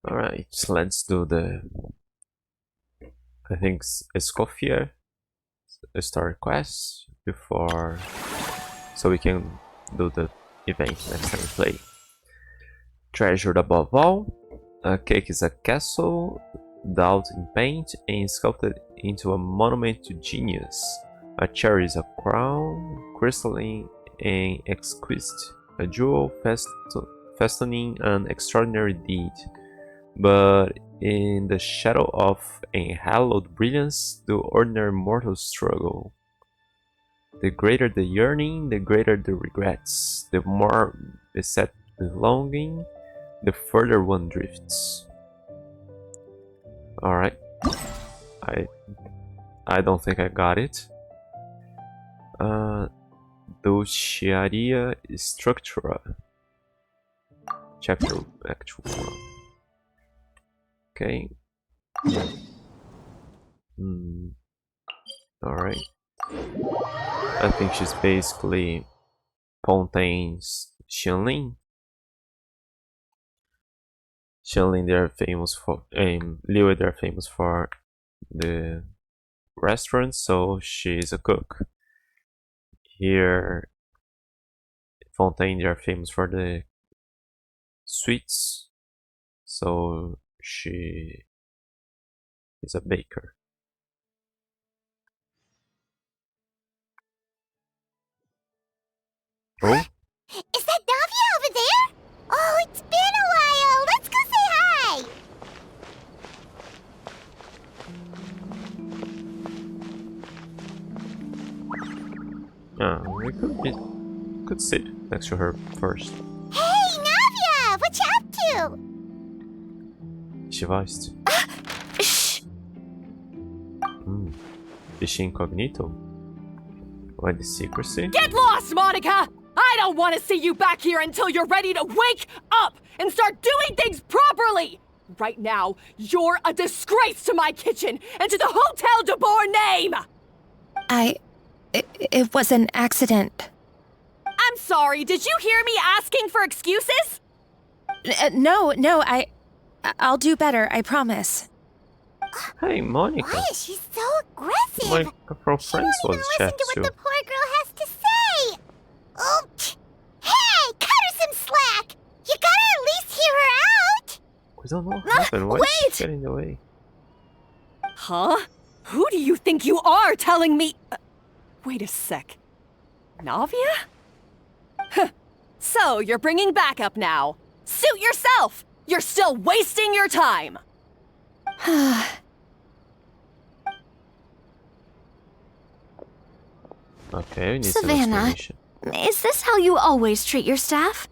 Alright, so let's do the, I think, Escoffier story quest before, so we can do the event next time we play. Treasured above all, a cake is a castle, daubed in paint and sculpted into a monument to genius. A cherry is a crown, crystalline and exquisite, a jewel fastening an extraordinary deed. But in the shadow of unhallowed brilliance, the ordinary mortals struggle. The greater the yearning, the greater the regrets. The more beset with longing, the further one drifts. Alright. I don't think I got it. Dulciaria Structura. Chapter actual 1. Okay. Alright. I think she's basically Fontaine's Xianling. Xianling, they're famous for, Liyue, they're famous for the restaurants, so she's a cook. Here, Fontaine, they're famous for the sweets, so she is a baker. Oh? Is that Navia over there? Oh, it's been a while. Let's go say hi. We could sit next to her first. Hey, Navia! What you up to? She voiced. Shh! Is she incognito? Why the secrecy? Get lost, Monica! I don't want to see you back here until you're ready to wake up and start doing things properly! Right now, you're a disgrace to my kitchen and to the Hotel de Boer name! It was an accident. I'm sorry, did you hear me asking for excuses? No, I'll do better, I promise. Hey, Monica. Why is she so aggressive? My girlfriend She won't even was listen chat to too. what the poor girl has to say. Oh, hey, cut her some slack. You gotta at least hear her out. We don't know what happened. Why wait! is she getting in the way? Huh? Who do you think you are telling me? Wait a sec. Navia? Huh. So, you're bringing backup now. Suit yourself! You're still wasting your time! Okay, we need Savannah. some explanation. Is this how you always treat your staff?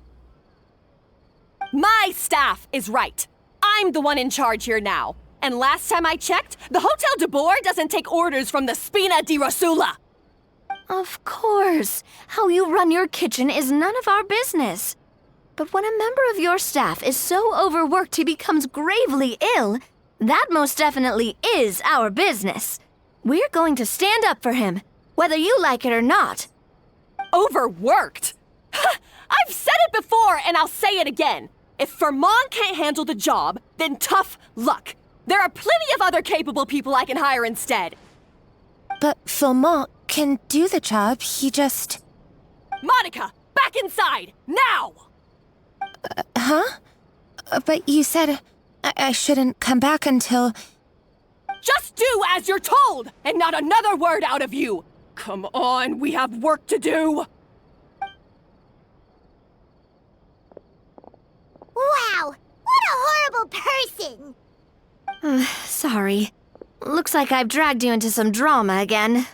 My staff is right. I'm the one in charge here now. And last time I checked, the Hotel de Boer doesn't take orders from the Spina di Rosula. Of course. How you run your kitchen is none of our business. But when a member of your staff is so overworked he becomes gravely ill, that most definitely is our business. We're going to stand up for him, whether you like it or not. Overworked? I've said it before and I'll say it again. If Fermon can't handle the job, then tough luck. There are plenty of other capable people I can hire instead. But Philmont can do the job, he just... Monica, back inside, now! Huh? But you said I shouldn't come back until... Just do as you're told, and not another word out of you! Come on, we have work to do! Wow, what a horrible person. Sorry. Looks like I've dragged you into some drama again.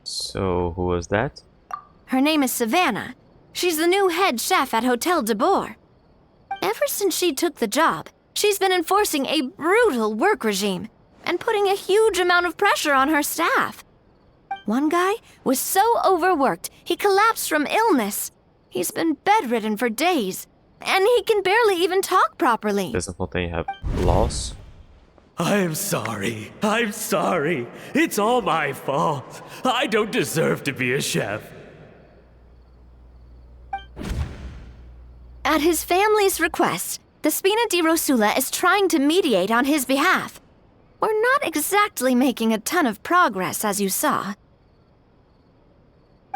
So, who was that? Her name is Savannah. She's the new head chef at Hotel de Boer. Ever since she took the job, she's been enforcing a brutal work regime and putting a huge amount of pressure on her staff. One guy was so overworked, he collapsed from illness. He's been bedridden for days, and he can barely even talk properly. Doesn't Fontaine have laws? I'm sorry. I'm sorry. It's all my fault. I don't deserve to be a chef. At his family's request, the Spina di Rosula is trying to mediate on his behalf. We're not exactly making a ton of progress, as you saw.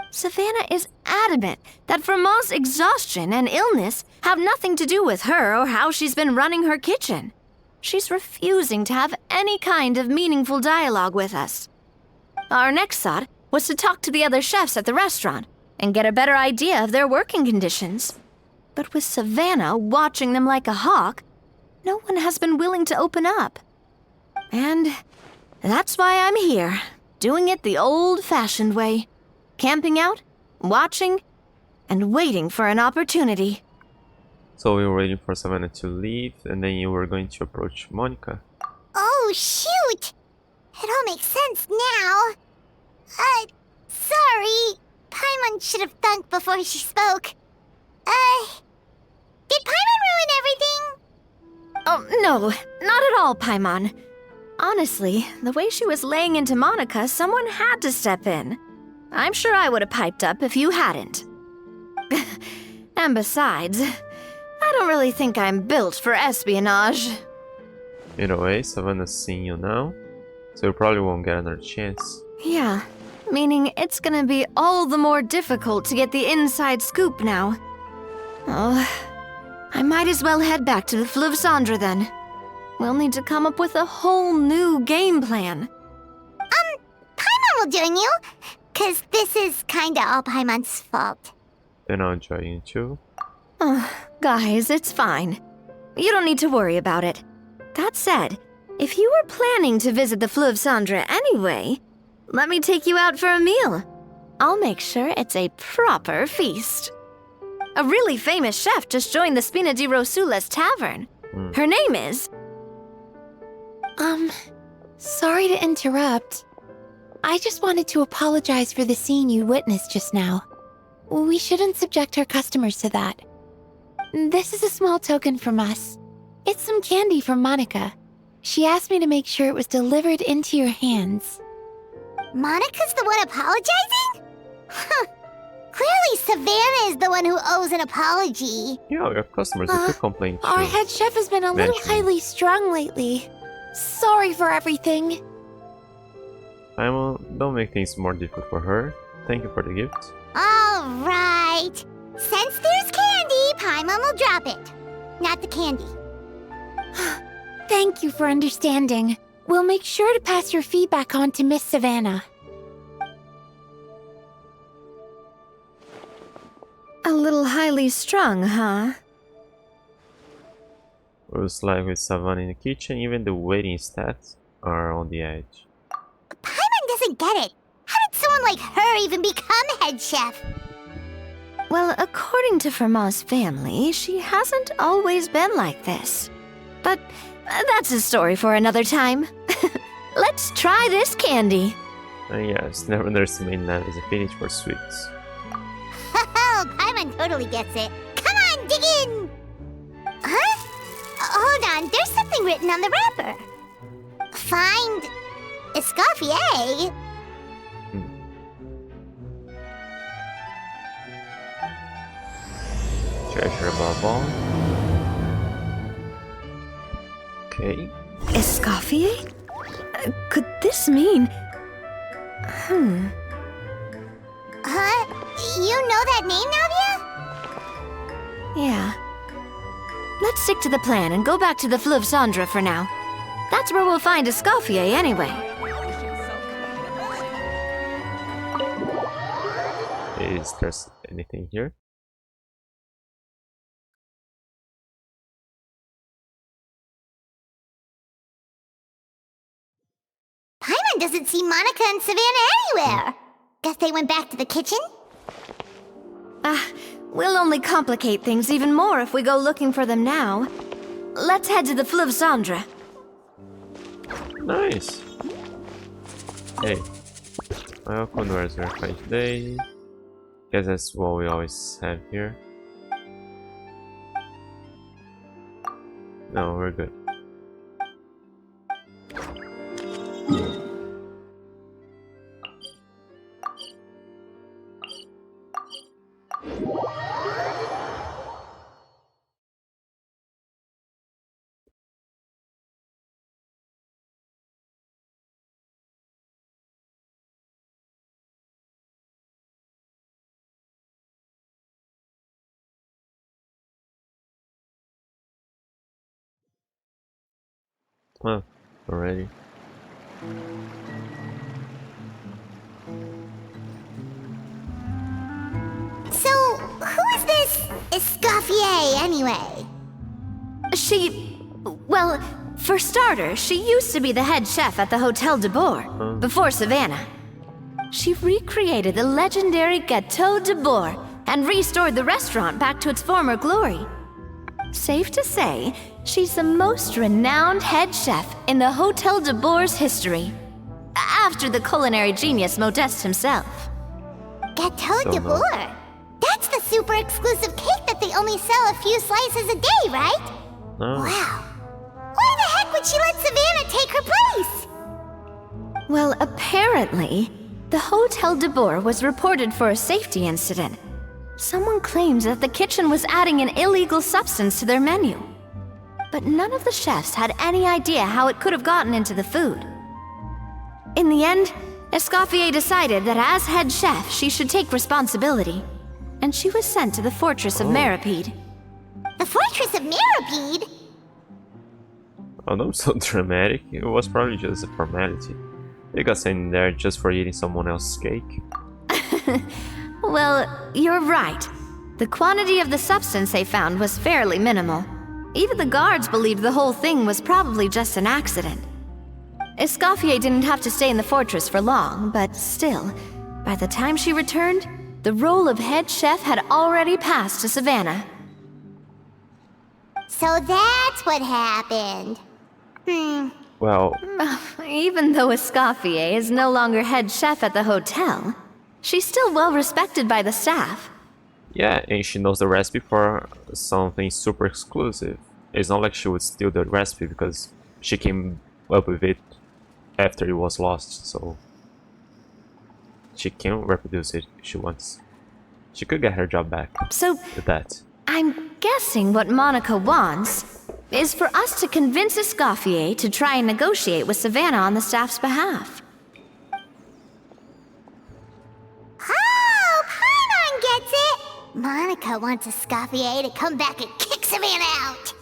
Savannah is adamant that Vermont's exhaustion and illness have nothing to do with her or how she's been running her kitchen. She's refusing to have any kind of meaningful dialogue with us. Our next thought was to talk to the other chefs at the restaurant and get a better idea of their working conditions. But with Savannah watching them like a hawk, no one has been willing to open up. And that's why I'm here, doing it the old-fashioned way. Camping out, watching, and waiting for an opportunity. So we were waiting for Savannah to leave, and then you were going to approach Monica. Oh, shoot! It all makes sense now. Sorry. Paimon should have thunk before she spoke. Did Paimon ruin everything? Oh, no, not at all, Paimon. Honestly, the way she was laying into Monica, someone had to step in. I'm sure I would have piped up if you hadn't. And besides, I don't really think I'm built for espionage. In a way, Savannah's seeing you now, so you probably won't get another chance. Yeah, meaning it's gonna be all the more difficult to get the inside scoop now. Oh, I might as well head back to the Fleuve Cendre then. We'll need to come up with a whole new game plan. Paimon will join you, 'cause this is kinda all Paimon's fault. Then I'll join you too. Guys, it's fine. You don't need to worry about it. That said, if you were planning to visit the Fleuve Cendre anyway, let me take you out for a meal. I'll make sure it's a proper feast. A really famous chef just joined the Spina di Rosula's tavern. Her name is... Sorry to interrupt. I just wanted to apologize for the scene you witnessed just now. We shouldn't subject our customers to that. This is a small token from us. It's some candy from Monica. She asked me to make sure it was delivered into your hands. Monica's the one apologizing? Huh. Clearly Savannah is the one who owes an apology. Yeah, we have customers who could complain too. Our head chef has been a little Eventually. highly strung lately. Sorry for everything. Don't make things more difficult for her. Thank you for the gift. Alright. Since there's candy, Paimon will drop it. Not the candy. Thank you for understanding. We'll make sure to pass your feedback on to Miss Savannah. A little highly strung, huh? Looks like with Savannah in the kitchen, even the waiting stats are on the edge. Paimon doesn't get it. How did someone like her even become head chef? Well, according to Vermont's family, she hasn't always been like this. But that's a story for another time. Let's try this candy. And yes, never underestimate Nav as a finish for sweets. Oh, Paimon totally gets it. Come on, dig in! Huh? Hold on, there's something written on the wrapper. Find Escoffier. Treasure above all. Okay. Escoffier? Could this mean... Huh? You know that name, Navia? Yeah. Let's stick to the plan and go back to the Fleuve Cendre for now. That's where we'll find Escoffier anyway. Is there anything here? Paimon doesn't see Monica and Savannah anywhere. Guess they went back to the kitchen? We'll only complicate things even more if we go looking for them now. Let's head to the Fleuve Cendre. Nice. Hey. Welcome to our Zerify today. Guess that's what we always have here. No, we're good. Well, already. So, who is this Escoffier anyway? Well, for starters, she used to be the head chef at the Hotel de Boer, before Savannah. She recreated the legendary Gâteau de Boer and restored the restaurant back to its former glory. Safe to say, she's the most renowned head chef in the Hotel de Boer's history, after the culinary genius Modeste himself. Gâteau Don't de know. Boer? That's the super exclusive cake that they only sell a few slices a day, right? No. Wow. Why the heck would she let Savannah take her place? Well, apparently, the Hotel de Boer was reported for a safety incident. Someone claims that the kitchen was adding an illegal substance to their menu. But none of the chefs had any idea how it could have gotten into the food. In the end, Escoffier decided that as head chef, she should take responsibility. And she was sent to the Fortress of Meripede. The Fortress of Meripede? Oh, not so dramatic. It was probably just a formality. They got sent in there just for eating someone else's cake. Well, you're right. The quantity of the substance they found was fairly minimal. Even the guards believed the whole thing was probably just an accident. Escoffier didn't have to stay in the fortress for long, but still, by the time she returned, the role of head chef had already passed to Savannah. So that's what happened. Well, Even though Escoffier is no longer head chef at the hotel, she's still well respected by the staff. yeah, and she knows the recipe for something super exclusive. It's not like she would steal the recipe because she came up with it after it was lost, so she can reproduce it if she wants. She could get her job back So, with that. I'm guessing what Monica wants is for us to convince Escoffier to try and negotiate with Savannah on the staff's behalf. Oh, Paimon gets it! Monica wants Escoffier to come back and kick Savannah out!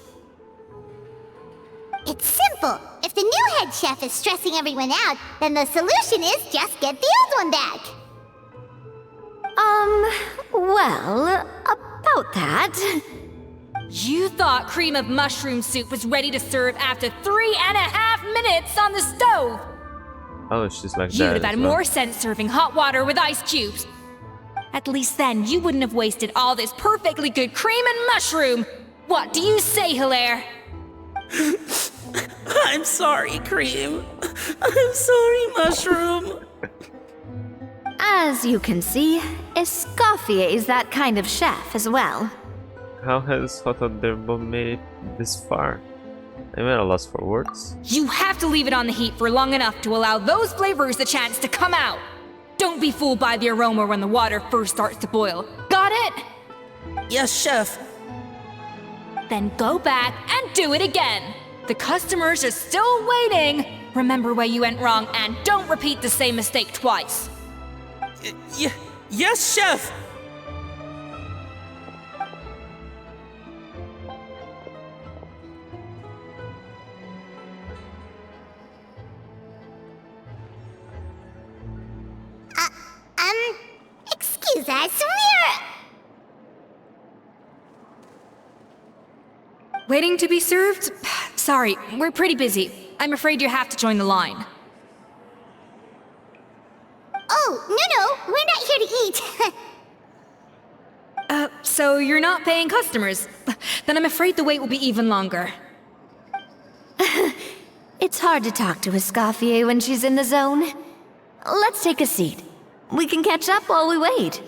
It's simple. If the new head chef is stressing everyone out, then the solution is just get the old one back. Well, about that. You thought cream of mushroom soup was ready to serve after 3.5 minutes on the stove! Oh, she's like You'd that. have had as well. more sense serving hot water with ice cubes. At least then you wouldn't have wasted all this perfectly good cream and mushroom. What do you say, Hilaire? I'm sorry, Cream. I'm sorry, Mushroom. As you can see, Escoffier is that kind of chef as well. How has Hotel de Boer made it this far? I'm at a loss for words. You have to leave it on the heat for long enough to allow those flavors the chance to come out. Don't be fooled by the aroma when the water first starts to boil. Got it? Yes, Chef. Then go back and do it again. The customers are still waiting. Remember where you went wrong and don't repeat the same mistake twice. Yes, Chef. Excuse us, Waiting to be served? Sorry, we're pretty busy. I'm afraid you have to join the line. Oh, no, we're not here to eat. So you're not paying customers? Then I'm afraid the wait will be even longer. It's hard to talk to Escoffier when she's in the zone. Let's take a seat. We can catch up while we wait.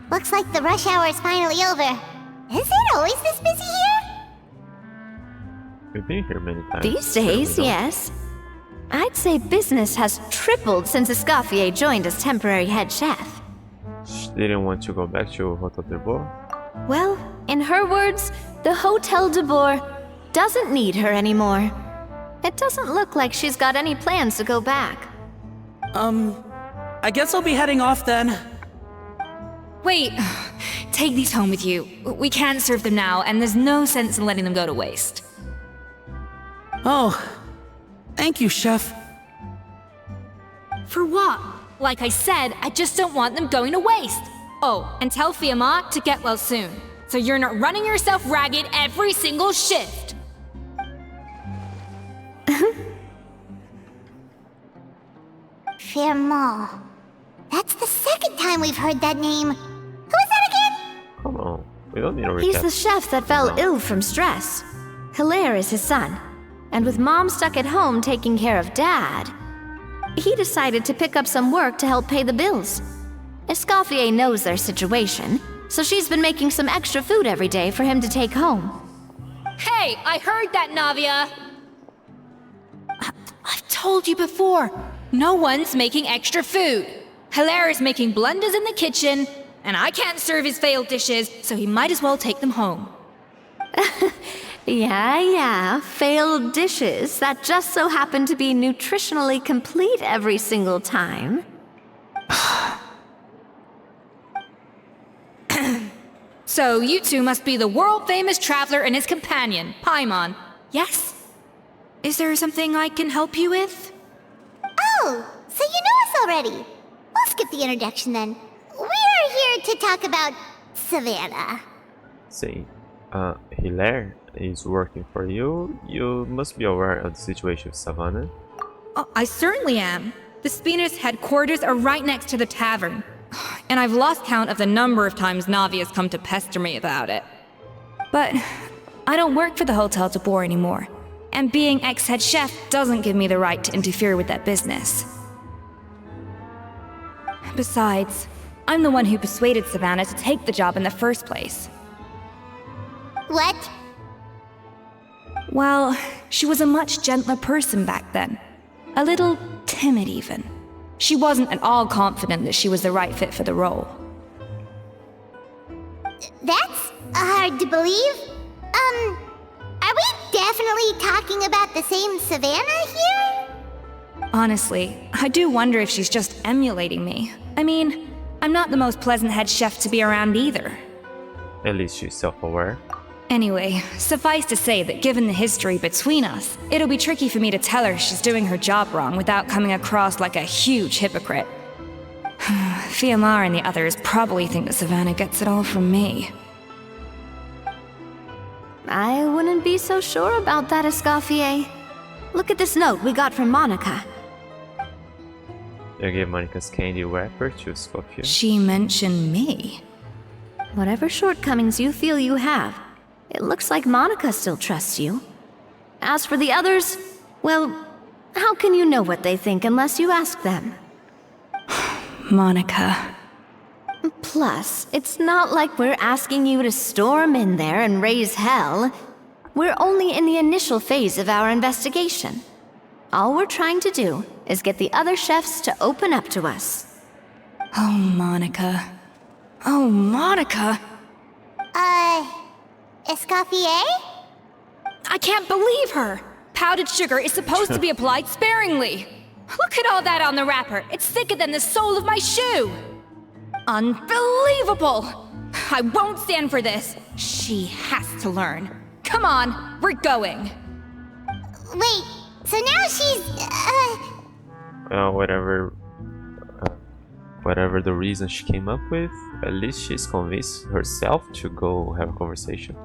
Looks like the rush hour is finally over. Is it always this busy here? We've been here many times. These days, so we know. yes. I'd say business has tripled since Escoffier joined as temporary head chef. She didn't want to go back to Hotel de Boer. Well, in her words, the Hotel de Boer doesn't need her anymore. It doesn't look like she's got any plans to go back. I guess I'll be heading off then. Wait, take these home with you. We can't serve them now, and there's no sense in letting them go to waste. Oh, thank you, Chef. For what? Like I said, I just don't want them going to waste. Oh, and tell Fiamma to get well soon, so you're not running yourself ragged every single shift. Fiamma. That's the second time we've heard that name. Who is that again? Come on, we don't need a recap. He's the chef that fell ill from stress. Hilaire is his son. And with Mom stuck at home taking care of Dad, he decided to pick up some work to help pay the bills. Escoffier knows their situation, so she's been making some extra food every day for him to take home. Hey, I heard that, Navia! I've told you before. No one's making extra food. Hilaire is making blunders in the kitchen, and I can't serve his failed dishes, so he might as well take them home. Yeah, failed dishes that just so happen to be nutritionally complete every single time. So you two must be the world-famous traveler and his companion, Paimon. Yes? Is there something I can help you with? Oh, so you know us already. We'll skip the introduction then. We're here to talk about Savannah. See, Hilaire is working for you. You must be aware of the situation with Savannah. Oh, I certainly am. The Spina's headquarters are right next to the tavern. And I've lost count of the number of times Navi has come to pester me about it. But I don't work for the Hotel de Boer anymore. And being ex-head chef doesn't give me the right to interfere with that business. Besides, I'm the one who persuaded Savannah to take the job in the first place. What? Well, she was a much gentler person back then. A little timid, even. She wasn't at all confident that she was the right fit for the role. That's hard to believe. Are we definitely talking about the same Savannah here? Honestly, I do wonder if she's just emulating me. I mean, I'm not the most pleasant head chef to be around either. At least she's self-aware. Anyway, suffice to say that given the history between us, it'll be tricky for me to tell her she's doing her job wrong without coming across like a huge hypocrite. Fiamma and the others probably think that Savannah gets it all from me. I wouldn't be so sure about that, Escoffier. Look at this note we got from Monica. You gave Monica's candy wrapper to Scorpio. She mentioned me. Whatever shortcomings you feel you have, it looks like Monica still trusts you. As for the others, well, how can you know what they think unless you ask them? Monica. Plus, it's not like we're asking you to storm in there and raise hell. We're only in the initial phase of our investigation. All we're trying to do is get the other chefs to open up to us. Oh, Monica. Oh, Monica! Escoffier? I can't believe her! Powdered sugar is supposed to be applied sparingly. Look at all that on the wrapper. It's thicker than the sole of my shoe. Unbelievable! I won't stand for this. She has to learn. Come on, we're going. Wait, so now she's, Whatever the reason she came up with, at least she's convinced herself to go have a conversation.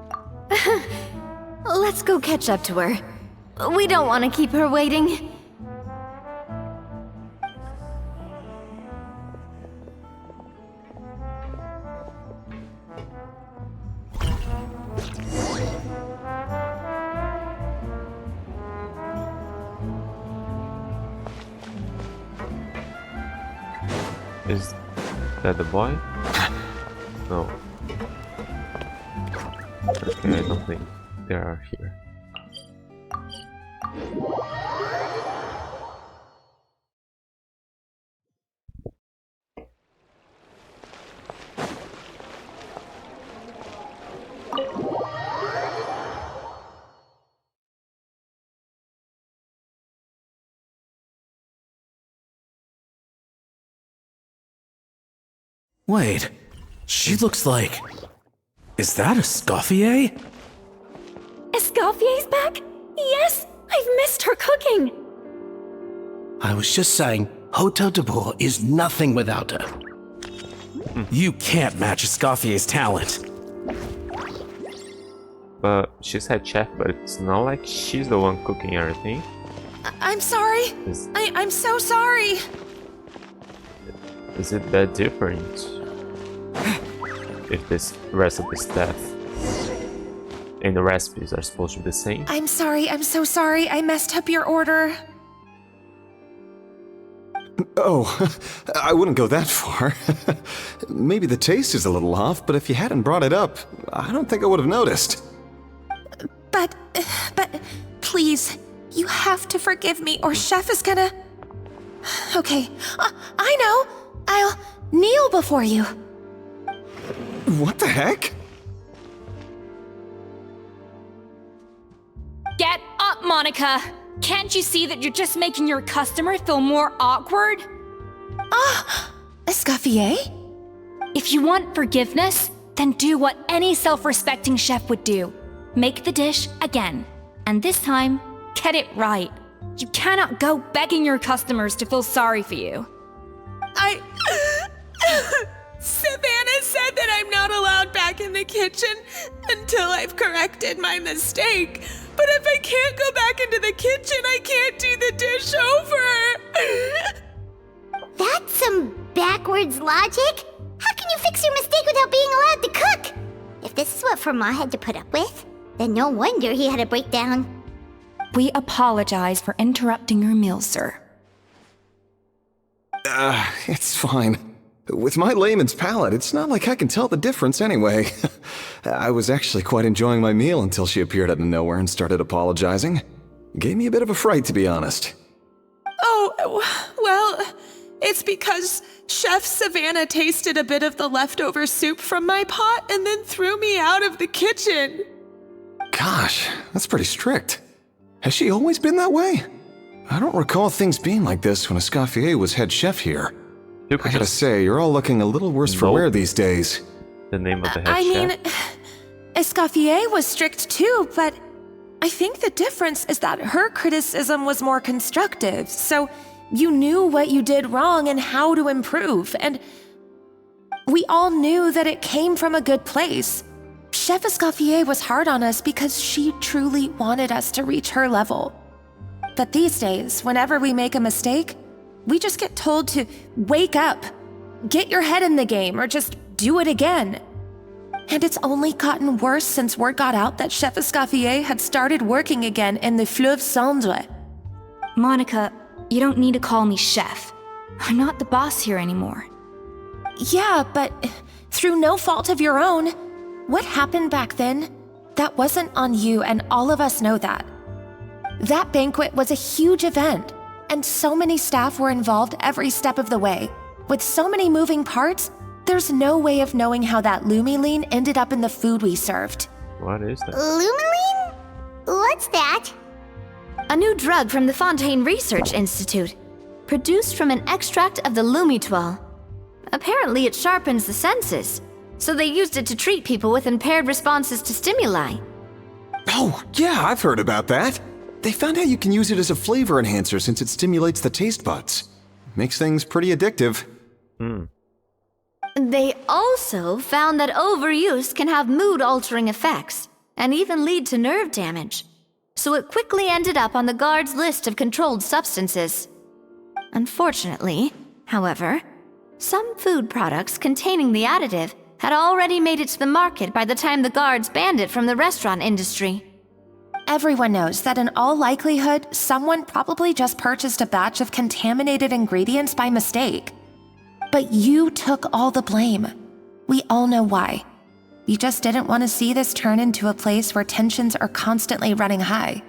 Let's go catch up to her. We don't want to keep her waiting. Is that the boy? No. Okay, I don't think they are here. Wait, she looks like... Is that Escoffier? Escoffier's back? Yes! I've missed her cooking! I was just saying, Hotel de Bois is nothing without her. You can't match Escoffier's talent. But she's head chef, but it's not like she's the one cooking everything. I'm sorry. I'm so sorry. Is it that different? If this recipe staff and the recipes are supposed to be the same? I'm sorry, I'm so sorry. I messed up your order. Oh, I wouldn't go that far. Maybe the taste is a little off, but if you hadn't brought it up, I don't think I would have noticed. But, please, you have to forgive me or Chef is gonna... Okay, I know. I'll kneel before you. What the heck? Get up, Monica! Can't you see that you're just making your customer feel more awkward? Escoffier? If you want forgiveness, then do what any self-respecting chef would do. Make the dish again. And this time, get it right. You cannot go begging your customers to feel sorry for you. Savannah said that I'm not allowed back in the kitchen until I've corrected my mistake. But if I can't go back into the kitchen, I can't do the dish over. That's some backwards logic. How can you fix your mistake without being allowed to cook? If this is what Fermat had to put up with, then no wonder he had a breakdown. We apologize for interrupting your meal, sir. It's fine. With my layman's palate, it's not like I can tell the difference anyway. I was actually quite enjoying my meal until she appeared out of nowhere and started apologizing. Gave me a bit of a fright, to be honest. Oh, well, it's because Chef Savannah tasted a bit of the leftover soup from my pot and then threw me out of the kitchen. Gosh, that's pretty strict. Has she always been that way? I don't recall things being like this when Escoffier was head chef here. You I could gotta just say, you're all looking a little worse for Nope. wear these days. the name of the head I chef. mean, Escoffier was strict too, but I think the difference is that her criticism was more constructive, so you knew what you did wrong and how to improve, and we all knew that it came from a good place. Chef Escoffier was hard on us because she truly wanted us to reach her level. But these days, whenever we make a mistake, we just get told to wake up, get your head in the game, or just do it again. And it's only gotten worse since word got out that Chef Escoffier had started working again in the Fleuve Cendre. Monica, you don't need to call me chef. I'm not the boss here anymore. Yeah, but through no fault of your own, what happened back then, that wasn't on you, and all of us know that. That banquet was a huge event, and so many staff were involved every step of the way. With so many moving parts, there's no way of knowing how that Lumiline ended up in the food we served. What is that? Lumiline? What's that? A new drug from the Fontaine Research Institute, produced from an extract of the Lumitoile. Apparently it sharpens the senses, so they used it to treat people with impaired responses to stimuli. Oh, yeah, I've heard about that. They found out you can use it as a flavor enhancer since it stimulates the taste buds. Makes things pretty addictive. They also found that overuse can have mood-altering effects, and even lead to nerve damage. So it quickly ended up on the guards' list of controlled substances. Unfortunately, however, some food products containing the additive had already made it to the market by the time the guards banned it from the restaurant industry. Everyone knows that in all likelihood, someone probably just purchased a batch of contaminated ingredients by mistake. But you took all the blame. We all know why. You just didn't want to see this turn into a place where tensions are constantly running high,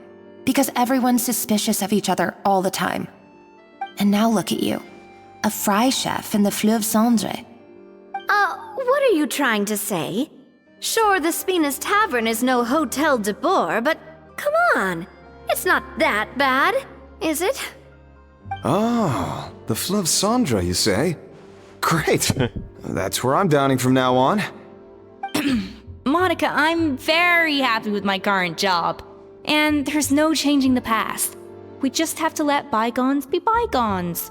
because everyone's suspicious of each other all the time. And now look at you, a fry chef in the Fleuve Cendre. What are you trying to say? Sure, the Spina's Tavern is no Hotel de Bois, but come on, it's not that bad, is it? Oh, the Fleuve Cendre, you say? Great. That's where I'm dining from now on. Monica, I'm very happy with my current job. And there's no changing the past. We just have to let bygones be bygones.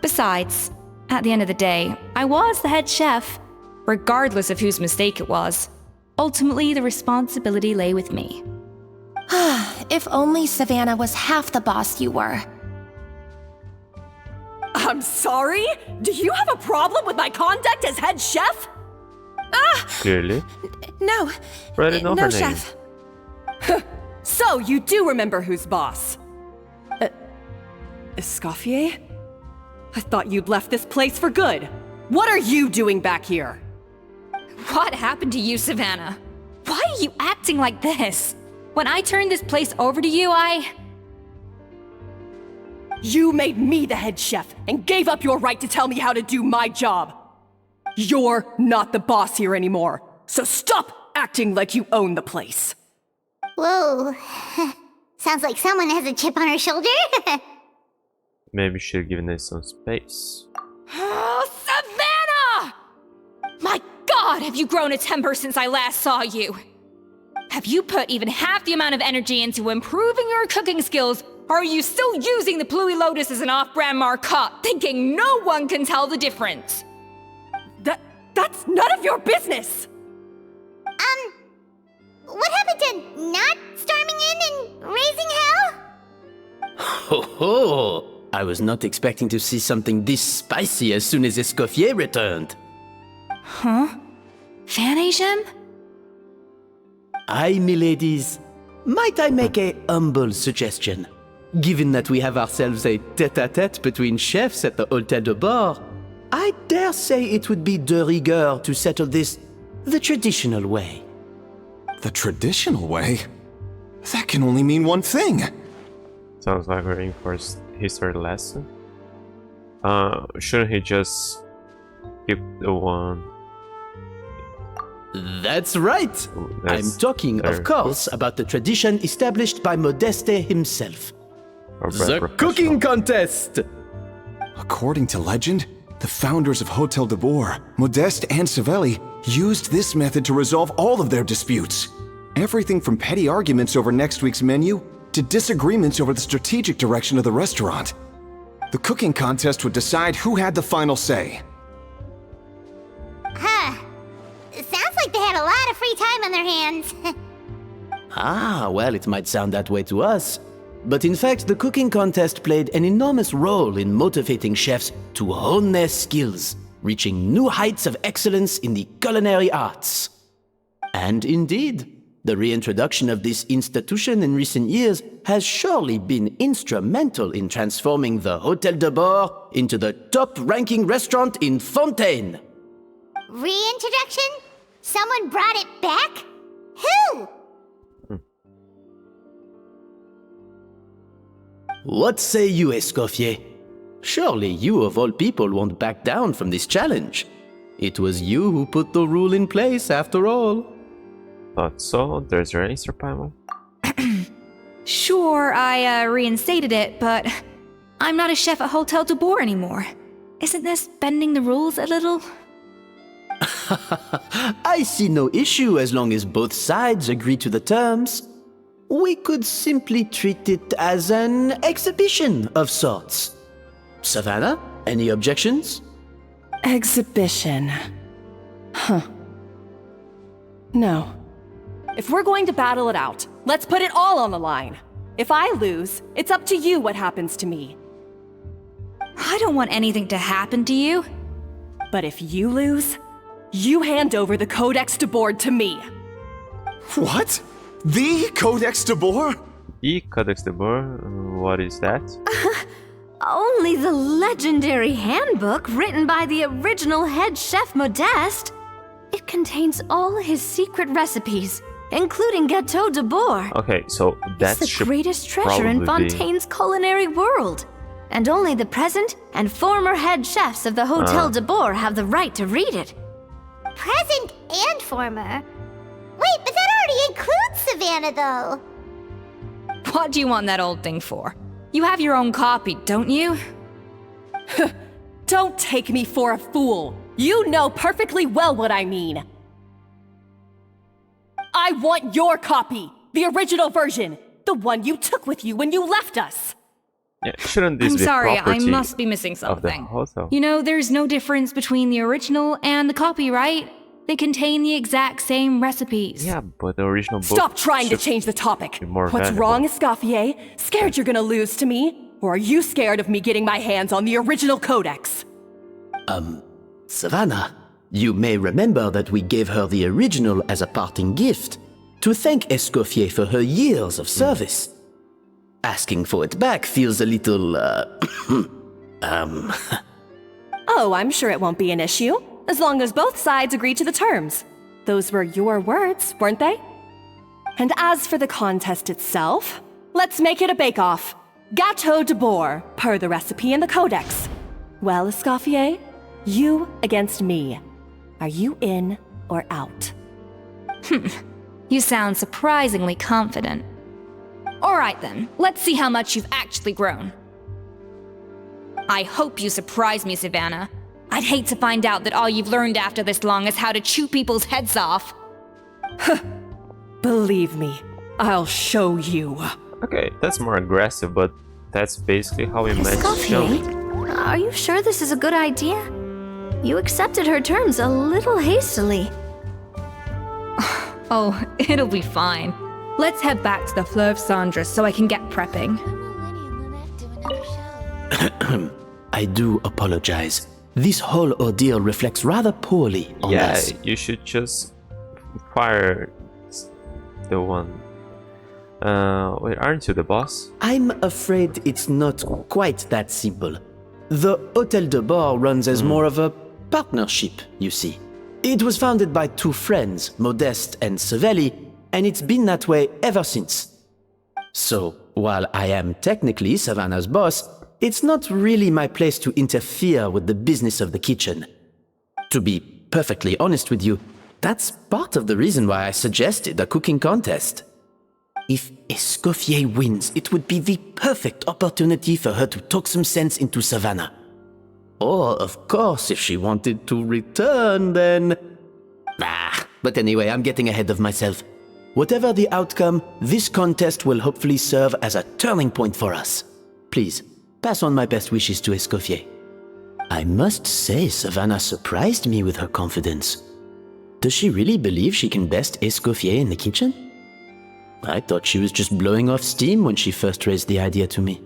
Besides, at the end of the day, I was the head chef, regardless of whose mistake it was. Ultimately, the responsibility lay with me. If only Savannah was half the boss you were. I'm sorry? Do you have a problem with my conduct as head chef? Clearly. No. Already know No, her name. chef. So, you do remember who's boss? Escoffier? I thought you'd left this place for good. What are you doing back here? What happened to you, Savannah? Why are you acting like this? When I turned this place over to you, You made me the head chef and gave up your right to tell me how to do my job. You're not the boss here anymore, so stop acting like you own the place. Whoa. Sounds like someone has a chip on her shoulder. Maybe she'll give it some space. Oh, Savannah! My God, have you grown a temper since I last saw you? Have you put even half the amount of energy into improving your cooking skills, or are you still using the Pluie Lotus as an off-brand marcotte, thinking no one can tell the difference? That's none of your business! What happened to not storming in and raising hell? Ho ho! I was not expecting to see something this spicy as soon as Escoffier returned. Huh? Fan Agem? Aye, miladies. Might I make a humble suggestion? Given that we have ourselves a tête-à-tête between chefs at the Hôtel de Bord, I dare say it would be de rigueur to settle this the traditional way. The traditional way? That can only mean one thing. Sounds like we're in for a history lesson. Shouldn't he just keep the one? That's right! I'm talking, of course, about the tradition established by Modeste himself. The cooking contest! According to legend, the founders of Hôtel de Bord, Modeste and Savelli, used this method to resolve all of their disputes. Everything from petty arguments over next week's menu to disagreements over the strategic direction of the restaurant. The cooking contest would decide who had the final say. Sounds like they had a lot of free time on their hands. Ah, well, it might sound that way to us. But in fact, the cooking contest played an enormous role in motivating chefs to hone their skills, reaching new heights of excellence in the culinary arts. And indeed, the reintroduction of this institution in recent years has surely been instrumental in transforming the Hôtel de Bord into the top-ranking restaurant in Fontaine. Reintroduction? Someone brought it back? Who? What say you, Escoffier? Surely you of all people won't back down from this challenge. It was you who put the rule in place, after all. Thought so. There's your answer, Paimon. Sure, I reinstated it, but I'm not a chef at Hôtel de Bord anymore. Isn't this bending the rules a little? I see no issue as long as both sides agree to the terms. We could simply treat it as an exhibition of sorts. Savannah, any objections? Exhibition. Huh. No. If we're going to battle it out, let's put it all on the line. If I lose, it's up to you what happens to me. I don't want anything to happen to you. But if you lose, you hand over the Codex de Bord to me. What? The Codex de Bord? The Codex de Bord? What is that? Only the legendary handbook written by the original head chef Modeste. It contains all his secret recipes, including Gâteau de Bord. Okay, so that It's the greatest treasure in Fontaine's culinary world. And only the present and former head chefs of the Hôtel de Bord have the right to read it. Present and former? Wait, but that already includes Savannah, though. What do you want that old thing for? You have your own copy, don't you? Don't take me for a fool. You know perfectly well what I mean. I want your copy, the original version, the one you took with you when you left us. Yeah, shouldn't this I'm be sorry, I property must be missing of the something. hotel? You know, there's no difference between the original and the copy, right? They contain the exact same recipes. Yeah, but the original book. Stop trying to should change the topic. be more What's valuable. wrong, Escoffier? Scared you're gonna lose to me? Or are you scared of me getting my hands on the original codex? Savannah, you may remember that we gave her the original as a parting gift to thank Escoffier for her years of service. Asking for it back feels a little, Oh, I'm sure it won't be an issue, as long as both sides agree to the terms. Those were your words, weren't they? And as for the contest itself, let's make it a bake-off. Gâteau de boar, per the recipe in the codex. Well, Escoffier, you against me. Are you in or out? You sound surprisingly confident. Alright then, let's see how much you've actually grown. I hope you surprise me, Savannah. I'd hate to find out that all you've learned after this long is how to chew people's heads off. Believe me, I'll show you. Okay, that's more aggressive, but that's basically how we met Johnny. Escoffier, are you sure this is a good idea? You accepted her terms a little hastily. Oh, it'll be fine. Let's head back to the Fleuve Cendres so I can get prepping. I do apologize. This whole ordeal reflects rather poorly on Yeah, us. you should just fire the one. Wait, aren't you the boss? I'm afraid it's not quite that simple. The Hôtel de Bord runs as more of a partnership, you see. It was founded by two friends, Modeste and Savelli, and it's been that way ever since. So, while I am technically Savannah's boss, it's not really my place to interfere with the business of the kitchen. To be perfectly honest with you, that's part of the reason why I suggested a cooking contest. If Escoffier wins, it would be the perfect opportunity for her to talk some sense into Savannah. Or, of course, if she wanted to return, then... But anyway, I'm getting ahead of myself. Whatever the outcome, this contest will hopefully serve as a turning point for us. Please, pass on my best wishes to Escoffier. I must say, Savannah surprised me with her confidence. Does she really believe she can best Escoffier in the kitchen? I thought she was just blowing off steam when she first raised the idea to me.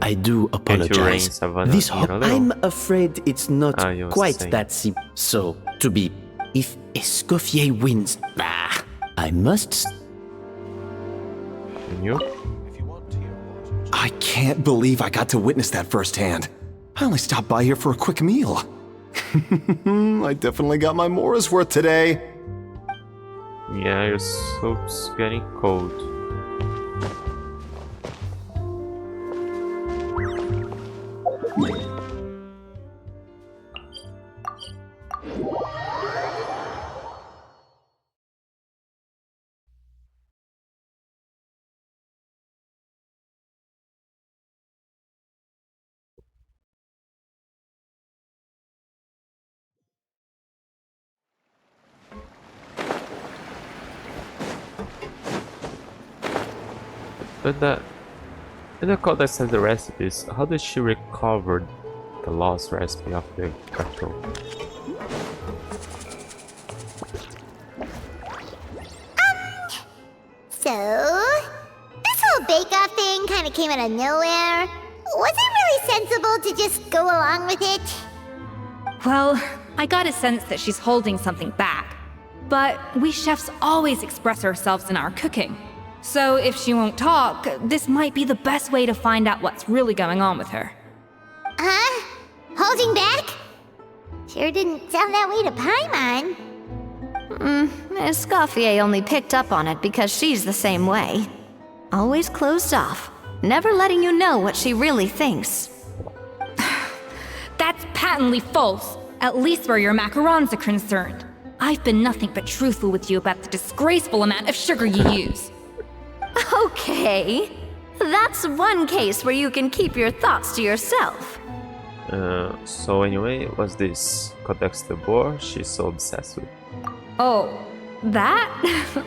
I do apologize. This I'm afraid it's not quite that simple. So, to be... If Escoffier wins... I must... And you? I can't believe I got to witness that firsthand. I only stopped by here for a quick meal. I definitely got my Mora's worth today. Yeah, your soup's getting cold. But in the codex has the recipes. How did she recover the lost recipe of the gâteau? So, this whole bake-off thing kind of came out of nowhere. Was it really sensible to just go along with it? Well, I got a sense that she's holding something back. But we chefs always express ourselves in our cooking. So if she won't talk, this might be the best way to find out what's really going on with her. Huh? Holding back? Sure didn't sound that way to Paimon. Escoffier only picked up on it because she's the same way. Always closed off, never letting you know what she really thinks. That's patently false, at least where your macarons are concerned. I've been nothing but truthful with you about the disgraceful amount of sugar you use. Okay, That's one case where you can keep your thoughts to yourself. So anyway, what's this Codex de Boer she's so obsessed with? Oh, that?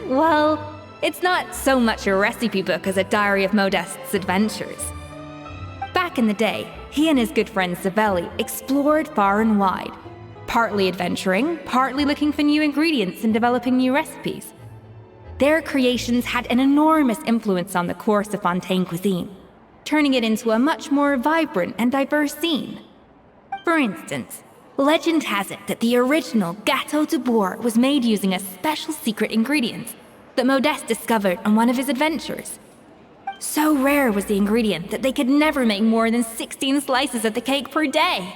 Well, it's not so much a recipe book as a diary of Modest's adventures. Back in the day, he and his good friend Savelli explored far and wide, partly adventuring, partly looking for new ingredients and developing new recipes. Their creations had an enormous influence on the course of Fontaine cuisine, turning it into a much more vibrant and diverse scene. For instance, legend has it that the original Gâteau de Boer was made using a special secret ingredient that Modeste discovered on one of his adventures. So rare was the ingredient that they could never make more than 16 slices of the cake per day.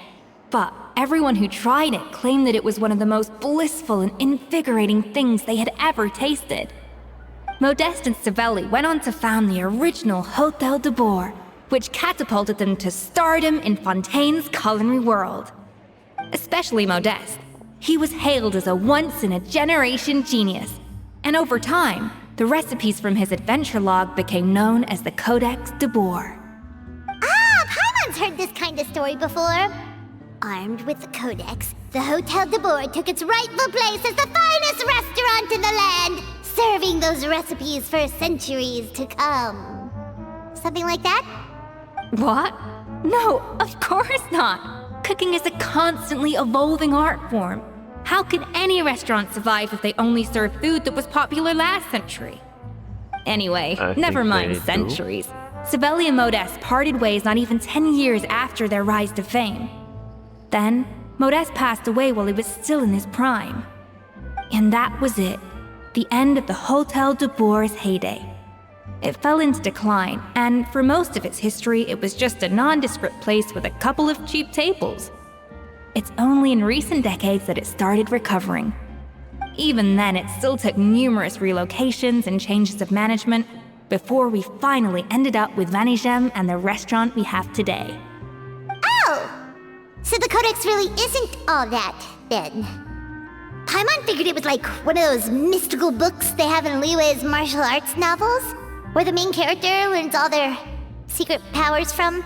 But everyone who tried it claimed that it was one of the most blissful and invigorating things they had ever tasted. Modeste and Savelli went on to found the original Hôtel de Boer, which catapulted them to stardom in Fontaine's culinary world. Especially Modeste. He was hailed as a once-in-a-generation genius, and over time, the recipes from his adventure log became known as the Codex de Boer. Ah, Paimon's heard this kind of story before. Armed with the Codex, the Hôtel de Boer took its rightful place as the finest restaurant in the land, serving those recipes for centuries to come. Something like that? What? No, of course not! Cooking is a constantly evolving art form. How could any restaurant survive if they only served food that was popular last century? Anyway, never mind centuries. Savelli and Modeste parted ways not even 10 years after their rise to fame. Then, Modeste passed away while he was still in his prime. And that was it. The end of the Hôtel de Boer's heyday. It fell into decline, and for most of its history, it was just a nondescript place with a couple of cheap tables. It's only in recent decades that it started recovering. Even then, it still took numerous relocations and changes of management before we finally ended up with Vanigem and the restaurant we have today. Oh! So the Codex really isn't all that, then. Paimon figured it was like one of those mystical books they have in Liyue's martial arts novels, where the main character learns all their secret powers from.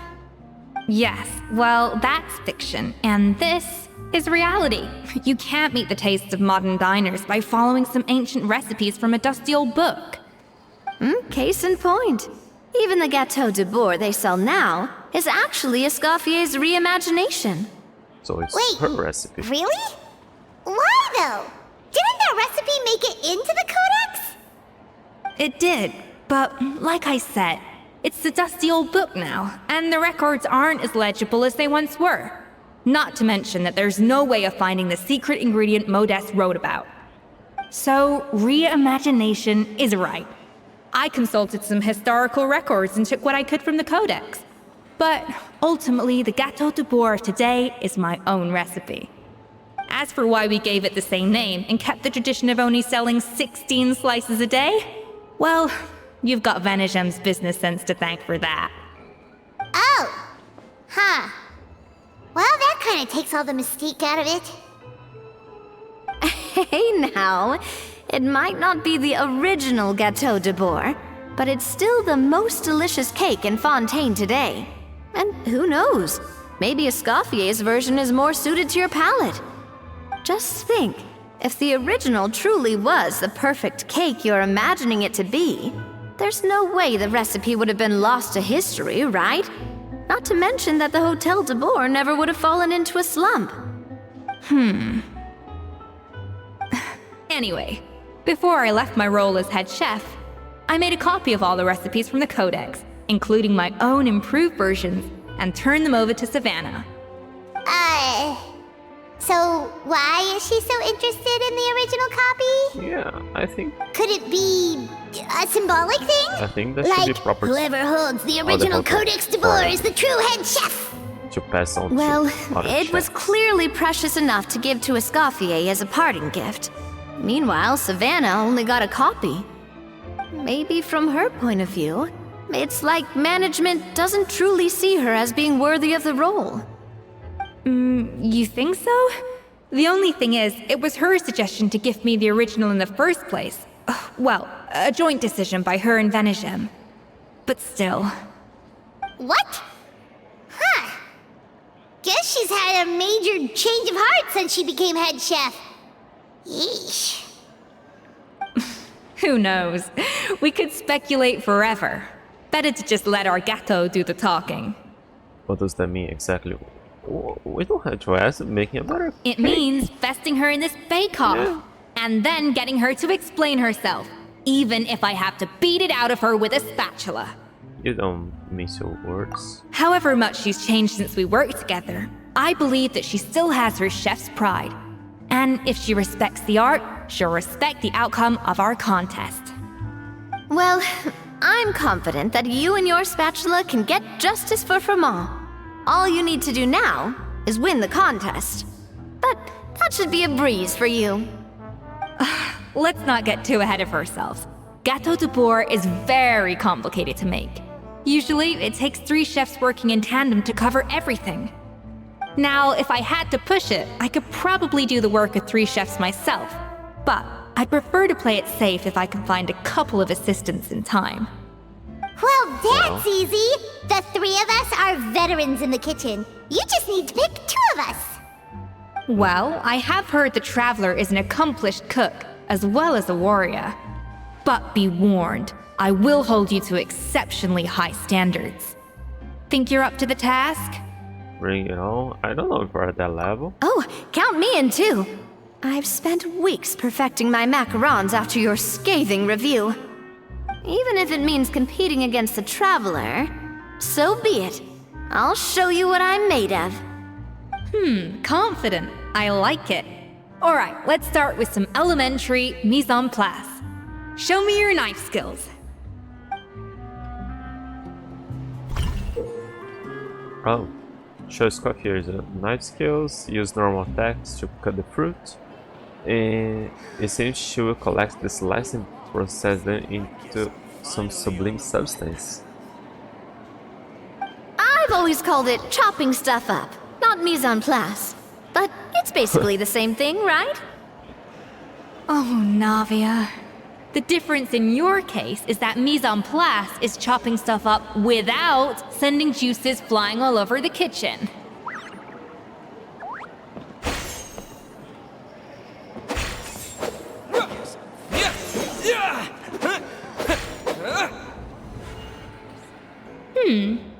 Yes, well, that's fiction, and this is reality. You can't meet the tastes of modern diners by following some ancient recipes from a dusty old book. Case in point. Even the Gâteau de Boer they sell now is actually Escoffier's reimagination. So it's Wait, her recipe. Really? Why though? Didn't that recipe make it into the Codex? It did, but like I said, it's the dusty old book now, and the records aren't as legible as they once were. Not to mention that there's no way of finding the secret ingredient Modeste wrote about. So, reimagination is right. I consulted some historical records and took what I could from the Codex. But ultimately, the Gâteau de Boer of today is my own recipe. As for why we gave it the same name and kept the tradition of only selling 16 slices a day, well, you've got Vanigem's business sense to thank for that. Oh! Huh. Well, that kind of takes all the mystique out of it. Hey now, it might not be the original Gâteau de Boer, but it's still the most delicious cake in Fontaine today. And who knows, maybe Escoffier's version is more suited to your palate. Just think, if the original truly was the perfect cake you're imagining it to be, there's no way the recipe would have been lost to history, right? Not to mention that the Hôtel de Boer never would have fallen into a slump. Anyway, before I left my role as head chef, I made a copy of all the recipes from the Codex, including my own improved versions, and turned them over to Savannah. So why is she so interested in the original copy? Yeah, I think Could it be a symbolic thing? I think that should be Like, proper whoever holds the original Codex de Boer is the true head chef! to pass on Well, to other it was chefs. clearly precious enough to give to Escoffier as a parting gift. Meanwhile, Savannah only got a copy. Maybe from her point of view, it's like management doesn't truly see her as being worthy of the role. You think so? The only thing is, it was her suggestion to gift me the original in the first place. Well, a joint decision by her and Vanigem. but still. What? Huh. Guess she's had a major change of heart since she became head chef. Yeesh. Who knows? We could speculate forever. Better to just let our gato do the talking. What does that mean exactly? We don't have to ask, making a better It cake. means vesting her in this bake-off, Yeah. and then getting her to explain herself, even if I have to beat it out of her with a spatula. You don't mince your words. However much she's changed since we worked together, I believe that she still has her chef's pride. And if she respects the art, she'll respect the outcome of our contest. Well, I'm confident that you and your spatula can get justice for Froment. All you need to do now is win the contest. But that should be a breeze for you. Let's not get too ahead of ourselves. Gâteau de bourg is very complicated to make. Usually, it takes 3 chefs working in tandem to cover everything. Now, if I had to push it, I could probably do the work of 3 chefs myself. But I'd prefer to play it safe if I can find a couple of assistants in time. Well, that's easy. The 3 of us are veterans in the kitchen. You just need to pick 2 of us. Well, I have heard the Traveler is an accomplished cook, as well as a warrior. But be warned, I will hold you to exceptionally high standards. Think you're up to the task? Bring it on. I don't know if we're at that level. Oh, count me in too. I've spent weeks perfecting my macarons after your scathing review. Even if it means competing against the Traveler, so be it. I'll show you what I'm made of. Confident. I like it. Alright, let's start with some elementary mise en place. Show me your knife skills. Oh. Show Scott here is knife skills. Use normal attacks to cut the fruit. And it seems she will collect the slices and process them into some sublime substance. I've always called it chopping stuff up, not mise en place. But it's basically the same thing, right? Oh, Navia. The difference in your case is that mise en place is chopping stuff up without sending juices flying all over the kitchen.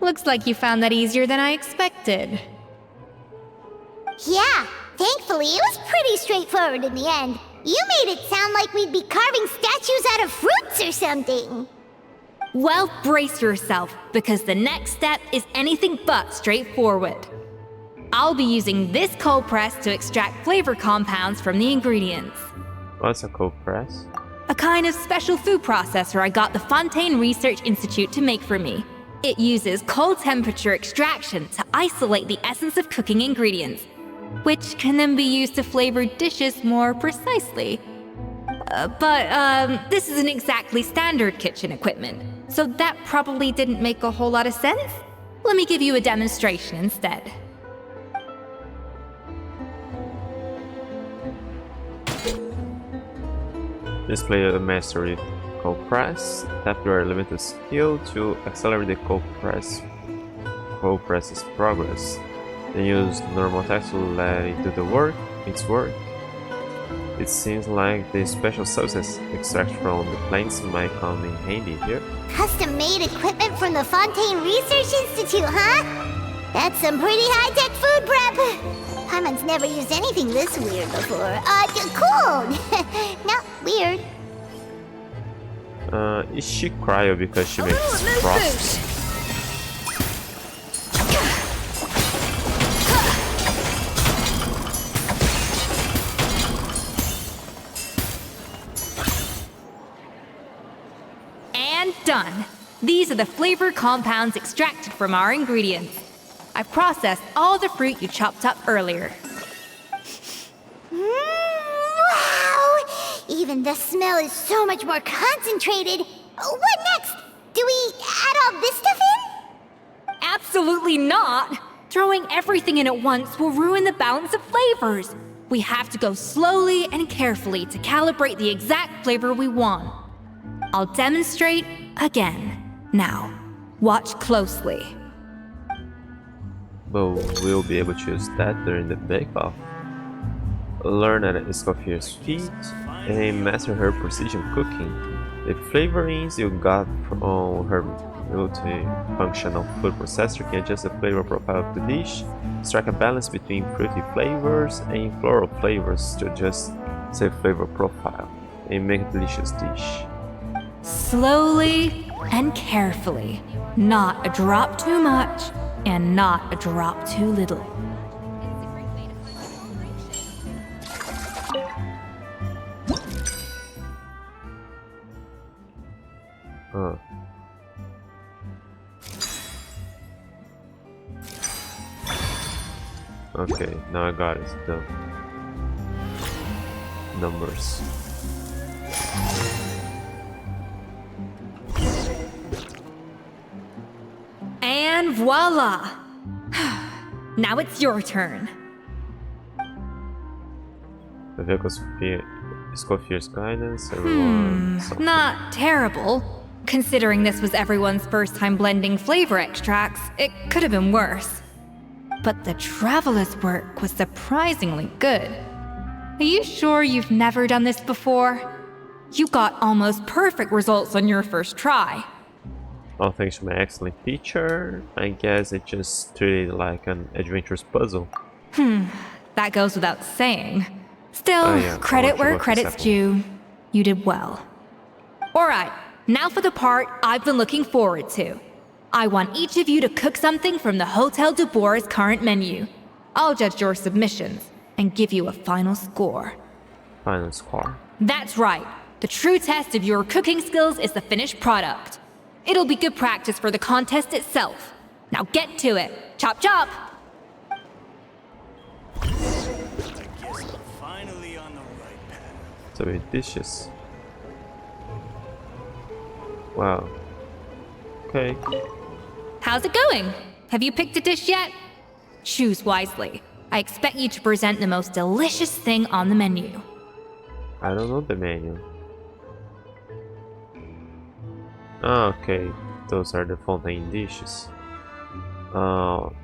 Looks like you found that easier than I expected. Yeah, thankfully it was pretty straightforward in the end. You made it sound like we'd be carving statues out of fruits or something. Well, brace yourself, because the next step is anything but straightforward. I'll be using this cold press to extract flavor compounds from the ingredients. What's a cold press? A kind of special food processor I got the Fontaine Research Institute to make for me. It uses cold temperature extraction to isolate the essence of cooking ingredients, which can then be used to flavor dishes more precisely. But this isn't exactly standard kitchen equipment, so that probably didn't make a whole lot of sense. Let me give you a demonstration instead. Display a mastery cold press. Tap your limited skill to accelerate the cold press's progress. Then use normal attacks to let it do its work. It seems like the special substance extracted from the plants might come in handy here. Custom-made equipment from the Fontaine Research Institute, huh? That's some pretty high-tech food prep. Paimon's never used anything this weird before. Cool. Not weird. Is she cryo because she makes frost? And done! These are the flavor compounds extracted from our ingredients. I've processed all the fruit you chopped up earlier. Wow! Even the smell is so much more concentrated. What next? Do we add all this stuff in? Absolutely not! Throwing everything in at once will ruin the balance of flavors. We have to go slowly and carefully to calibrate the exact flavor we want. I'll demonstrate again. Now, watch closely. But we'll be able to use that during the bake-off. Learn at Escoffier's feet and master her precision cooking. The flavorings you got from her multi-functional food processor can adjust the flavor profile of the dish, strike a balance between fruity flavors and floral flavors to adjust the flavor profile and make a delicious dish. Slowly and carefully. Not a drop too much, and not a drop too little. Okay, now I got it. The numbers. And voila! Now it's your turn. With Escoffier's guidance, everyone. Not terrible. Considering this was everyone's first time blending flavor extracts, it could have been worse. But the Traveler's work was surprisingly good. Are you sure you've never done this before? You got almost perfect results on your first try. Oh, thanks to my excellent teacher, I guess it just treated it like an adventurous puzzle. That goes without saying. Still, Yeah, credit where look this credit's up. due. You did well. Alright, now for the part I've been looking forward to. I want each of you to cook something from the Hotel de Boer's current menu. I'll judge your submissions and give you a final score. Final score. That's right. The true test of your cooking skills is the finished product. It'll be good practice for the contest itself. Now get to it. Chop chop! Finally on the right path. So many dishes. Wow. Okay. How's it going? Have you picked a dish yet? Choose wisely. I expect you to present the most delicious thing on the menu. I don't know the menu. Ah, okay. Those are the fontaine dishes. Well,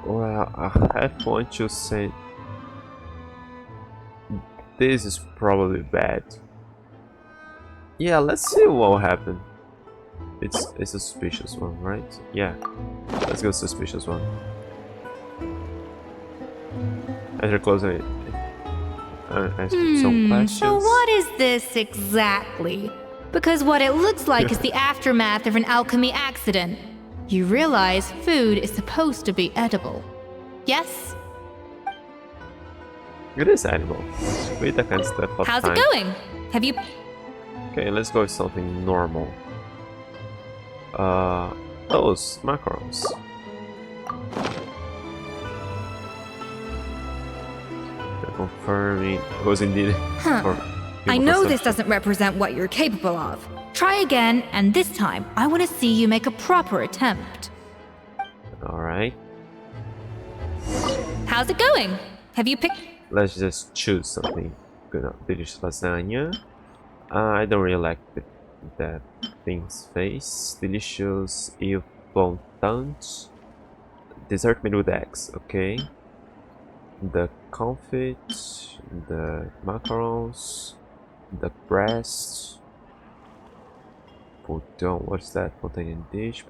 I want to say this is probably bad. Yeah, let's see what will happen. It's a suspicious one, right? Yeah. Let's go suspicious one. After closing it, ask some questions. So what is this exactly? Because what it looks like is the aftermath of an alchemy accident. You realize food is supposed to be edible. Yes? It is animal. Wait, I can step up. How's it going? Have you... Okay, let's go with something normal. Those macarons. Confirming was indeed. For I know this doesn't represent what you're capable of. Try again, and this time, I want to see you make a proper attempt. Alright, How's it going? Have you picked... let's just choose something good. Delicious lasagna. I don't really like that thing's face. Delicious eel plantains. Dessert made with eggs, okay. The confit, the macarons, the breast. Pudding, what's that? Protein dish,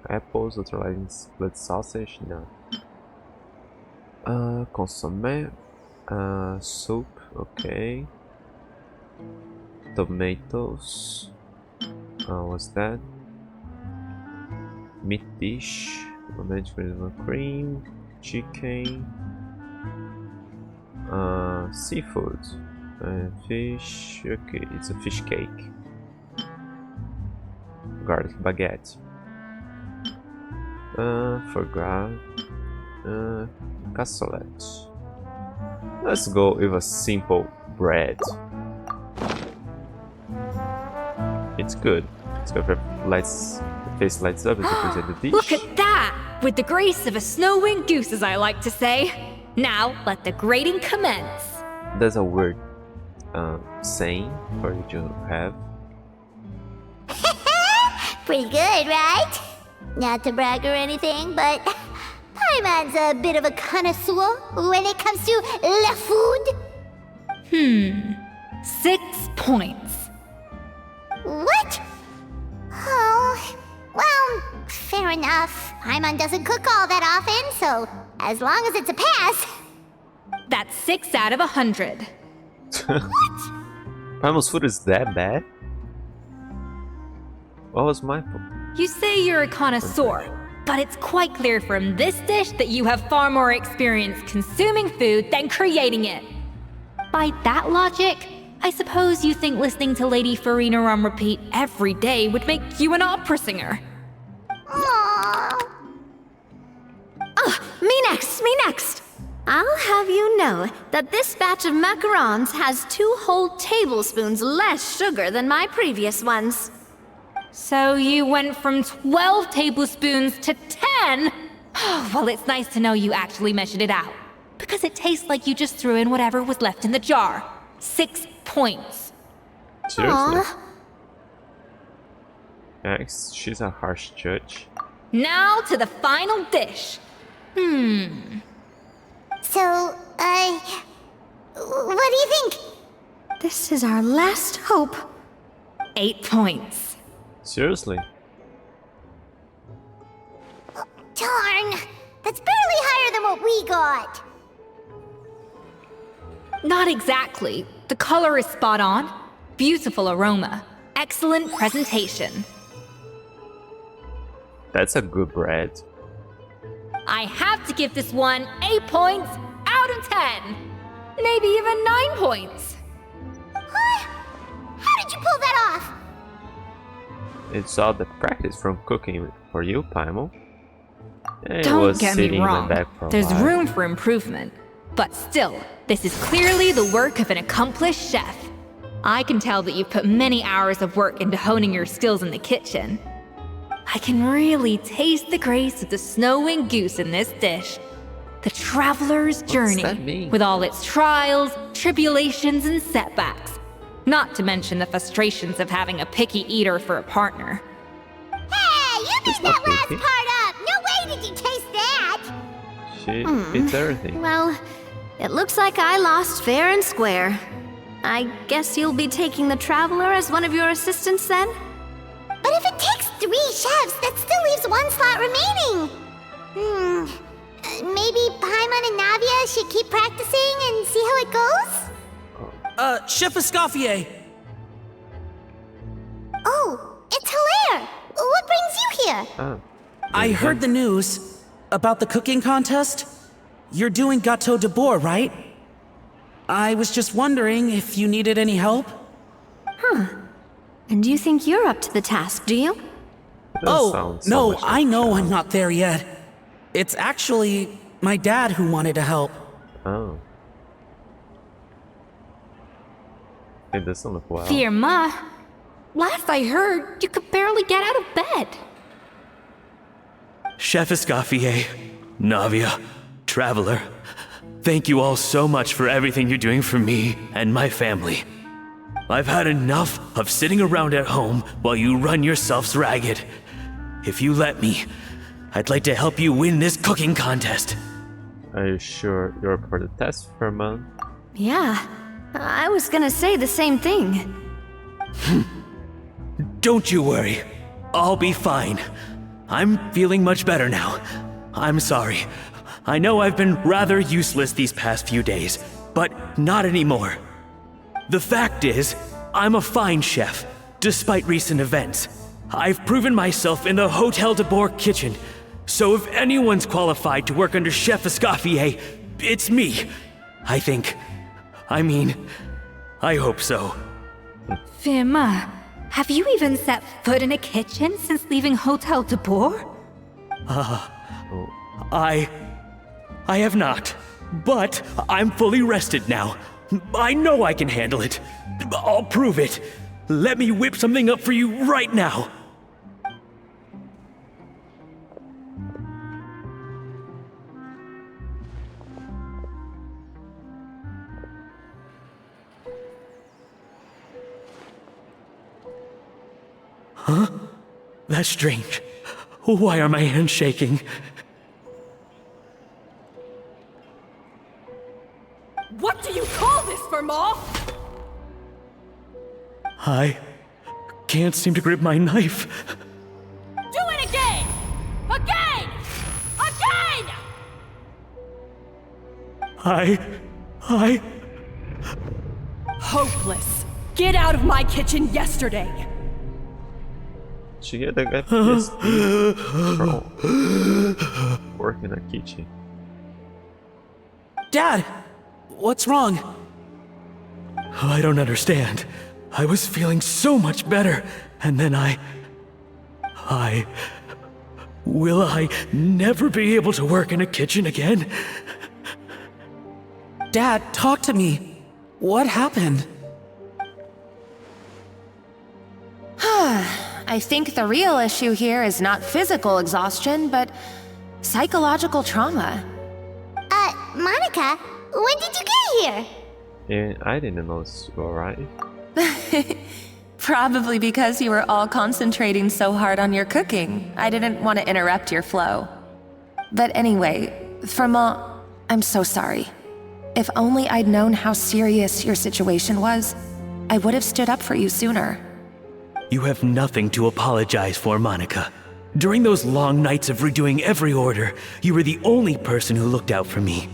apples, neutralizing split sausage, no. Consommé, soup, okay. Tomatoes, what's that? Meat dish, romantic cream, chicken, seafood, fish, okay, it's a fish cake. Garlic baguette. Foie gras. Cassoulet. Let's go with a simple bread. It's good. It's good for face lights up as you present the dish. Look at that! With the grace of a snow-winged goose, as I like to say. Now, let the grating commence. There's a weird saying for you to have. Pretty good, right? Not to brag or anything, but Paimon's a bit of a connoisseur when it comes to la food. 6 points. What? Oh, well, fair enough. Paimon doesn't cook all that often, so as long as it's a pass. That's 6 out of 100. Paimon's food is that bad? What was my fault? You say you're a connoisseur, but it's quite clear from this dish that you have far more experience consuming food than creating it. By that logic, I suppose you think listening to Lady Farina on repeat every day would make you an opera singer. Aww. Me next! I'll have you know that this batch of macarons has 2 whole tablespoons less sugar than my previous ones. So you went from 12 tablespoons to 10? Well, it's nice to know you actually measured it out. Because it tastes like you just threw in whatever was left in the jar. 6 points. Seriously? Yes, she's a harsh judge. Now to the final dish. So, what do you think? This is our last hope. 8 points. Seriously? Darn, that's barely higher than what we got. Not exactly. The color is spot on. Beautiful aroma. Excellent presentation. That's a good bread. I have to give this one 8 points out of 10. Maybe even 9 points. Huh? How did you pull that off? It's all the practice from cooking for you, Paimon. It Don't was get me sitting in the wrong. back for a There's while. room for improvement. But still, this is clearly the work of an accomplished chef. I can tell that you've put many hours of work into honing your skills in the kitchen. I can really taste the grace of the snow-winged goose in this dish. The traveler's journey, that mean? with all its trials, tribulations, and setbacks. Not to mention the frustrations of having a picky eater for a partner. Hey, you made that last picky. part up! No way did you taste that! She eats everything. Well, it looks like I lost fair and square. I guess you'll be taking the Traveler as one of your assistants then? But if it takes 3 chefs, that still leaves 1 slot remaining. Maybe Paimon and Navia should keep practicing and see how it goes? Chef Escoffier! Oh, it's Hilaire! What brings you here? Oh. I heard the news about the cooking contest. You're doing Gâteau de Bourg, right? I was just wondering if you needed any help. And you think you're up to the task, do you? It doesn't Oh, sound so no, much I like know Shadow. I'm not there yet. It's actually my dad who wanted to help. Oh. It doesn't look well. Firma, last I heard, you could barely get out of bed. Chef Escoffier, Navia, Traveler, thank you all so much for everything you're doing for me and my family. I've had enough of sitting around at home while you run yourselves ragged. If you let me, I'd like to help you win this cooking contest. Are you sure you're up for the test, Firman? Yeah, I was gonna say the same thing. Don't you worry. I'll be fine. I'm feeling much better now. I'm sorry. I know I've been rather useless these past few days, but not anymore. The fact is, I'm a fine chef, despite recent events. I've proven myself in the Hotel de Bourg kitchen, so if anyone's qualified to work under Chef Escoffier, it's me. I think. I mean, I hope so. Firma, have you even set foot in a kitchen since leaving Hotel de Bourg? I have not, but I'm fully rested now. I know I can handle it. I'll prove it. Let me whip something up for you right now. That's strange. Why are my hands shaking? What do you call this, Vermoth? I can't seem to grip my knife. Do it again! Again! Again! I... Hopeless. Get out of my kitchen yesterday. She get the guy from work in a kitchen. Dad, what's wrong? I don't understand. I was feeling so much better, and then Will I never be able to work in a kitchen again? Dad, talk to me. What happened? I think the real issue here is not physical exhaustion, but psychological trauma. Monica, when did you get here? And I didn't know it's alright. Probably because you were all concentrating so hard on your cooking. I didn't want to interrupt your flow. But anyway, Vermont, I'm so sorry. If only I'd known how serious your situation was, I would have stood up for you sooner. You have nothing to apologize for, Monica. During those long nights of redoing every order, you were the only person who looked out for me.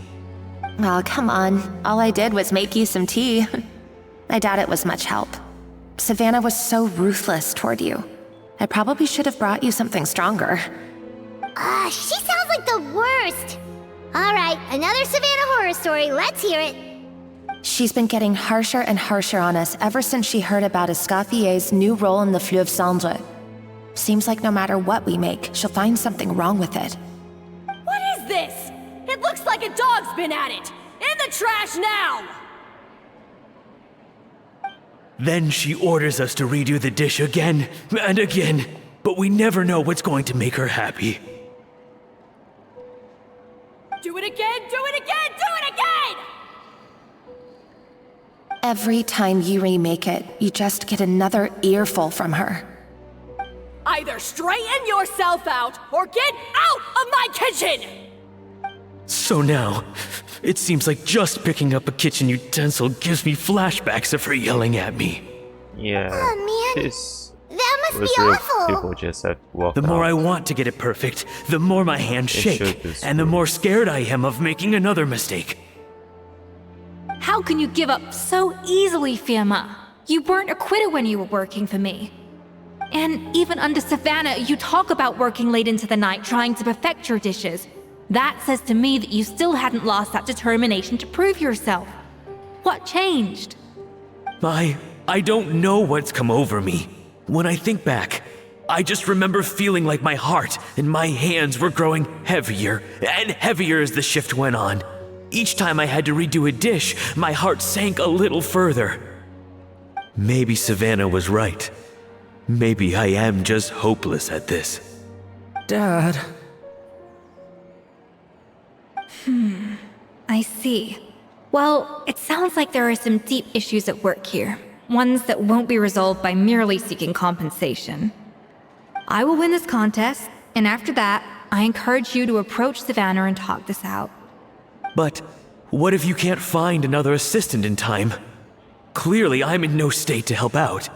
Oh, come on. All I did was make you some tea. I doubt it was much help. Savannah was so ruthless toward you. I probably should have brought you something stronger. She sounds like the worst. Alright, another Savannah horror story, let's hear it. She's been getting harsher and harsher on us ever since she heard about Escoffier's new role in the Fleuve Cendre. Seems like no matter what we make, she'll find something wrong with it. What is this? It looks like a dog's been at it! In the trash now! Then she orders us to redo the dish again and again, but we never know what's going to make her happy. Do it again, do it again, do it again! Every time you remake it, you just get another earful from her. Either straighten yourself out, or get out of my kitchen! So now, it seems like just picking up a kitchen utensil gives me flashbacks of her yelling at me. Yeah. Oh man, This that must was be real. awful. People just have to walk The more out. I want to get it perfect, the more my hands It shake, should be and the smooth. more scared I am of making another mistake. How can you give up so easily, Firma? You weren't a quitter when you were working for me. And even under Savannah, you talk about working late into the night trying to perfect your dishes. That says to me that you still hadn't lost that determination to prove yourself. What changed? I don't know what's come over me. When I think back, I just remember feeling like my heart and my hands were growing heavier and heavier as the shift went on. Each time I had to redo a dish, my heart sank a little further. Maybe Savannah was right. Maybe I am just hopeless at this. Dad. I see. Well, it sounds like there are some deep issues at work here. Ones that won't be resolved by merely seeking compensation. I will win this contest, and after that, I encourage you to approach Savannah and talk this out. But what if you can't find another assistant in time? Clearly, I'm in no state to help out.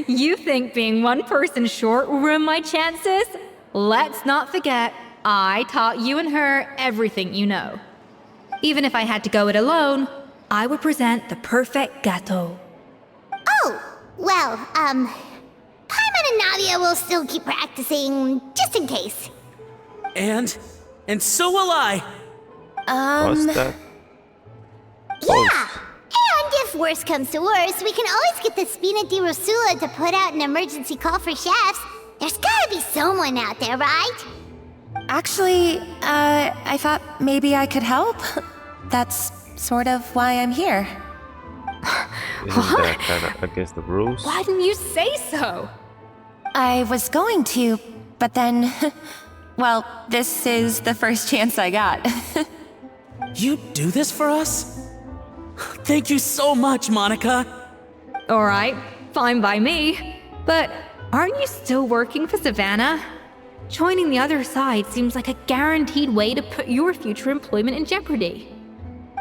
You think being one person short will ruin my chances? Let's not forget, I taught you and her everything you know. Even if I had to go it alone, I would present the perfect gâteau. Oh, well, Paimon and Nadia will still keep practicing, just in case. And so will I. What's that? Yeah! And if worse comes to worse, we can always get the Spina di Rosula to put out an emergency call for chefs. There's gotta be someone out there, right? Actually, I thought maybe I could help. That's sort of why I'm here. Isn't that kind of against the rules? Why didn't you say so? I was going to, but then... Well, this is the first chance I got. You do this for us? Thank you so much, Monica. Alright, fine by me. But Aren't you still working for Savannah? Joining the other side seems like a guaranteed way to put your future employment in jeopardy.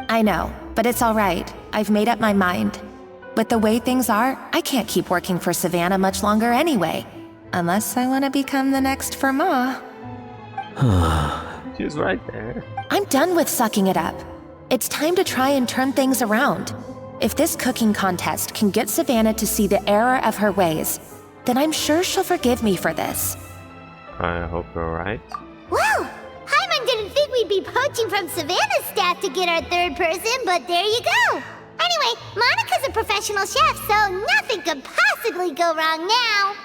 I know, but it's all right. I've made up my mind. With the way things are, I can't keep working for Savannah much longer anyway. Unless I want to become the next Fermat. She's right there. I'm done with sucking it up. It's time to try and turn things around. If this cooking contest can get Savannah to see the error of her ways, then I'm sure she'll forgive me for this. I hope you're right. Well, Hyman didn't think we'd be poaching from Savannah's staff to get our third person, but there you go. Anyway, Monica's a professional chef, so nothing could possibly go wrong now.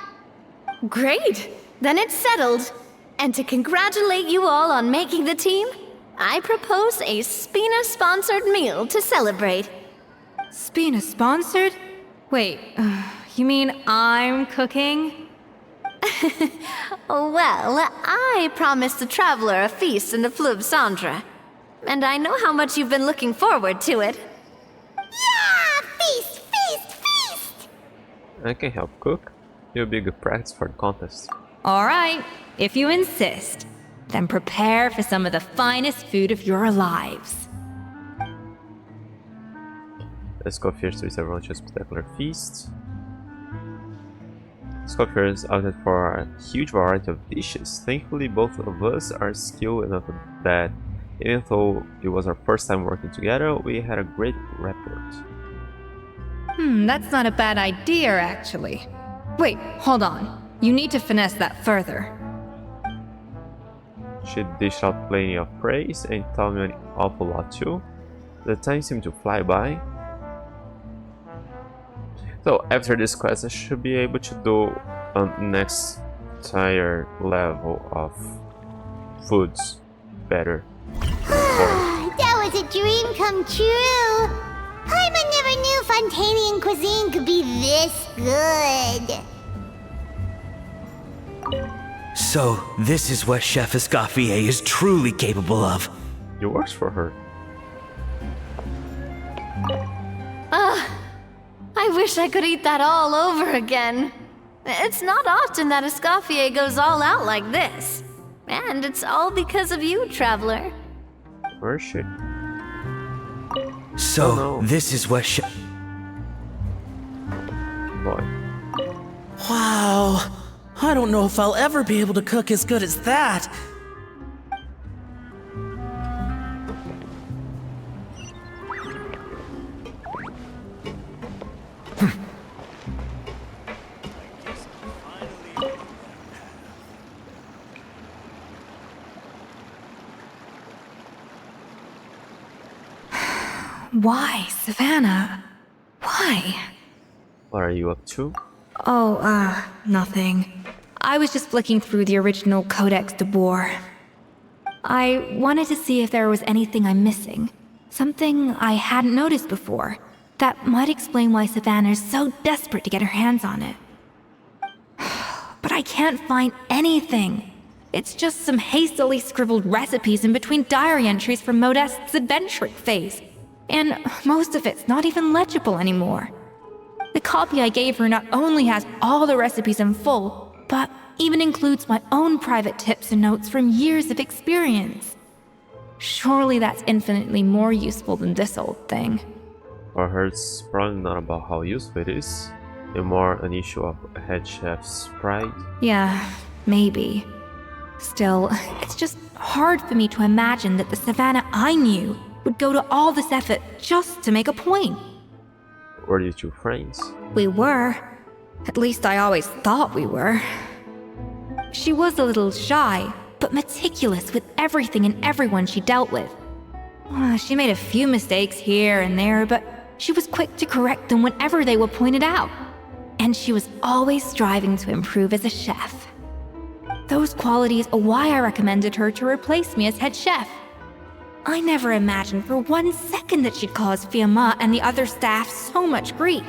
Great! Then it's settled. And to congratulate you all on making the team, I propose a Spina-sponsored meal to celebrate. Spina-sponsored? Wait, you mean I'm cooking? Well, I promised the traveler a feast in the Fleuve Cendre. And I know how much you've been looking forward to it. Yeah! Feast, feast, feast! I can help cook. You'll be good practice for the contest. All right, if you insist, then prepare for some of the finest food of your lives. Escoffier serves everyone to a spectacular feast. Escoffier is outed for a huge variety of dishes. Thankfully, both of us are skilled enough that even though it was our first time working together, we had a great rapport. That's not a bad idea, actually. Wait, hold on. You need to finesse that further. She dished out plenty of praise and told me an awful lot too. The time seemed to fly by. So after this quest I should be able to do a next higher level of foods better. That was a dream come true. Hyman never knew Fontanian cuisine could be this good. So, this is what Chef Escoffier is truly capable of. It works for her. I wish I could eat that all over again. It's not often that Escoffier goes all out like this. And it's all because of you, Traveler. Where is she? So, Oh, no. this is what Chef... Boy. Wow. I don't know if I'll ever be able to cook as good as that. Why, Savannah? Why? What are you up to? Oh, nothing. I was just flicking through the original Codex de Boer. I wanted to see if there was anything I'm missing. Something I hadn't noticed before. That might explain why Savannah's so desperate to get her hands on it. But I can't find anything. It's just some hastily scribbled recipes in between diary entries from Modeste's adventuring phase. And most of it's not even legible anymore. The copy I gave her not only has all the recipes in full, but even includes my own private tips and notes from years of experience. Surely that's infinitely more useful than this old thing. For her, it's probably not about how useful it is, and more an issue of a head chef's pride. Yeah, maybe. Still, it's just hard for me to imagine that the Savannah I knew would go to all this effort just to make a point. Were you two friends? We were. At least I always thought we were. She was a little shy, but meticulous with everything and everyone she dealt with. She made a few mistakes here and there, but she was quick to correct them whenever they were pointed out. And she was always striving to improve as a chef. Those qualities are why I recommended her to replace me as head chef. I never imagined for 1 second that she'd cause Fiamma and the other staff so much grief.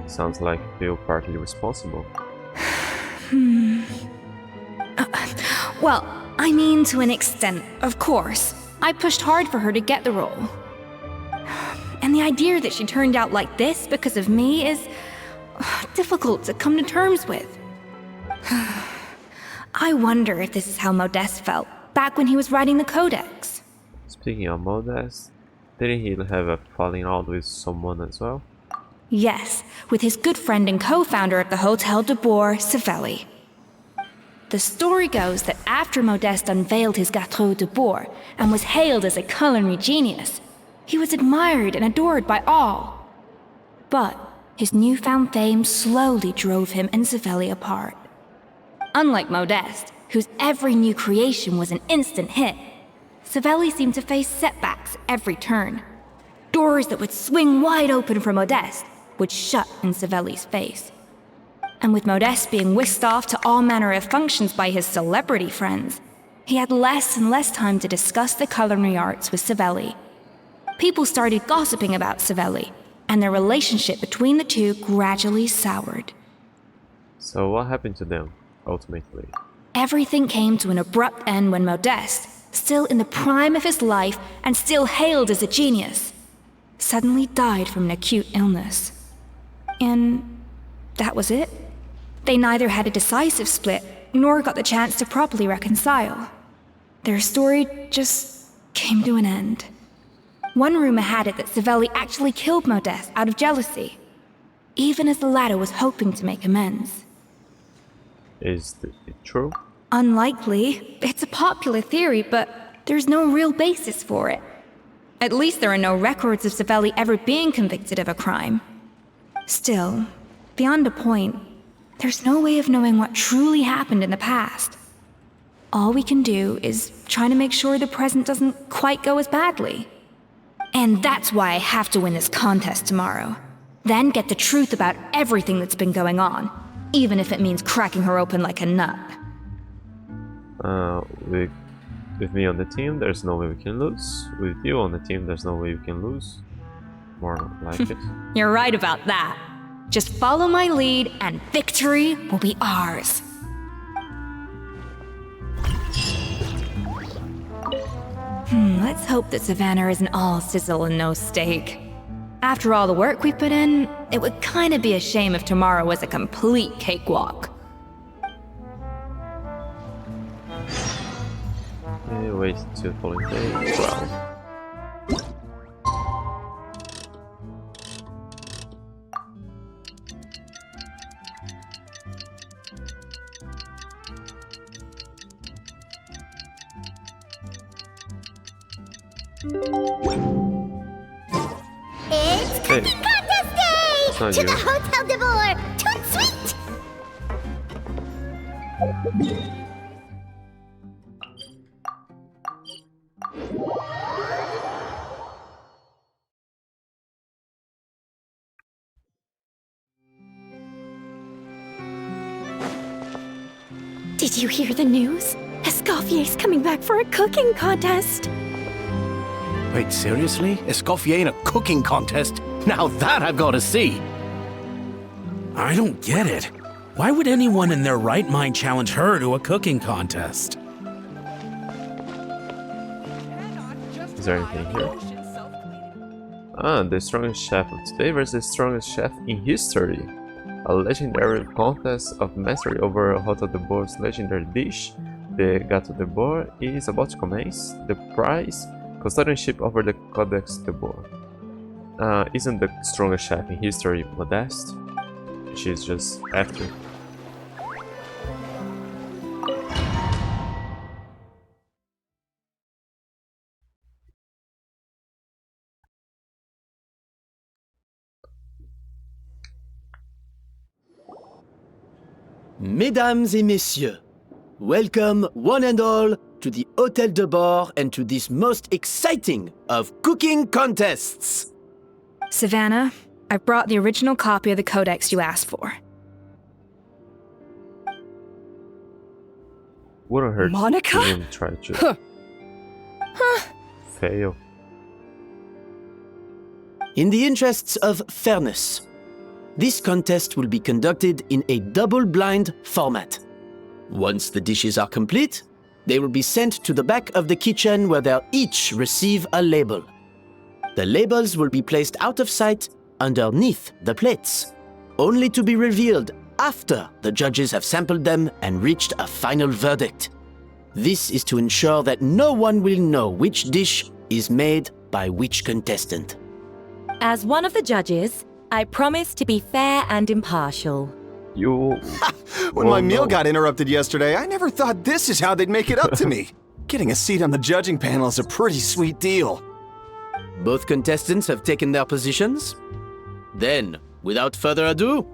Sounds like you feel partly responsible. Well, I mean to an extent, of course. I pushed hard for her to get the role. And the idea that she turned out like this because of me is difficult to come to terms with. I wonder if this is how Modeste felt back when he was writing the Codex. Speaking of Modeste, didn't he have a falling out with someone as well? Yes, with his good friend and co-founder of the Hotel de Boer, Savelli. The story goes that after Modeste unveiled his Gâteau de Boer and was hailed as a culinary genius, he was admired and adored by all. But his newfound fame slowly drove him and Savelli apart. Unlike Modeste, whose every new creation was an instant hit, Savelli seemed to face setbacks every turn. Doors that would swing wide open for Modeste would shut in Savelli's face. And with Modeste being whisked off to all manner of functions by his celebrity friends, he had less and less time to discuss the culinary arts with Savelli. People started gossiping about Savelli, and their relationship between the two gradually soured. So what happened to them, ultimately? Everything came to an abrupt end when Modeste, still in the prime of his life and still hailed as a genius, suddenly died from an acute illness. And that was it. They neither had a decisive split, nor got the chance to properly reconcile. Their story just came to an end. One rumor had it that Savelli actually killed Modeste out of jealousy, even as the latter was hoping to make amends. Is it true? Unlikely. It's a popular theory, but there's no real basis for it. At least there are no records of Savelli ever being convicted of a crime. Still, beyond a point, there's no way of knowing what truly happened in the past. All we can do is try to make sure the present doesn't quite go as badly. And that's why I have to win this contest tomorrow. Then get the truth about everything that's been going on, even if it means cracking her open like a nut. With me on the team, there's no way we can lose. With you on the team, there's no way we can lose. More like it. You're right about that. Just follow my lead and victory will be ours. Let's hope that Savannah isn't all sizzle and no steak. After all the work we put in, it would kinda be a shame if tomorrow was a complete cakewalk. Okay, wait till following day 12. It's Cooking Contest Day! not To you. the Hotel de Boer! Toot sweet! Did you hear the news? Escoffier's coming back for a cooking contest. Wait, seriously? Escoffier in a cooking contest? Now that I've got to see! I don't get it. Why would anyone in their right mind challenge her to a cooking contest? Is there anything here? Ah, the strongest chef of today versus the strongest chef in history. A legendary contest of mastery over Hotel de Boer's legendary dish, the Gâteau de Boer, is about to commence. The prize, custodianship over the Codex de Boer. Isn't the strongest chef in history Modeste? She's just after. Mesdames et messieurs, welcome one and all to the Hôtel de Boer and to this most exciting of cooking contests. Savannah, I've brought the original copy of the Codex you asked for. Wouldn't hurt Monica? to even try to fail. In the interests of fairness, this contest will be conducted in a double-blind format. Once the dishes are complete, they will be sent to the back of the kitchen where they'll each receive a label. The labels will be placed out of sight underneath the plates, only to be revealed after the judges have sampled them and reached a final verdict. This is to ensure that no one will know which dish is made by which contestant. As one of the judges, I promise to be fair and impartial. You. When my meal got interrupted yesterday, I never thought this is how they'd make it up to me. Getting a seat on the judging panel is a pretty sweet deal. Both contestants have taken their positions. Then, without further ado,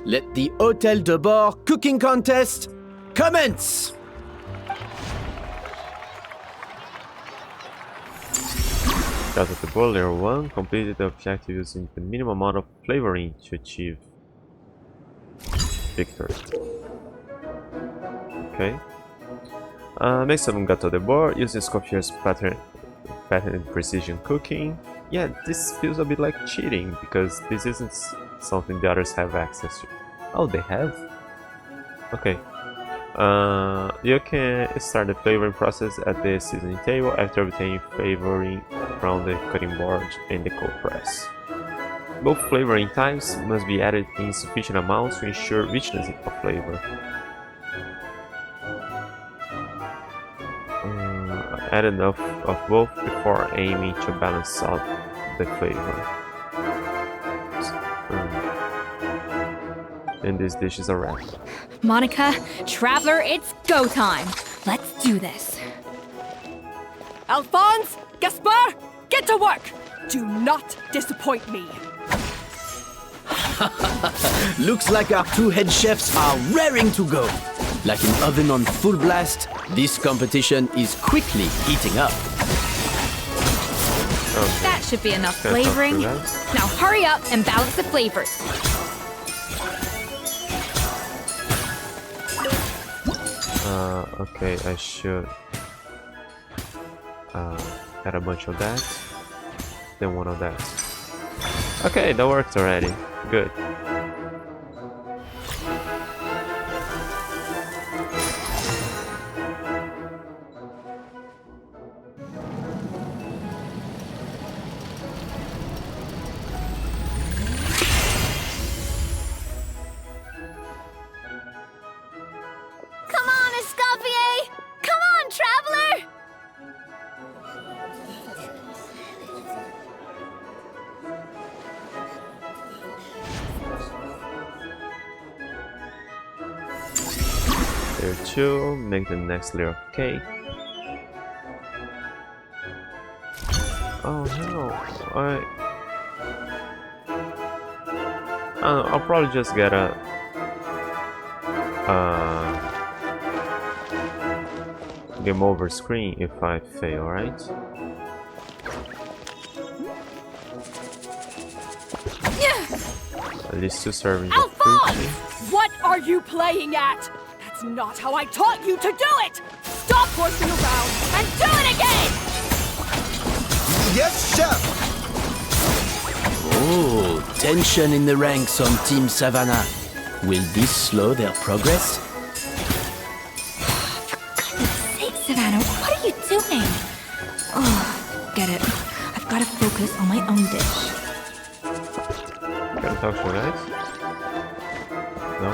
let the Hotel de Bord cooking contest commence! Got the ball layer 1, completed the objective using the minimum amount of flavoring to achieve victory. Okay. Make some gâteau de bord using Scoffier's patented precision cooking. Yeah, this feels a bit like cheating because this isn't something the others have access to. Oh, they have? Okay. You can start the flavoring process at the seasoning table after obtaining flavoring from the cutting board and the cold press. Both flavoring times must be added in sufficient amounts to ensure richness of flavor. Add enough of both before aiming to balance out the flavor. And this dish is a wrap. Monica, Traveler, it's go time. Let's do this. Alphonse, Gaspar, get to work! Do not disappoint me. Looks like our two head chefs are raring to go. Like an oven on full blast, this competition is quickly heating up. Okay. That should be enough flavoring. Now hurry up and balance the flavors. Okay, I should add a bunch of that, then one of that. Okay, that worked already. Good. Come on, Escoffier! Come on, Traveler! Layer 2, make the next layer of cake. Oh no, I'll probably just get a game over screen if I fail, right? At least 2 servings of Alphonse! What are you playing at? That's not how I taught you to do it! Stop horsing around and do it again! Yes, chef! Oh, tension in the ranks on Team Savannah. Will this slow their progress? Hey, Savannah, what are you doing? Oh, get it. I've got to focus on my own dish. Can I talk to you guys? No?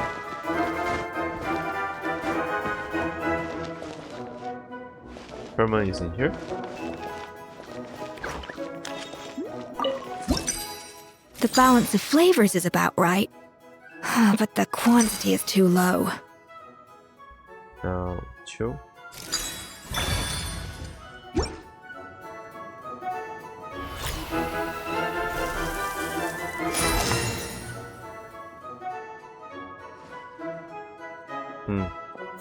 Herman is in here. The balance of flavors is about right, but the quantity is too low. Now, 2.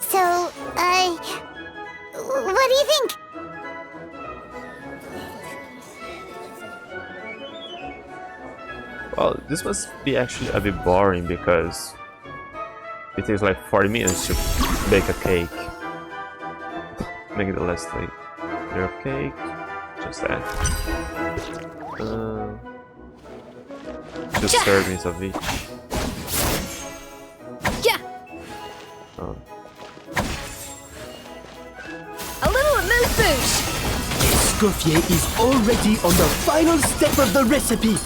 So, what do you think? Well, this must be actually a bit boring because it takes like 40 minutes to bake a cake. Make the last layer of cake, just that. 2 servings of each. Yeah. Oh. A little amuse-bouche. Escoffier is already on the final step of the recipe.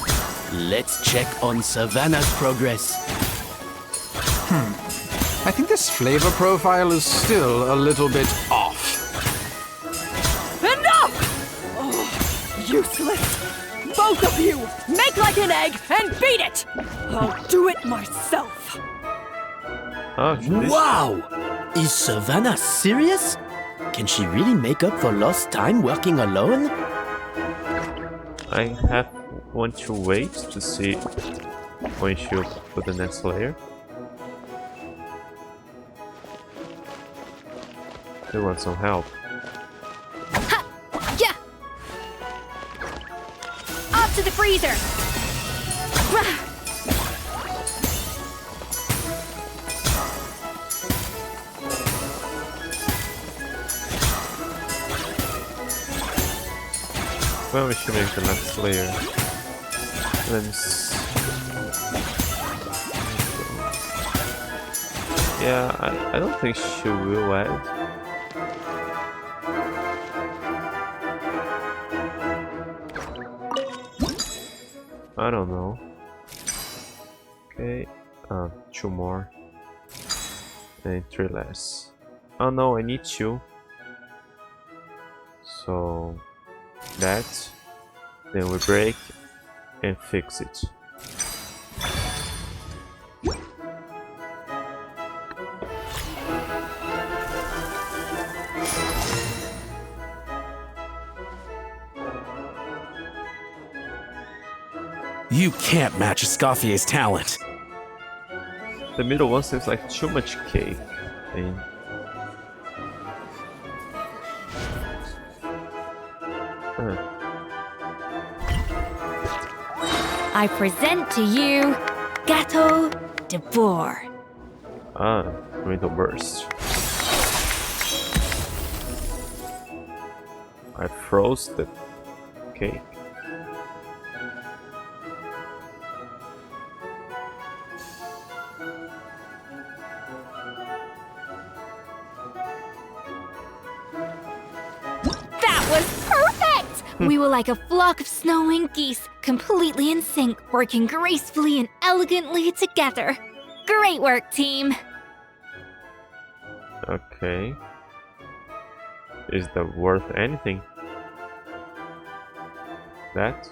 Let's check on Savannah's progress. I think this flavor profile is still a little bit off. Enough! Oh, useless! Both of you! Make like an egg and beat it! I'll do it myself! Oh, Wow! Is Savannah serious? Can she really make up for lost time working alone? I want to wait to see when she'll put the next layer. They want some help. Ha! Yeah! Off to the freezer! Rah! Well, we should make the next layer. Let me see. Yeah, I don't think she will add. I don't know. Okay, 2 more. And 3 less. Oh no, I need 2. So that, then we break and fix it. You can't match Escoffier's talent. The middle one seems like too much cake. And I present to you Gâteau de Bourg. going to burst. I froze the cake. That was perfect! We were like a flock of snowing geese, completely in sync, working gracefully and elegantly together. Great work, team! Okay. Is that worth anything? That?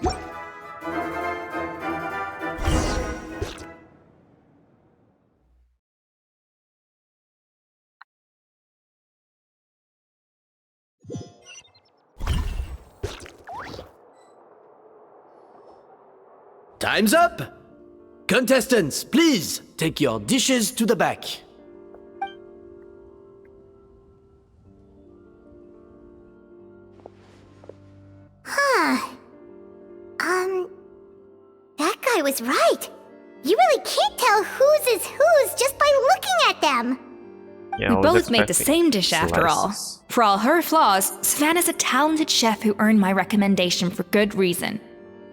Time's up! Contestants, please take your dishes to the back. That guy was right. You really can't tell whose is whose just by looking at them. Yeah, We both made the same dish after all. For all her flaws, Savannah's a talented chef who earned my recommendation for good reason.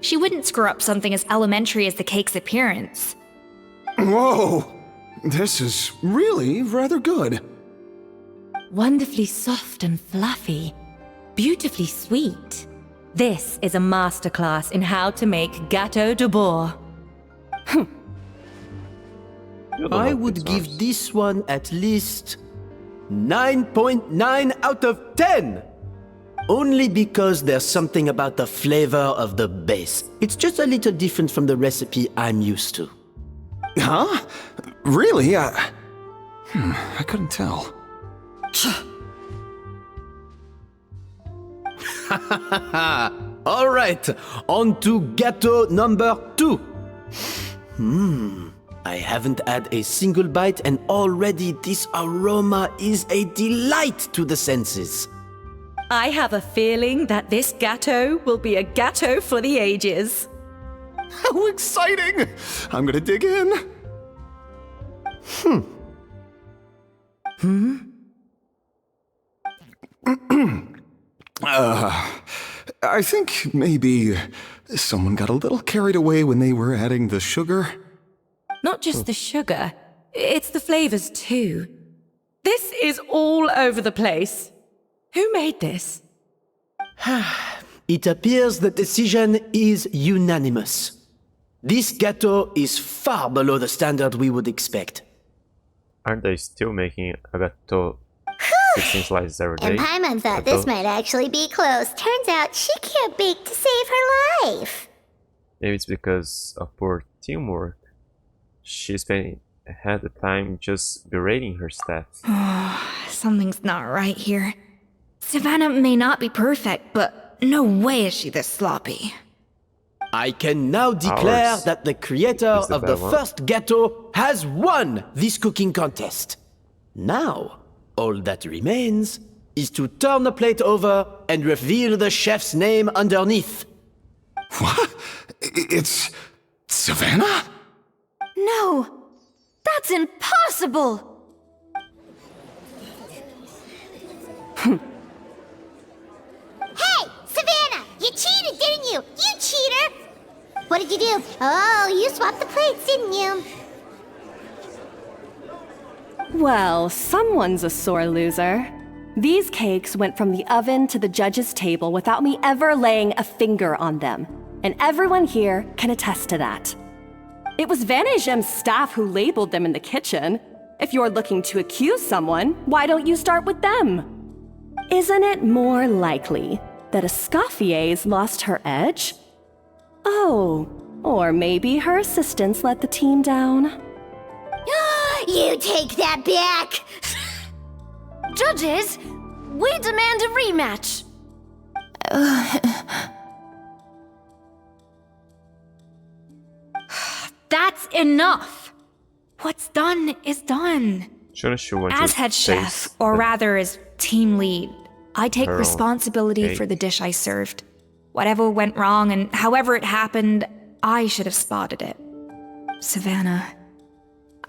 She wouldn't screw up something as elementary as the cake's appearance. Whoa! This is really rather good. Wonderfully soft and fluffy. Beautifully sweet. This is a masterclass in how to make Gâteau de Bourg. I would give this one at least 9.9 out of 10! Only because there's something about the flavor of the base. It's just a little different from the recipe I'm used to. Huh? Really? I couldn't tell. All right, on to gâteau number 2. I haven't had a single bite and already this aroma is a delight to the senses. I have a feeling that this gâteau will be a gâteau for the ages. How exciting! I'm gonna dig in. I think maybe someone got a little carried away when they were adding the sugar. Not just the sugar, it's the flavors too. This is all over the place. Who made this? It appears the decision is unanimous. This gâteau is far below the standard we would expect. Aren't they still making agato 16 slices every day? And Paimon thought this might actually be close. Turns out she can't bake to save her life. Maybe it's because of poor teamwork. She spent half the time just berating her staff. Something's not right here. Savannah may not be perfect, but no way is she this sloppy. I can now declare Ours that the creator is the of the bad one. first gâteau has won this cooking contest. Now, all that remains is to turn the plate over and reveal the chef's name underneath. What? It's Savannah? No! That's impossible! Hey, Savannah! You cheated, didn't you? You cheater! What did you do? Oh, you swapped the plates, didn't you? Well, someone's a sore loser. These cakes went from the oven to the judge's table without me ever laying a finger on them. And everyone here can attest to that. It was Vanejem's staff who labeled them in the kitchen. If you're looking to accuse someone, why don't you start with them? Isn't it more likely that Escoffier's lost her edge? Oh, or maybe her assistants let the team down. You take that back! Judges, we demand a rematch! That's enough! What's done is done. Shouldn't she want As to head chef, taste or the rather as team lead, I take her own responsibility for cake? the dish I served. Whatever went wrong and however it happened, I should have spotted it. Savannah,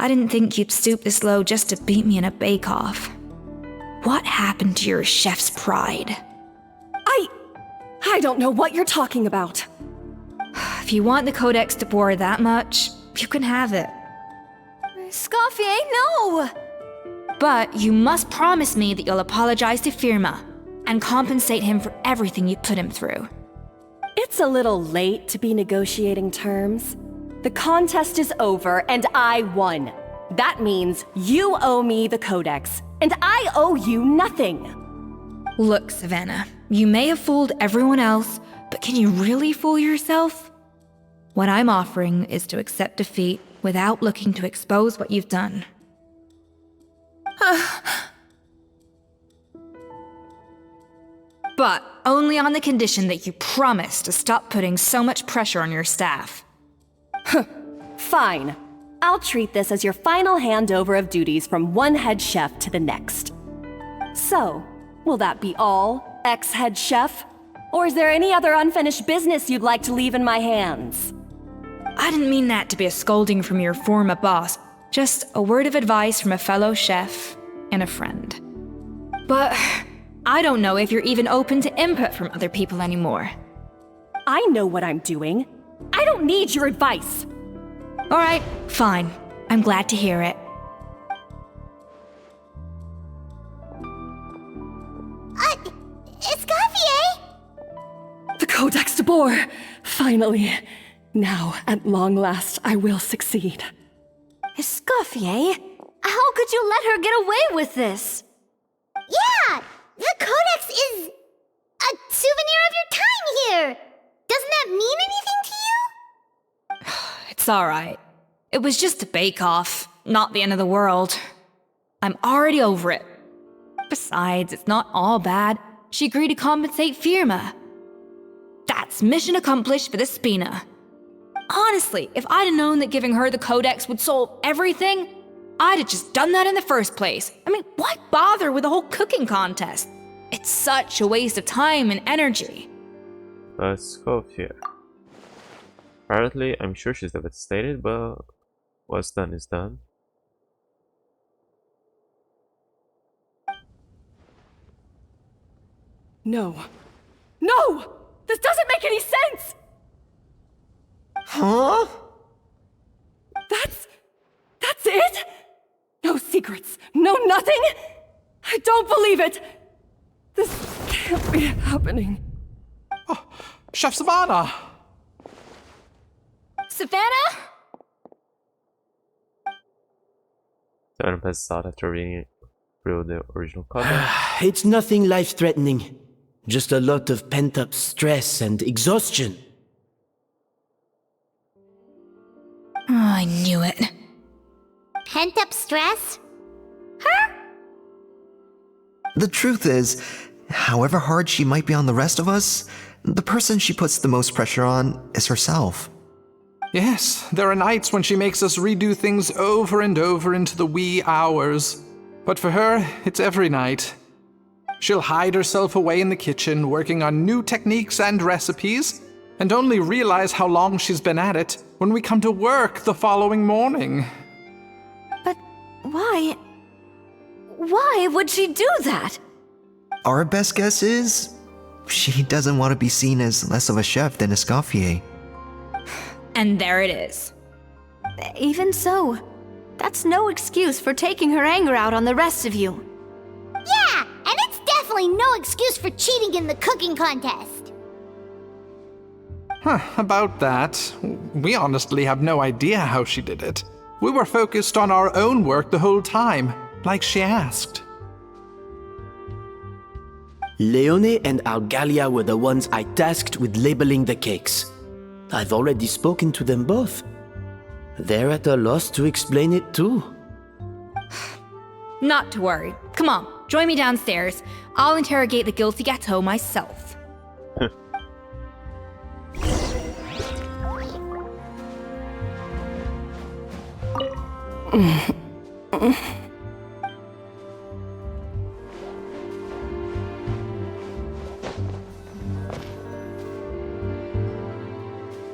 I didn't think you'd stoop this low just to beat me in a bake-off. What happened to your chef's pride? I don't know what you're talking about. If you want the Codex de Boer that much, you can have it. Scoffier, no! But you must promise me that you'll apologize to Firma and compensate him for everything you put him through. It's a little late to be negotiating terms. The contest is over and I won. That means you owe me the Codex, and I owe you nothing. Look, Savannah, you may have fooled everyone else, but can you really fool yourself? What I'm offering is to accept defeat without looking to expose what you've done. But only on the condition that you promise to stop putting so much pressure on your staff. Fine. I'll treat this as your final handover of duties from one head chef to the next. So, will that be all, ex-head chef? Or is there any other unfinished business you'd like to leave in my hands? I didn't mean that to be a scolding from your former boss, just a word of advice from a fellow chef and a friend. But I don't know if you're even open to input from other people anymore. I know what I'm doing. I don't need your advice. All right, fine. I'm glad to hear it. Escoffier! The Codex de Boer! Finally. Now, at long last, I will succeed. Escoffier? How could you let her get away with this? Yeah! The Codex is a souvenir of your time here! Doesn't that mean anything to you? It's all right. It was just a bake-off, not the end of the world. I'm already over it. Besides, it's not all bad. She agreed to compensate Firma. That's mission accomplished for the Spina. Honestly, if I'd have known that giving her the Codex would solve everything, I'd have just done that in the first place. I mean, why bother with the whole cooking contest? It's such a waste of time and energy. Let's go here. Apparently, I'm sure she's devastated, but what's done is done. No. No! This doesn't make any sense! Huh? That's it? No secrets, no nothing? I don't believe it! This can't be happening. Oh, Chef Savannah! Savannah? Savannah passes out after reading through the original cover. It's nothing life-threatening. Just a lot of pent-up stress and exhaustion. Oh, I knew it. Pent-up stress? Her? The truth is, however hard she might be on the rest of us, the person she puts the most pressure on is herself. Yes, there are nights when she makes us redo things over and over into the wee hours. But for her, it's every night. She'll hide herself away in the kitchen, working on new techniques and recipes, and only realize how long she's been at it when we come to work the following morning. But why? Why would she do that? Our best guess is, she doesn't want to be seen as less of a chef than Escoffier. And there it is. Even so, that's no excuse for taking her anger out on the rest of you. Yeah, and it's definitely no excuse for cheating in the cooking contest. About that, we honestly have no idea how she did it. We were focused on our own work the whole time, like she asked. Leone and Algalia were the ones I tasked with labeling the cakes. I've already spoken to them both. They're at a loss to explain it too. Not to worry. Come on, join me downstairs. I'll interrogate the guilty gâteau myself.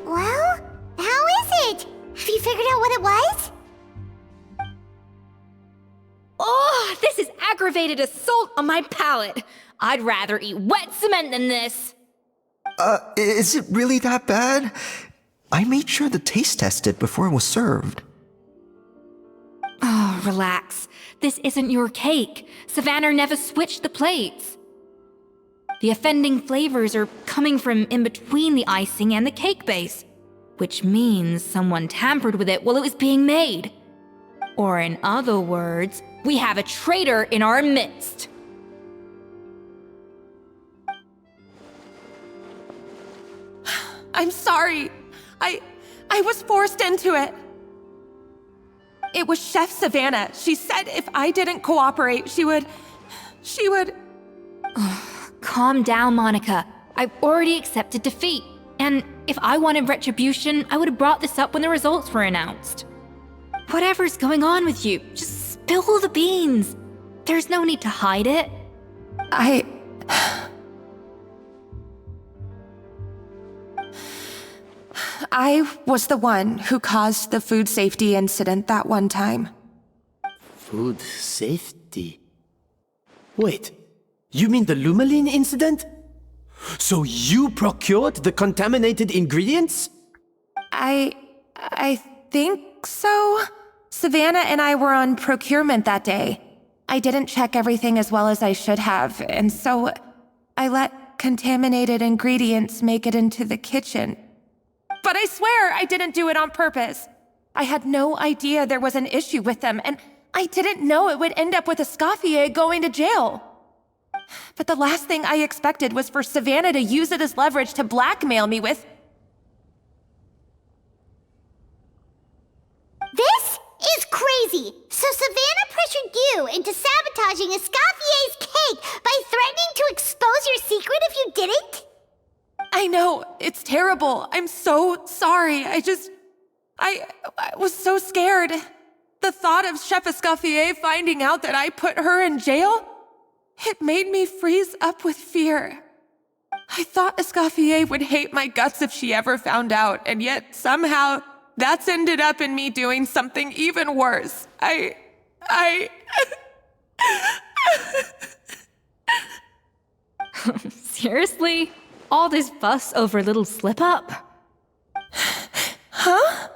Well, how is it? Have you figured out what it was? Oh, this is aggravated assault on my palate. I'd rather eat wet cement than this. Is it really that bad? I made sure to taste test it before it was served. Oh, relax. This isn't your cake. Savannah never switched the plates. The offending flavors are coming from in between the icing and the cake base, which means someone tampered with it while it was being made. Or in other words, we have a traitor in our midst. I'm sorry. I was forced into it. It was Chef Savannah. She said if I didn't cooperate, she would... Calm down, Monica. I've already accepted defeat. And if I wanted retribution, I would have brought this up when the results were announced. Whatever's going on with you, just spill the beans. There's no need to hide it. I was the one who caused the food safety incident that one time. Food safety? Wait, you mean the Lumaline incident? So you procured the contaminated ingredients? I think so. Savannah and I were on procurement that day. I didn't check everything as well as I should have, and so I let contaminated ingredients make it into the kitchen. But I swear I didn't do it on purpose. I had no idea there was an issue with them, and I didn't know it would end up with Escoffier going to jail. But the last thing I expected was for Savannah to use it as leverage to blackmail me with... This is crazy! So Savannah pressured you into sabotaging Escoffier's cake by threatening to expose your secret if you didn't? I know, it's terrible. I'm so sorry. I was so scared. The thought of Chef Escoffier finding out that I put her in jail, it made me freeze up with fear. I thought Escoffier would hate my guts if she ever found out, and yet somehow that's ended up in me doing something even worse. Seriously? All this fuss over a little slip-up? Huh?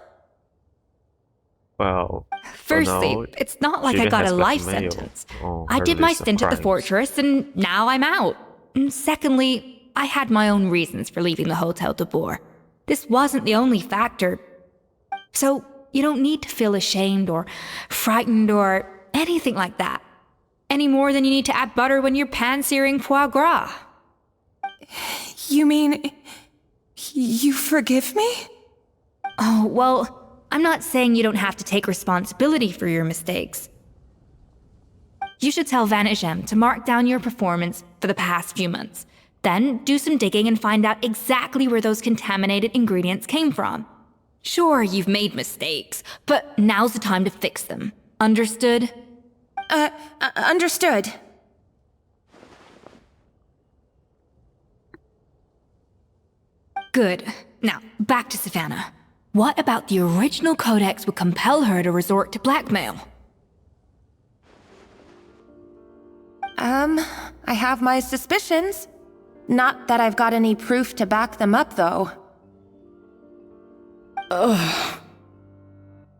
Well, Firstly, no, it's not like I Julia got has a got life mail sentence. on I her did my list of stint at the crimes. fortress, and now I'm out. And secondly, I had my own reasons for leaving the Hotel de Boer. This wasn't the only factor. So, you don't need to feel ashamed or frightened or anything like that. Any more than you need to add butter when you're pan-searing foie gras. You mean... you forgive me? Oh, well, I'm not saying you don't have to take responsibility for your mistakes. You should tell Vanagem to mark down your performance for the past few months. Then do some digging and find out exactly where those contaminated ingredients came from. Sure, you've made mistakes, but now's the time to fix them. Understood? Understood. Good. Now, back to Savannah. What about the original codex would compel her to resort to blackmail? I have my suspicions. Not that I've got any proof to back them up, though. Ugh.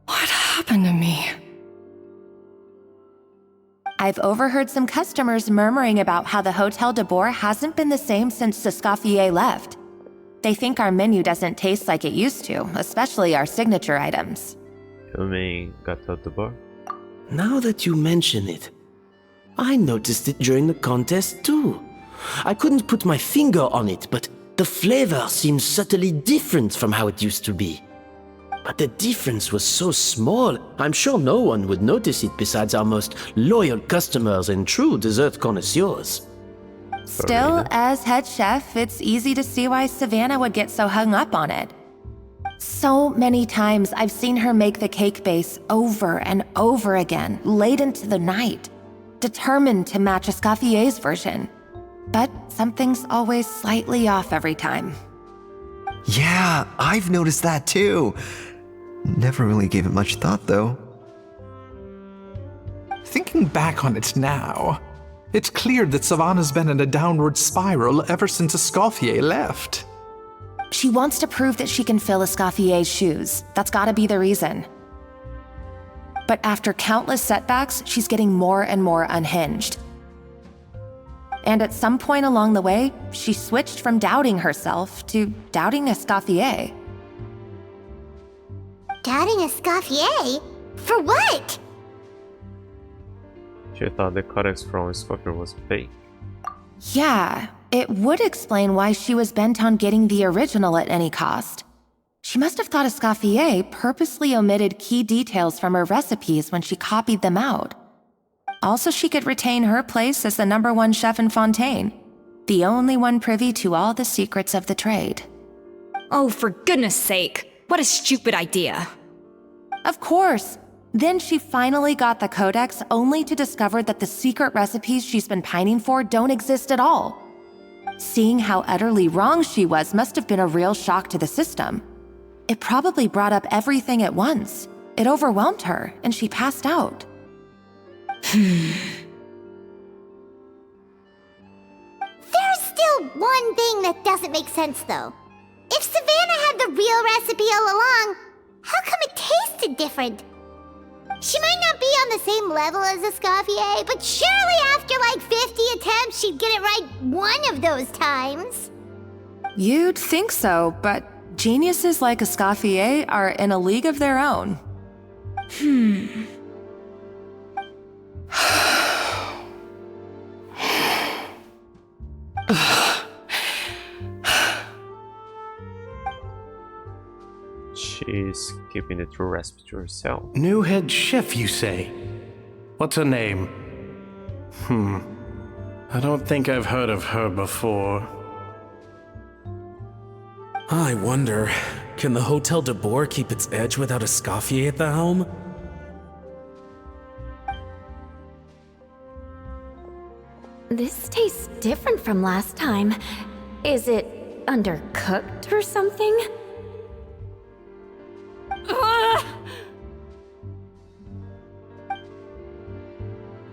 What happened to me? I've overheard some customers murmuring about how the Hotel de Boer hasn't been the same since Escoffier left. They think our menu doesn't taste like it used to, especially our signature items. You mean Gato de Boer? Now that you mention it, I noticed it during the contest too. I couldn't put my finger on it, but the flavor seems subtly different from how it used to be. But the difference was so small, I'm sure no one would notice it besides our most loyal customers and true dessert connoisseurs. Still, as head chef, it's easy to see why Savannah would get so hung up on it. So many times I've seen her make the cake base over and over again, late into the night, determined to match Escoffier's version. But something's always slightly off every time. Yeah, I've noticed that too. Never really gave it much thought, though. Thinking back on it now, it's clear that Savannah's been in a downward spiral ever since Escoffier left. She wants to prove that she can fill Escoffier's shoes. That's gotta be the reason. But after countless setbacks, she's getting more and more unhinged. And at some point along the way, she switched from doubting herself to doubting Escoffier. Doubting Escoffier? For what? She thought the codex from Escoffier was fake. Yeah, it would explain why she was bent on getting the original at any cost. She must have thought Escoffier purposely omitted key details from her recipes when she copied them out. Also, she could retain her place as the #1 chef in Fontaine, the only one privy to all the secrets of the trade. Oh, for goodness sake, what a stupid idea. Of course. Then she finally got the codex only to discover that the secret recipes she's been pining for don't exist at all. Seeing how utterly wrong she was must have been a real shock to the system. It probably brought up everything at once. It overwhelmed her, and she passed out. There's still one thing that doesn't make sense, though. If Savannah had the real recipe all along, how come it tasted different? She might not be on the same level as Escoffier, but surely after like 50 attempts, she'd get it right one of those times. You'd think so, but geniuses like Escoffier are in a league of their own. She's keeping the true recipe to herself. New head chef, you say? What's her name? I don't think I've heard of her before. I wonder, can the Hotel de Boer keep its edge without Escoffier at the helm? This tastes different from last time. Is it undercooked or something?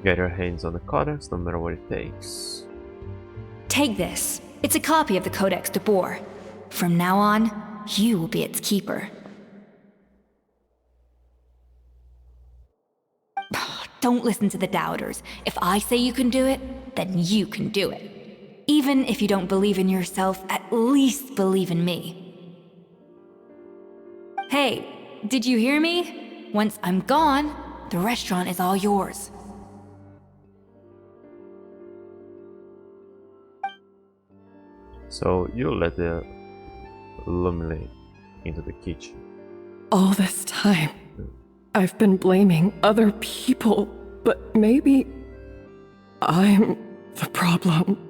Get your hands on the codex no matter what it takes. Take this. It's a copy of the Codex de Boer. From now on, you will be its keeper. Don't listen to the doubters. If I say you can do it, then you can do it. Even if you don't believe in yourself, at least believe in me. Hey, did you hear me? Once I'm gone, The restaurant is all yours. So you let the illuminate into the kitchen. All this time, I've been blaming other people, but maybe I'm the problem.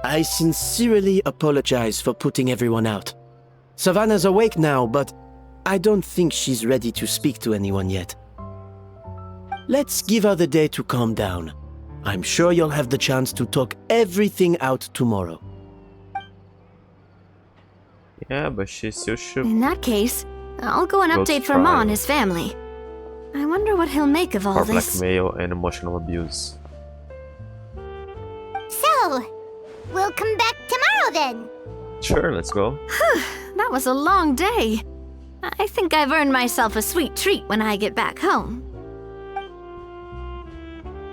I sincerely apologize for putting everyone out. Savannah's awake now, but I don't think she's ready to speak to anyone yet. Let's give her the day to calm down. I'm sure you'll have the chance to talk everything out tomorrow. Yeah, but she still should. In that case, I'll go and Go update to for Ma trial. and his family. I wonder what he'll make of all For this. blackmail and emotional abuse. So, we'll come back tomorrow then. Sure, let's go. That was a long day. I think I've earned myself a sweet treat when I get back home.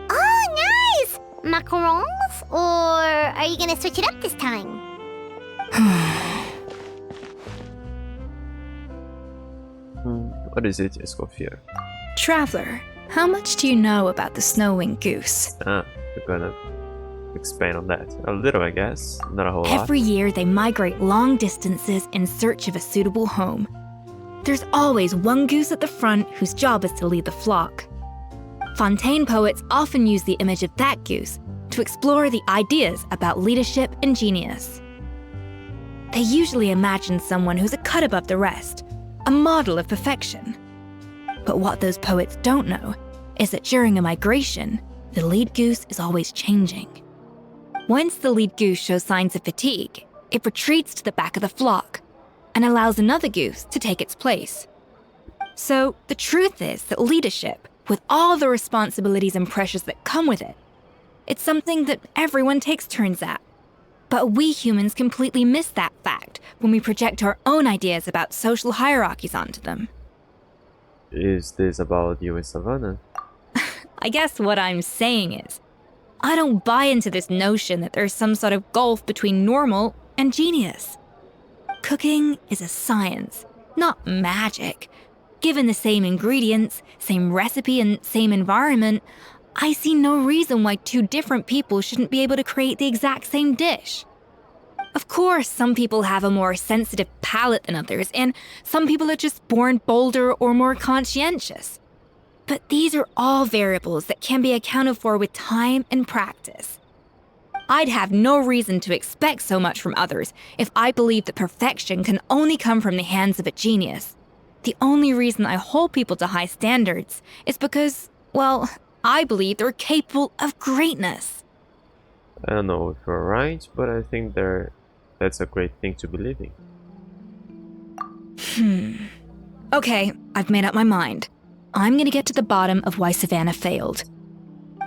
Oh, nice! Macarons? Or are you gonna switch it up this time? What is it, Escoffier? Traveler, how much do you know about the snow-winged goose? We're gonna expand on that. A little, I guess. Not a whole lot. Every year, they migrate long distances in search of a suitable home. There's always one goose at the front whose job is to lead the flock. Fontaine poets often use the image of that goose to explore the ideas about leadership and genius. They usually imagine someone who's a cut above the rest, a model of perfection. But what those poets don't know is that during a migration, the lead goose is always changing. Once the lead goose shows signs of fatigue, it retreats to the back of the flock and allows another goose to take its place. So the truth is that leadership, with all the responsibilities and pressures that come with it, it's something that everyone takes turns at. But we humans completely miss that fact when we project our own ideas about social hierarchies onto them. Is this about you and Savannah? I guess what I'm saying is, I don't buy into this notion that there's some sort of gulf between normal and genius. Cooking is a science, not magic. Given the same ingredients, same recipe, and same environment, I see no reason why two different people shouldn't be able to create the exact same dish. Of course, some people have a more sensitive palate than others, and some people are just born bolder or more conscientious. But these are all variables that can be accounted for with time and practice. I'd have no reason to expect so much from others if I believed that perfection can only come from the hands of a genius. The only reason I hold people to high standards is because, well, I believe they're capable of greatness. I don't know if you're right, but I think that's a great thing to believe in. Okay, I've made up my mind. I'm gonna get to the bottom of why Savannah failed.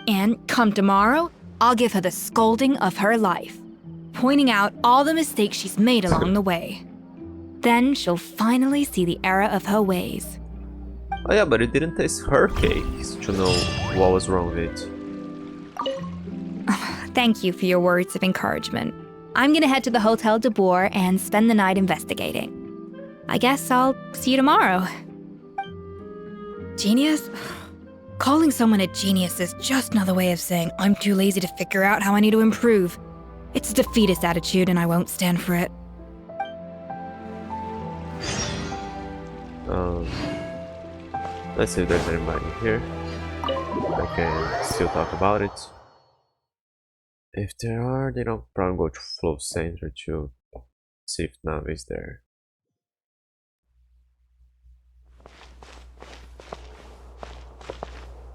And come tomorrow, I'll give her the scolding of her life, pointing out all the mistakes she's made along the way. Then she'll finally see the error of her ways. Oh yeah, but it didn't taste her cakes to know what was wrong with it. Thank you for your words of encouragement. I'm gonna head to the Hotel de Boer and spend the night investigating. I guess I'll see you tomorrow. Genius? Calling someone a genius is just another way of saying I'm too lazy to figure out how I need to improve. It's a defeatist attitude and I won't stand for it. Let's see if there's anybody here. I can still talk about it. If there are, then I'll probably go to Flow Center to see if Navi is there.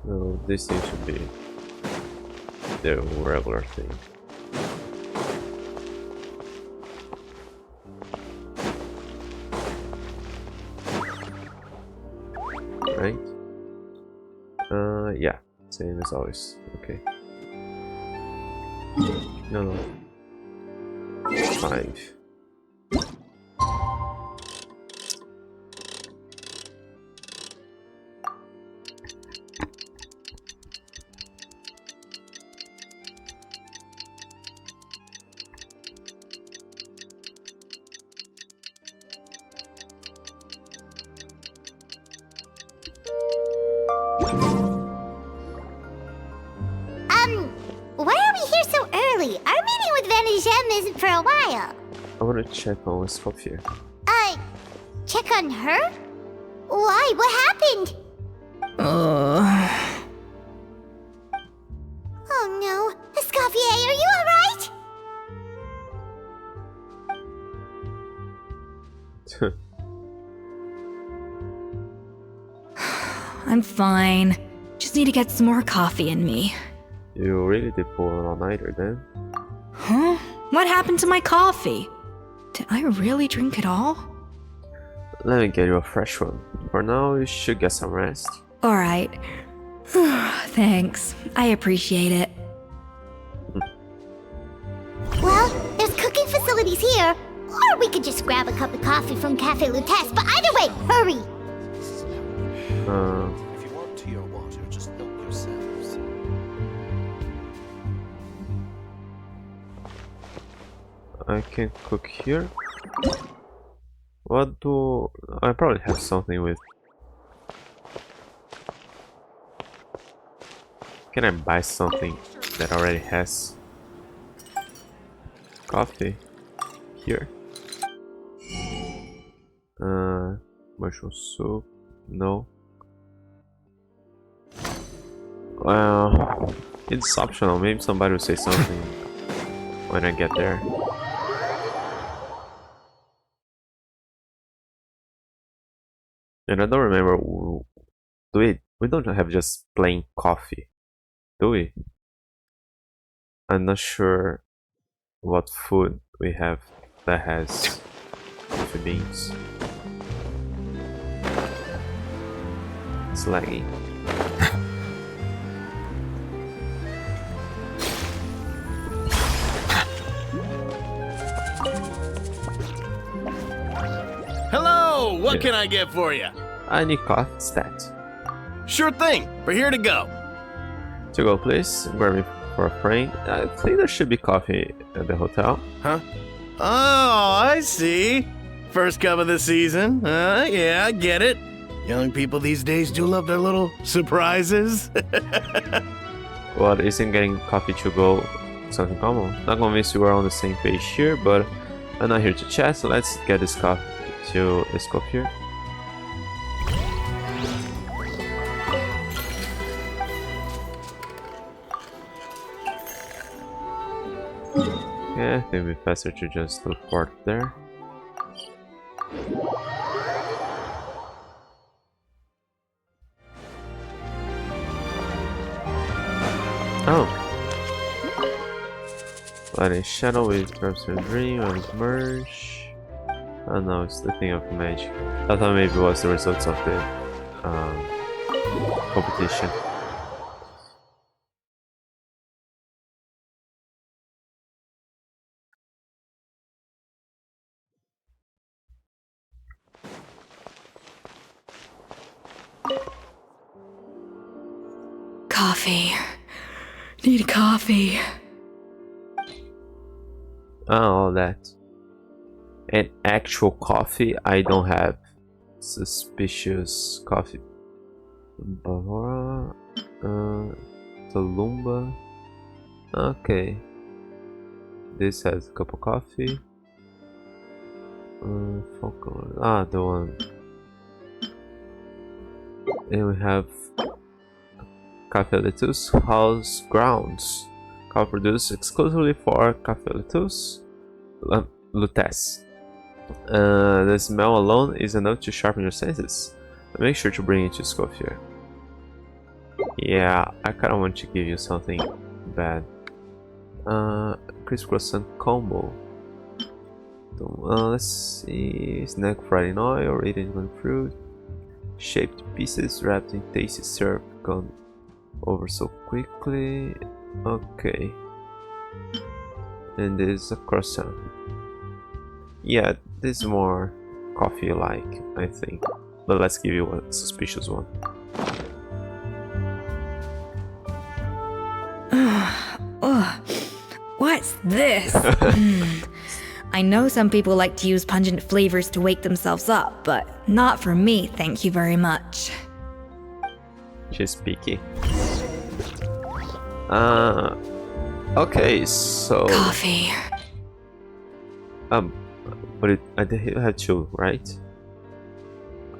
No, this seems to be the regular thing. Right? Yeah, same as always. Okay. No. 5. Why are we here so early? Our meeting with Vanigem isn't for a while. I want to check on Escoffier. Check on her? Why? What happened? Oh no. Escoffier, are you alright? I'm fine. Just need to get some more coffee in me. You really did pull an all-nighter then? Huh? What happened to my coffee? Did I really drink it all? Let me get you a fresh one. For now, you should get some rest. Alright. Thanks. I appreciate it. Well, there's cooking facilities here. Or we could just grab a cup of coffee from Cafe Lutece, but either way, hurry! If you want tea or water, just help yourselves. I can cook here. What do... I probably have something with... Can I buy something that already has coffee here? Mushroom soup? No. Well, it's optional. Maybe somebody will say something when I get there. And I don't remember. We don't have just plain coffee, do we? I'm not sure what food we have that has coffee beans. It's laggy. Hello! What can I get for you? I need coffee stat. Sure thing. We're here to go. To go, please. Grab me for a friend. I think there should be coffee at the hotel. Huh? Oh, I see. First cup of the season. Yeah, I get it. Young people these days do love their little surprises. What, isn't getting coffee to go something common? Not convinced we are on the same page here, but I'm not here to chat, so let's get this coffee to Escoffier. Yeah, I think it'd be faster to just teleport there. Oh! Lighting shadow with perhaps a dream and merge. Oh no, it's the thing of magic. I thought maybe it was the results of the competition. Coffee. Need coffee. Oh, all that. And actual coffee, I don't have. Suspicious coffee. Bavara, Talumba. Okay. This has a cup of coffee. Falcon. Ah, the one. And we have Café Letus House Grounds. Coffee produced exclusively for Café Letus Lutece. The smell alone is enough to sharpen your senses. Make sure to bring it to Escoffier. Yeah, I kinda want to give you something bad. Crisp croissant combo. Let's see. Snack fried in oil, eaten with fruit. Shaped pieces wrapped in tasty syrup. Gone over so quickly. Okay. And this is a croissant. Yeah, this is more coffee-like, I think. But let's give you a suspicious one. What's this? I know some people like to use pungent flavors to wake themselves up, but not for me, thank you very much. She's picky. Okay, so Coffee. but I did have two, right?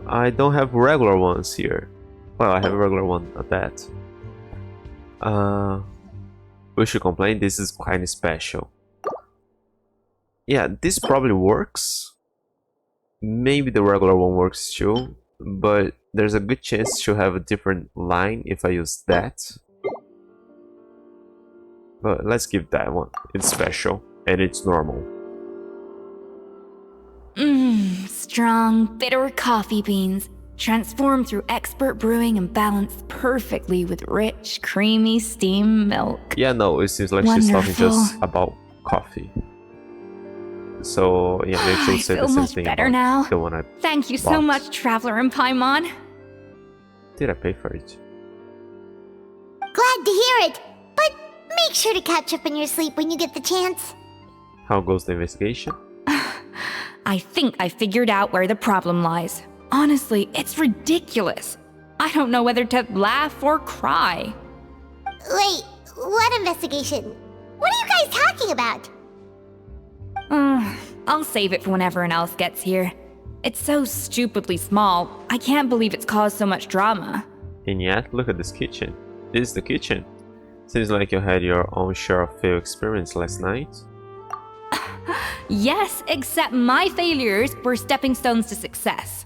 I don't have regular ones here. Well, I have a regular one at that. We should complain. This is kind of special. Yeah, this probably works. Maybe the regular one works too, but there's a good chance to have a different line if I use that. But let's give that one. It's special and it's normal. Strong, bitter coffee beans, transformed through expert brewing and balanced perfectly with rich, creamy steam milk. Yeah, no, it seems like she's talking just about coffee. So yeah, maybe she'll say the same thing better about now. the one I Thank you so bought. much, Traveler and Paimon. Did I pay for it? Glad to hear it, but make sure to catch up in your sleep when you get the chance. How goes the investigation? I think I figured out where the problem lies. Honestly, it's ridiculous. I don't know whether to laugh or cry. Wait, what investigation? What are you guys talking about? I'll save it for when everyone else gets here. It's so stupidly small, I can't believe it's caused so much drama. And yet, look at this kitchen. This is the kitchen. Seems like you had your own share of fail experience last night. Yes, except my failures were stepping stones to success.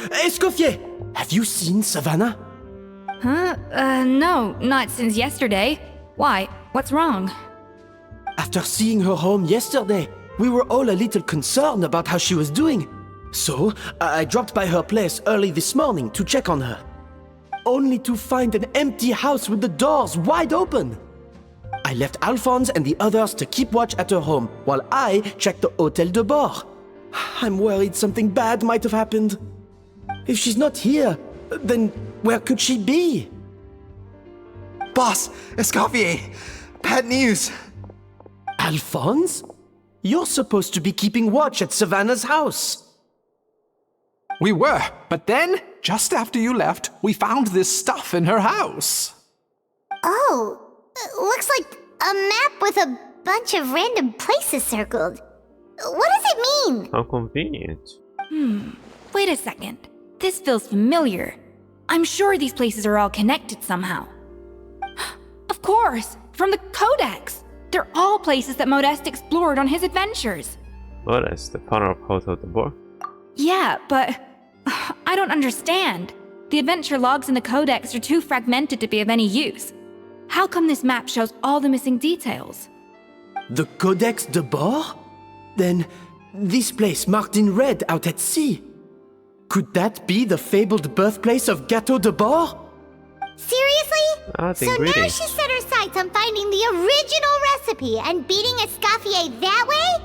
Escoffier, have you seen Savannah? Huh? No, not since yesterday. Why? What's wrong? After seeing her home yesterday, we were all a little concerned about how she was doing. So, I dropped by her place early this morning to check on her. Only to find an empty house with the doors wide open. I left Alphonse and the others to keep watch at her home while I checked the Hotel de Bord. I'm worried something bad might have happened. If she's not here, then where could she be? Boss, Escoffier, bad news. Alphonse? You're supposed to be keeping watch at Savannah's house. We were, but then, just after you left, we found this stuff in her house. Oh, looks like a map with a bunch of random places circled. What does it mean? How convenient. Wait a second. This feels familiar. I'm sure these places are all connected somehow. Of course, from the Codex. They're all places that Modeste explored on his adventures. Modeste, the founder of Hotel de Bord. Yeah, but I don't understand. The adventure logs in the Codex are too fragmented to be of any use. How come this map shows all the missing details? The Codex de Bord? Then, this place marked in red out at sea. Could that be the fabled birthplace of Gâteau de Bord? Seriously? So now ingredients. she set her sights on finding the original recipe and beating Escoffier that way?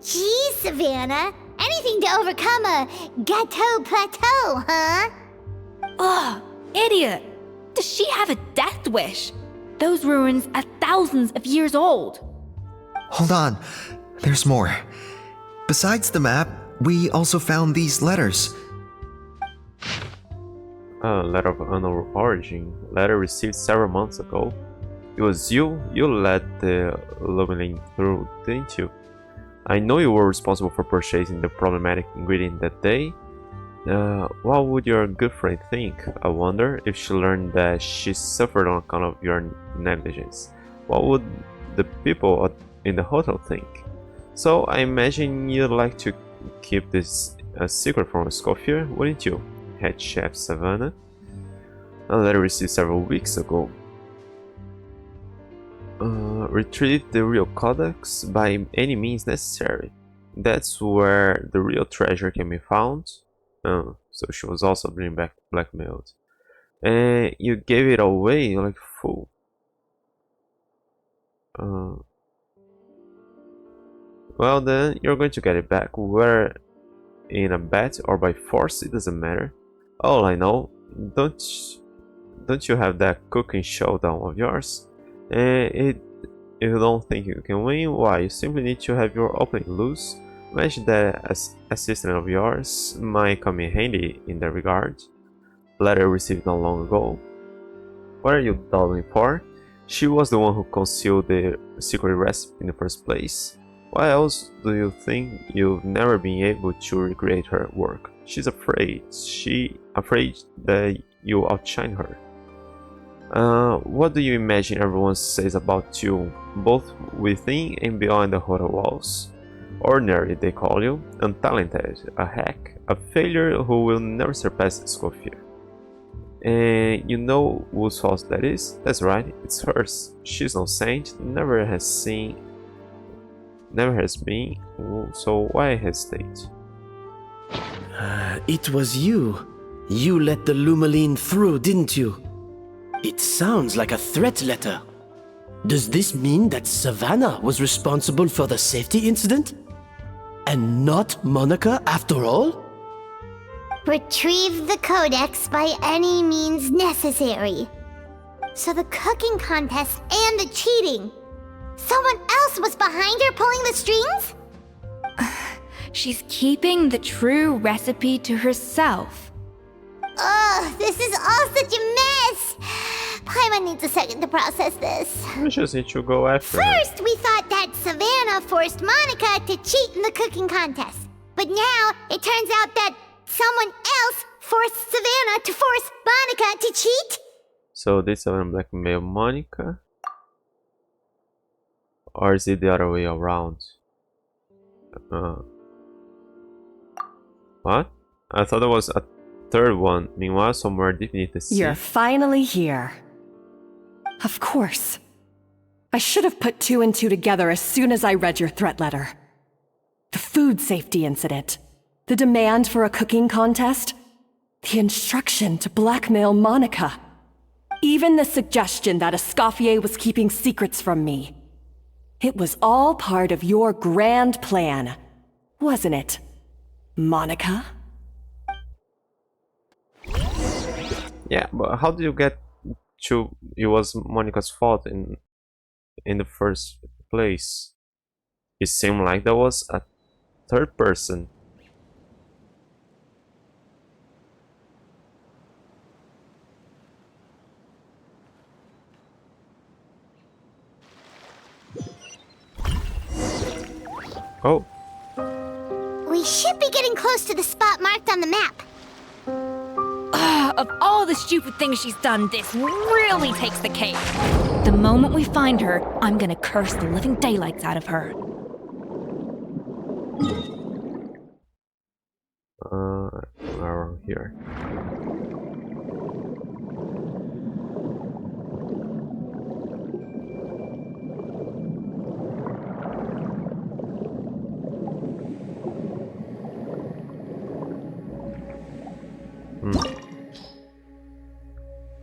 Geez, Savannah. Anything to overcome a gâteau plateau, huh? Ugh, idiot! Does she have a death wish? Those ruins are thousands of years old. Hold on, there's more. Besides the map, we also found these letters. A letter of unknown origin. Letter received several months ago. It was you let the Luminine through, didn't you? I know you were responsible for purchasing the problematic ingredient that day. What would your good friend think? I wonder if she learned that she suffered on account of your negligence. What would the people in the hotel think? So I imagine you'd like to keep this a secret from Escoffier, wouldn't you? Head chef Savannah. A letter received several weeks ago. Retrieve the real codex by any means necessary. That's where the real treasure can be found. So she was also being blackmailed. And you gave it away like a fool. Well then, you're going to get it back. Whether in a bet or by force, it doesn't matter. All I know, don't you have that cooking showdown of yours? If you don't think you can win, why? You simply need to have your opening loose. Imagine that assistant of yours might come in handy in that regard. Letter received not long ago. What are you dawdling for? She was the one who concealed the secret recipe in the first place. Why else do you think you've never been able to recreate her work? She's afraid. Afraid that you outshine her. What do you imagine everyone says about you, both within and beyond the hotel walls? Ordinary, they call you, untalented, a hack, a failure who will never surpass Scofier. And you know whose house that is? That's right, it's hers. She's no saint, never has been, so why hesitate? It was you. You let the Lumaline through, didn't you? It sounds like a threat letter. Does this mean that Savannah was responsible for the safety incident? And not Monica after all? Retrieve the codex by any means necessary. So the cooking contest and the cheating. Someone else was behind her pulling the strings? She's keeping the true recipe to herself. Ugh, this is all such a mess! Paimon needs a second to process this. We just need to go after her. First, we thought that Savannah forced Monica to cheat in the cooking contest. But now, it turns out that someone else forced Savannah to force Monica to cheat? So did Savannah blackmail Monica? Or is it the other way around? What? I thought there was a third one. Meanwhile, somewhere deep beneath the sea. You're finally here. Of course. I should have put two and two together as soon as I read your threat letter. The food safety incident. The demand for a cooking contest. The instruction to blackmail Monica. Even the suggestion that Escoffier was keeping secrets from me. It was all part of your grand plan, wasn't it, Monica? Yeah, but how did you get to it was Monica's fault in the first place? It seemed like there was a third person. Oh. We should be getting close to the spot marked on the map. Of all the stupid things she's done, this really takes the cake. The moment we find her, I'm gonna curse the living daylights out of her. Around here.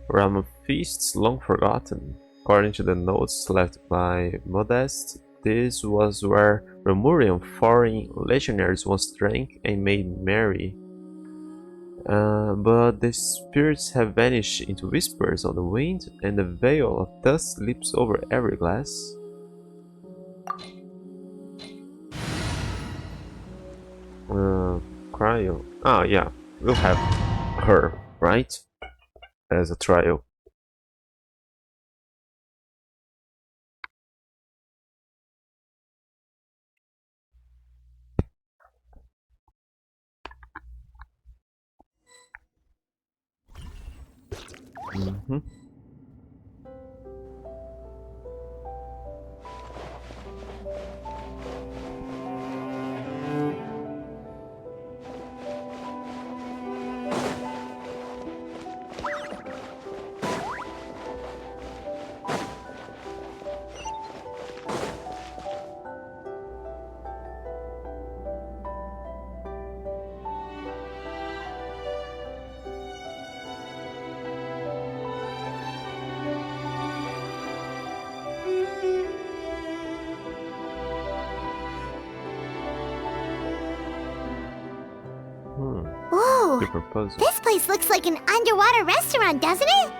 Realm of Feasts, long forgotten. According to the notes left by Modest, this was where Remurian foreign legionaries once drank and made merry. But the spirits have vanished into whispers on the wind, and the veil of dust slips over every glass. Cryo. Ah, yeah, we'll have her, right? As a trial. Whoa! This place looks like an underwater restaurant, doesn't it?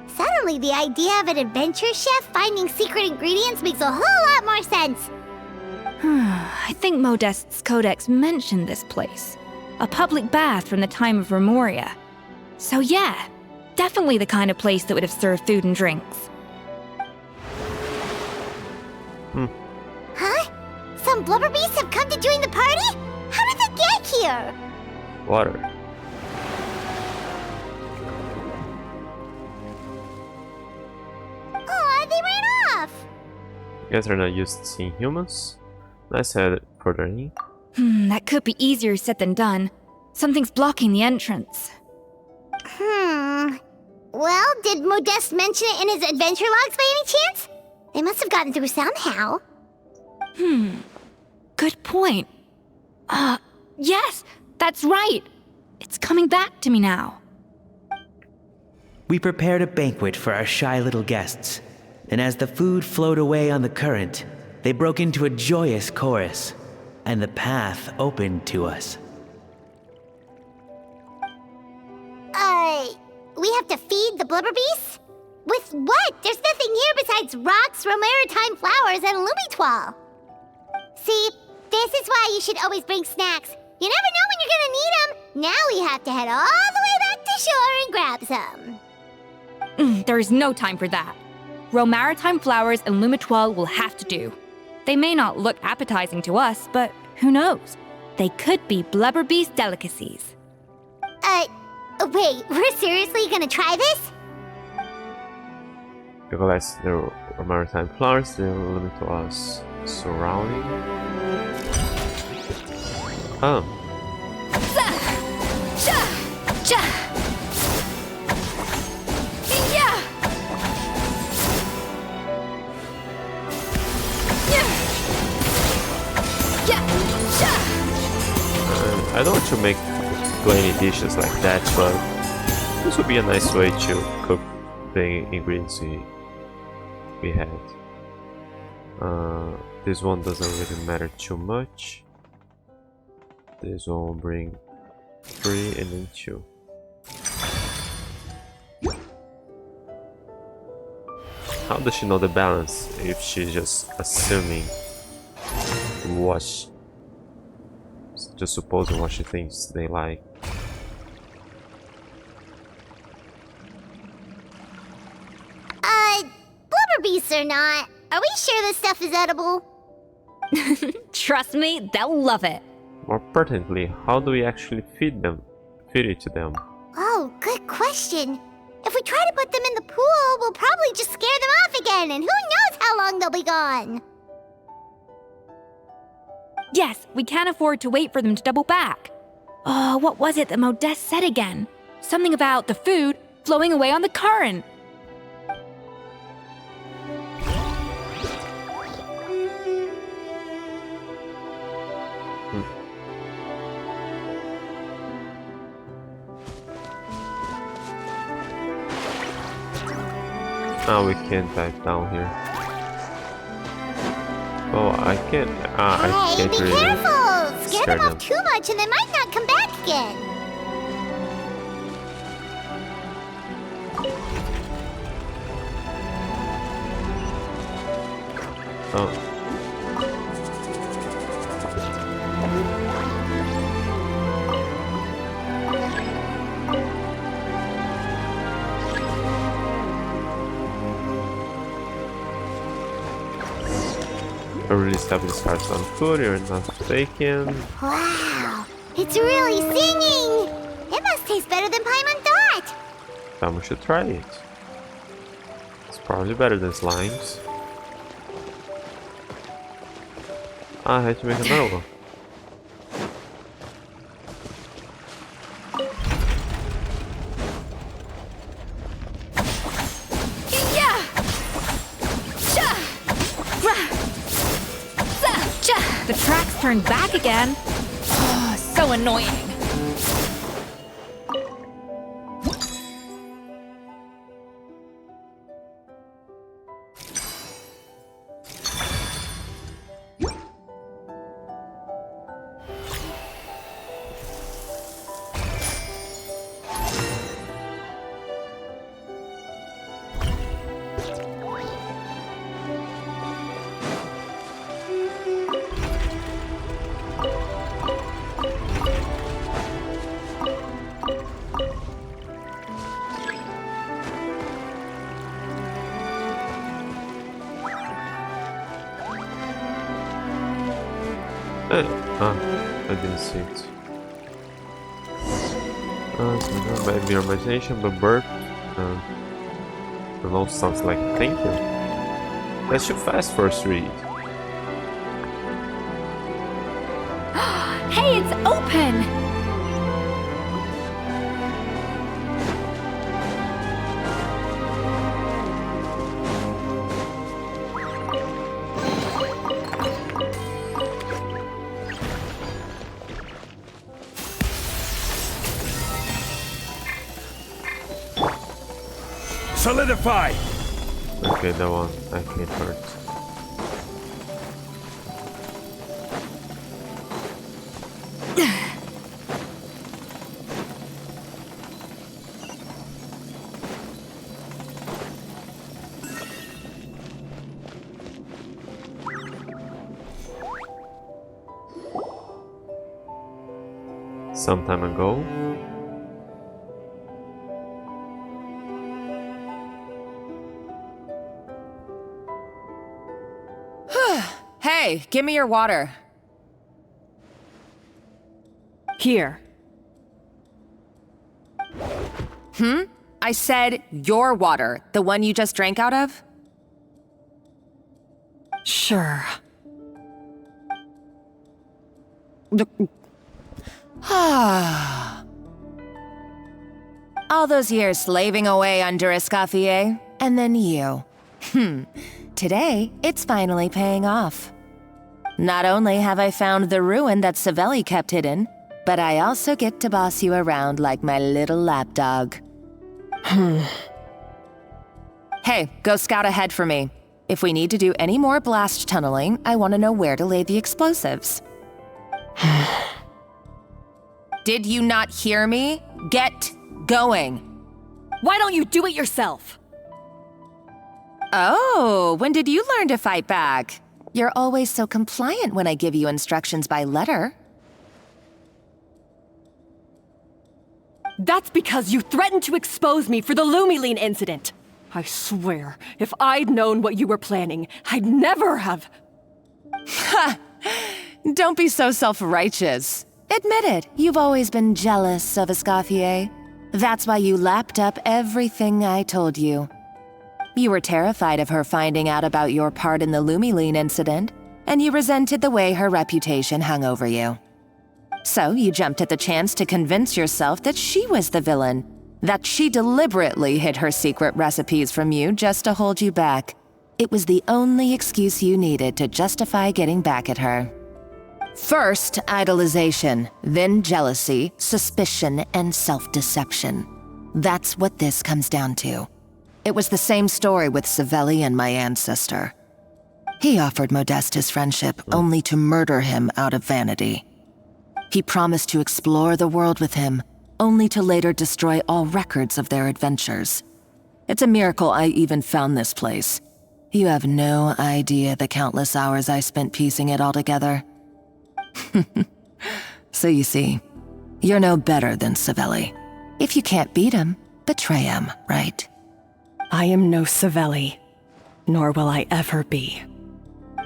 Suddenly, the idea of an adventure chef finding secret ingredients makes a whole lot more sense. I think Modest's codex mentioned this place. A public bath from the time of Remoria. So yeah, definitely the kind of place that would have served food and drinks. Huh? Some blubber beasts have come to join the party? How did they get here? Water. Aw, they ran off! You guys are not used to seeing humans? Let's head further in. That could be easier said than done. Something's blocking the entrance. Well, did Modeste mention it in his adventure logs by any chance? They must have gotten through somehow. Good point. Yes, that's right. It's coming back to me now. We prepared a banquet for our shy little guests, and as the food flowed away on the current, they broke into a joyous chorus, and the path opened to us. We have to feed the blubber beasts? With what? There's nothing here besides rocks, romaritime flowers, and lumitoile. See, this is why you should always bring snacks. You never know when you're gonna need them. Now we have to head all the way back to shore and grab some. There is no time for that. Romaritime flowers and lumitoile will have to do. They may not look appetizing to us, but who knows? They could be blubber beast delicacies. Wait, we're seriously gonna try this? You collect the maritime flowers, they will limit to us surrounding. I don't want to make plain dishes like that, but this would be a nice way to cook the ingredients we had. This one doesn't really matter too much. This one will bring 3 and then 2. How does she know the balance if she's just assuming what just supposing what she thinks they like? Blubber beasts or not, are we sure this stuff is edible? Trust me, they'll love it. More pertinently, how do we actually feed it to them? Oh, good question. If we try to put them in the pool, we'll probably just scare them off again, and who knows how long they'll be gone. Yes, we can't afford to wait for them to double back. Oh, what was it that Modeste said again? Something about the food flowing away on the current. Oh, we can't type down here. Oh, I can't. I can't be really careful! Scare them them. off too much and they might not come back again. Oh. I really stopped this card on food, you're not mistaken. Wow, it's really singing! It must taste better than Paimon thought! Then we should try it. It's probably better than slimes. I had to make another one. The tracks turned back again. Oh, so annoying. I didn't see it. My mere imagination, but bird. I don't know, sounds like thank you. That's too fast for us to read. Hey, it's open! Solidify! Okay, that one I can't hurt. Some time ago. Hey, give me your water. Here. I said your water, the one you just drank out of? Sure. All those years slaving away under Escoffier, and then you. Today, it's finally paying off. Not only have I found the ruin that Savelli kept hidden, but I also get to boss you around like my little lapdog. Hey, go scout ahead for me. If we need to do any more blast tunneling, I want to know where to lay the explosives. Did you not hear me? Get going. Why don't you do it yourself? Oh, when did you learn to fight back? You're always so compliant when I give you instructions by letter. That's because you threatened to expose me for the Lumiline incident. I swear, if I'd known what you were planning, I'd never have... Ha! Don't be so self-righteous. Admit it, you've always been jealous of Escoffier. That's why you lapped up everything I told you. You were terrified of her finding out about your part in the Lumiline incident, and you resented the way her reputation hung over you. So you jumped at the chance to convince yourself that she was the villain, that she deliberately hid her secret recipes from you just to hold you back. It was the only excuse you needed to justify getting back at her. First, idolization, then jealousy, suspicion, and self-deception. That's what this comes down to. It was the same story with Savelli and my ancestor. He offered Modeste his friendship only to murder him out of vanity. He promised to explore the world with him, only to later destroy all records of their adventures. It's a miracle I even found this place. You have no idea the countless hours I spent piecing it all together. So you see, you're no better than Savelli. If you can't beat him, betray him, right? I am no Savelli, nor will I ever be.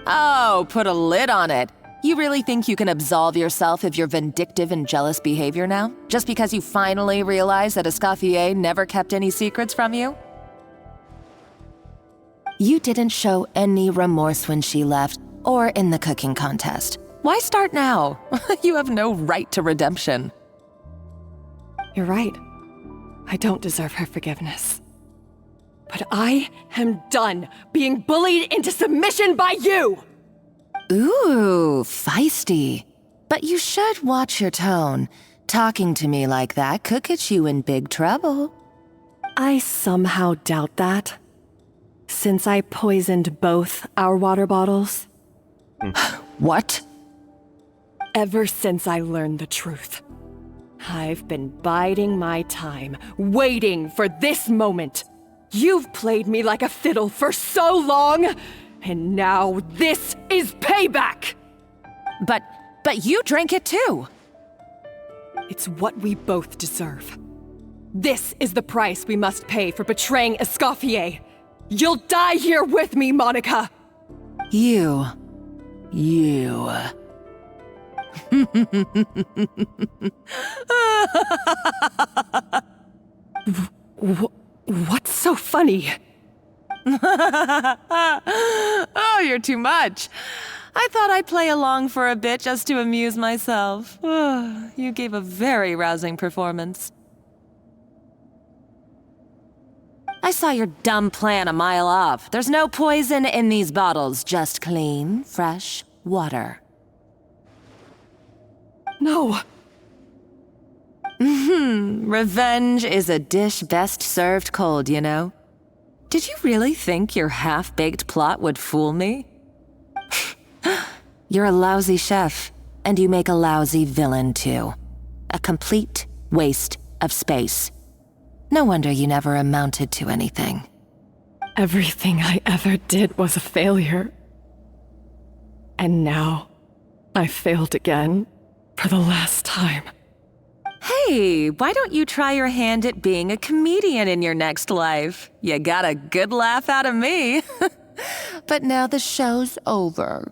Oh, put a lid on it. You really think you can absolve yourself of your vindictive and jealous behavior now? Just because you finally realize that Escoffier never kept any secrets from you? You didn't show any remorse when she left, or in the cooking contest. Why start now? You have no right to redemption. You're right. I don't deserve her forgiveness. But I am done being bullied into submission by you! Ooh, feisty. But you should watch your tone. Talking to me like that could get you in big trouble. I somehow doubt that. Since I poisoned both our water bottles. What? Ever since I learned the truth, I've been biding my time, waiting for this moment. You've played me like a fiddle for so long, and now this is payback! But you drank it too! It's what we both deserve. This is the price we must pay for betraying Escoffier. You'll die here with me, Monica! You. What's so funny? Oh, you're too much. I thought I'd play along for a bit just to amuse myself. You gave a very rousing performance. I saw your dumb plan a mile off. There's no poison in these bottles, just clean, fresh water. No. Revenge is a dish best served cold, you know? Did you really think your half-baked plot would fool me? You're a lousy chef, and you make a lousy villain, too. A complete waste of space. No wonder you never amounted to anything. Everything I ever did was a failure. And now, I failed again, for the last time. Hey, why don't you try your hand at being a comedian in your next life? You got a good laugh out of me. But now the show's over.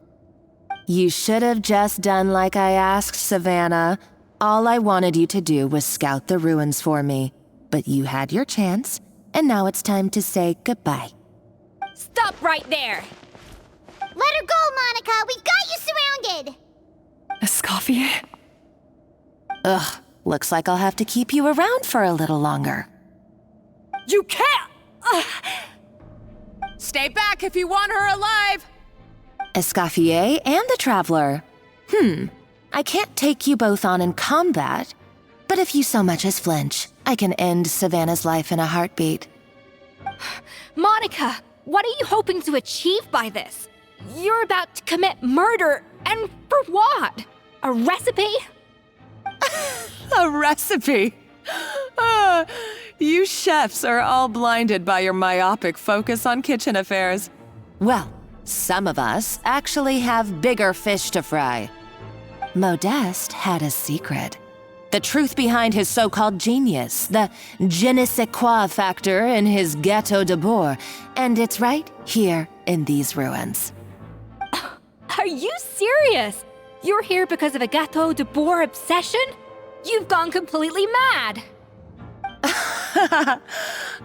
You should have just done like I asked, Savannah. All I wanted you to do was scout the ruins for me. But you had your chance, and now it's time to say goodbye. Stop right there! Let her go, Monica! We've got you surrounded! Escoffier? Ugh, looks like I'll have to keep you around for a little longer. You can't! Stay back if you want her alive! Escoffier and the Traveler. I can't take you both on in combat, but if you so much as flinch, I can end Savannah's life in a heartbeat. Monica, what are you hoping to achieve by this? You're about to commit murder, and for what? A recipe? A recipe? You chefs are all blinded by your myopic focus on kitchen affairs. Well, some of us actually have bigger fish to fry. Modeste had a secret. The truth behind his so-called genius, the je ne sais quoi factor in his Gâteau de Bourg, and it's right here in these ruins. Are you serious? You're here because of a Gâteau de Bourg obsession? You've gone completely mad!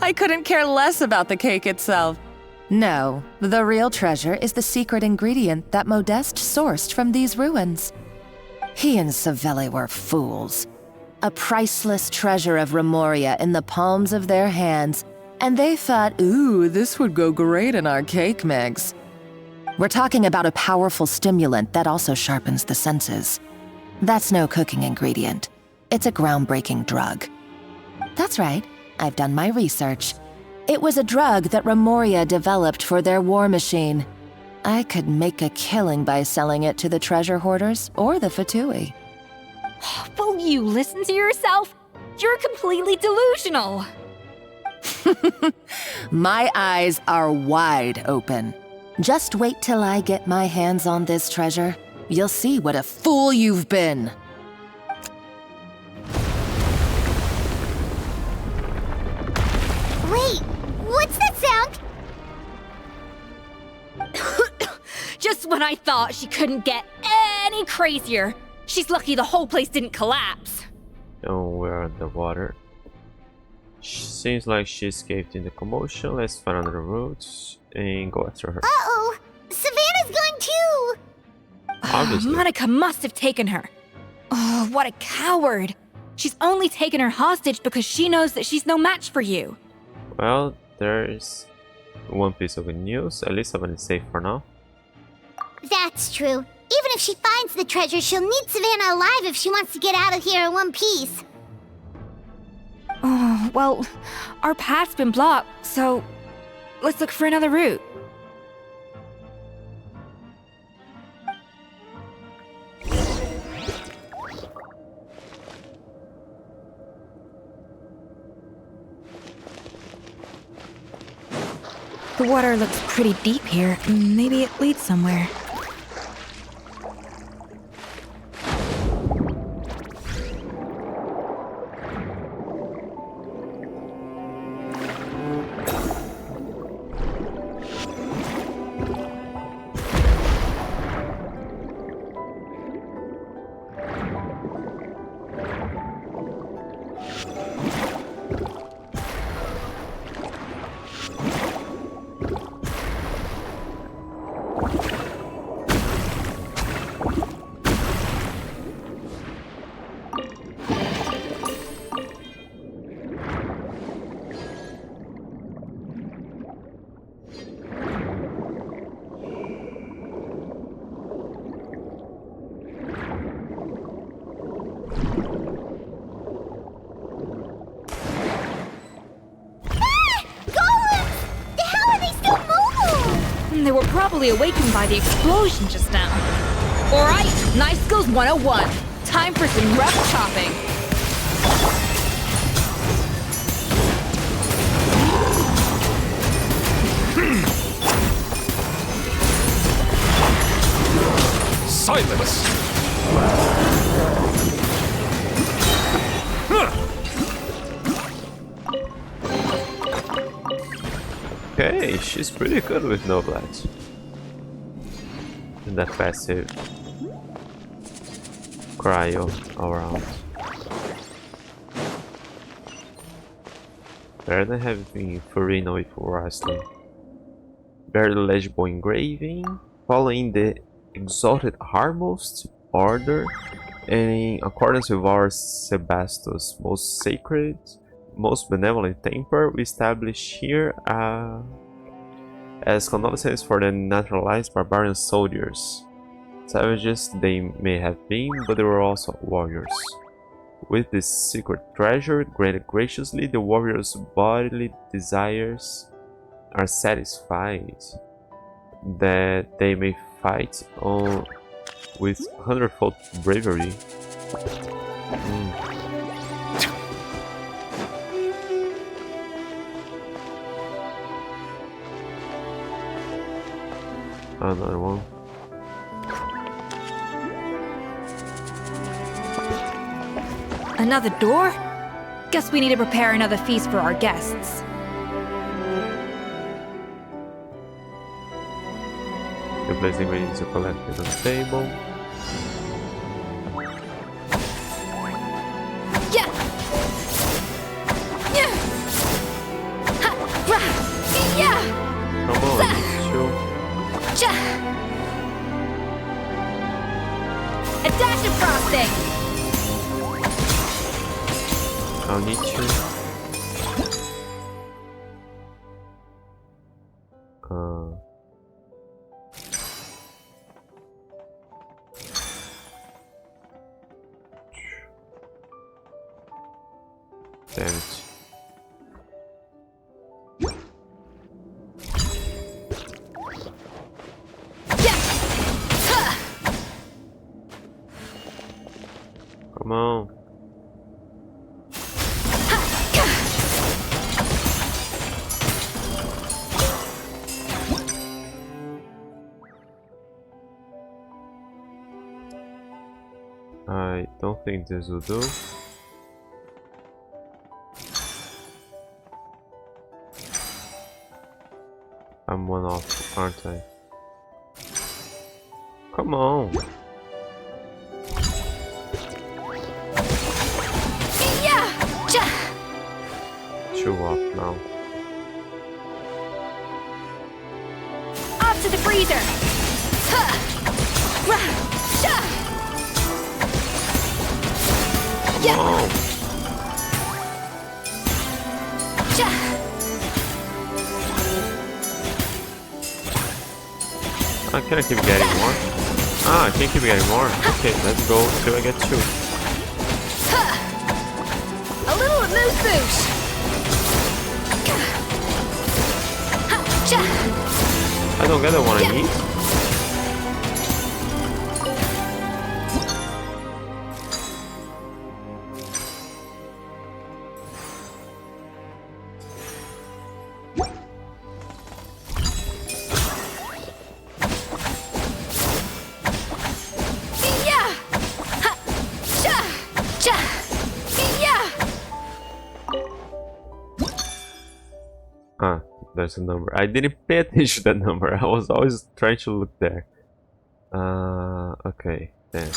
I couldn't care less about the cake itself. No, the real treasure is the secret ingredient that Modeste sourced from these ruins. He and Savelli were fools. A priceless treasure of Remoria in the palms of their hands, and they thought, ooh, this would go great in our cake mix. We're talking about a powerful stimulant that also sharpens the senses. That's no cooking ingredient. It's a groundbreaking drug. That's right, I've done my research. It was a drug that Remoria developed for their war machine. I could make a killing by selling it to the treasure hoarders or the Fatui. Will you listen to yourself? You're completely delusional. My eyes are wide open. Just wait till I get my hands on this treasure. You'll see what a fool you've been. Wait, what's that sound? Just when I thought she couldn't get any crazier. She's lucky the whole place didn't collapse. Oh, we're underwater. Seems like she escaped in the commotion. Let's find another route and go after her. Uh-oh! Savannah's gone too! Obviously. Monica must have taken her. Oh, what a coward. She's only taken her hostage because she knows that she's no match for you. Well, there's one piece of good news. At least Savannah is safe for now. That's true. Even if she finds the treasure, she'll need Savannah alive if she wants to get out of here in one piece. Oh, well, our path's been blocked, so let's look for another route. The water looks pretty deep here. Maybe it leads somewhere. They were probably awakened by the explosion just now. Alright, Knife Skills 101. Time for some rough chopping. Silence! Okay, she's pretty good with no blades. And that passive cryo around. Better than having Furino with wrestling. Barely legible engraving, following the exalted Harmost order, and in accordance with our Sebastos most sacred, most benevolent temper, we establish here as condolences for the naturalized barbarian soldiers. Savages they may have been, but they were also warriors. With this secret treasure granted graciously, the warriors' bodily desires are satisfied, that they may fight on with 100-fold bravery. Another one. Another door? Guess we need to prepare another feast for our guests. You place the ingredients you collected on the table. Yeah! Yeah! Ha! Rah! Yeah! Come on, Cha! A dash of frosting! I'll need you. Damn it. Come on. I don't think this will do. I'm one off, aren't I? Come on! Two off now. Off to the freezer! Come on! Can I keep getting more? I can't keep getting more. Okay, let's go till I get two. A little moose boosh! I don't get the one I need. There's a number. I didn't pay attention to that number. I was always trying to look there. Okay, then.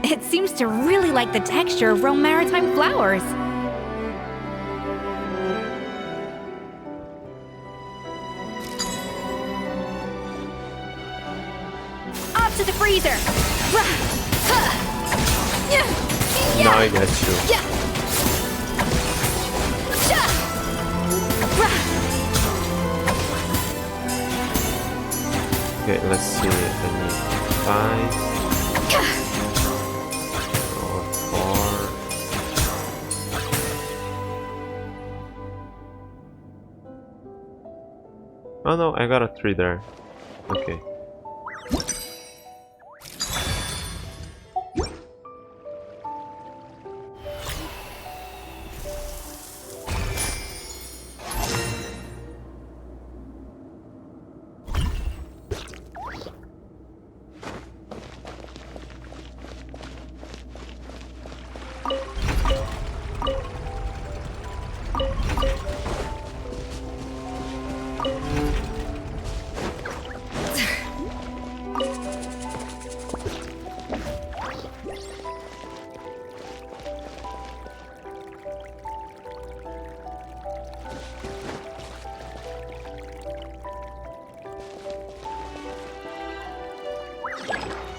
It seems to really like the texture of Rome maritime flowers. Up to the freezer! Now I get you. Okay, let's see. I need 5 or 4. Oh no, I got a 3 there. Okay.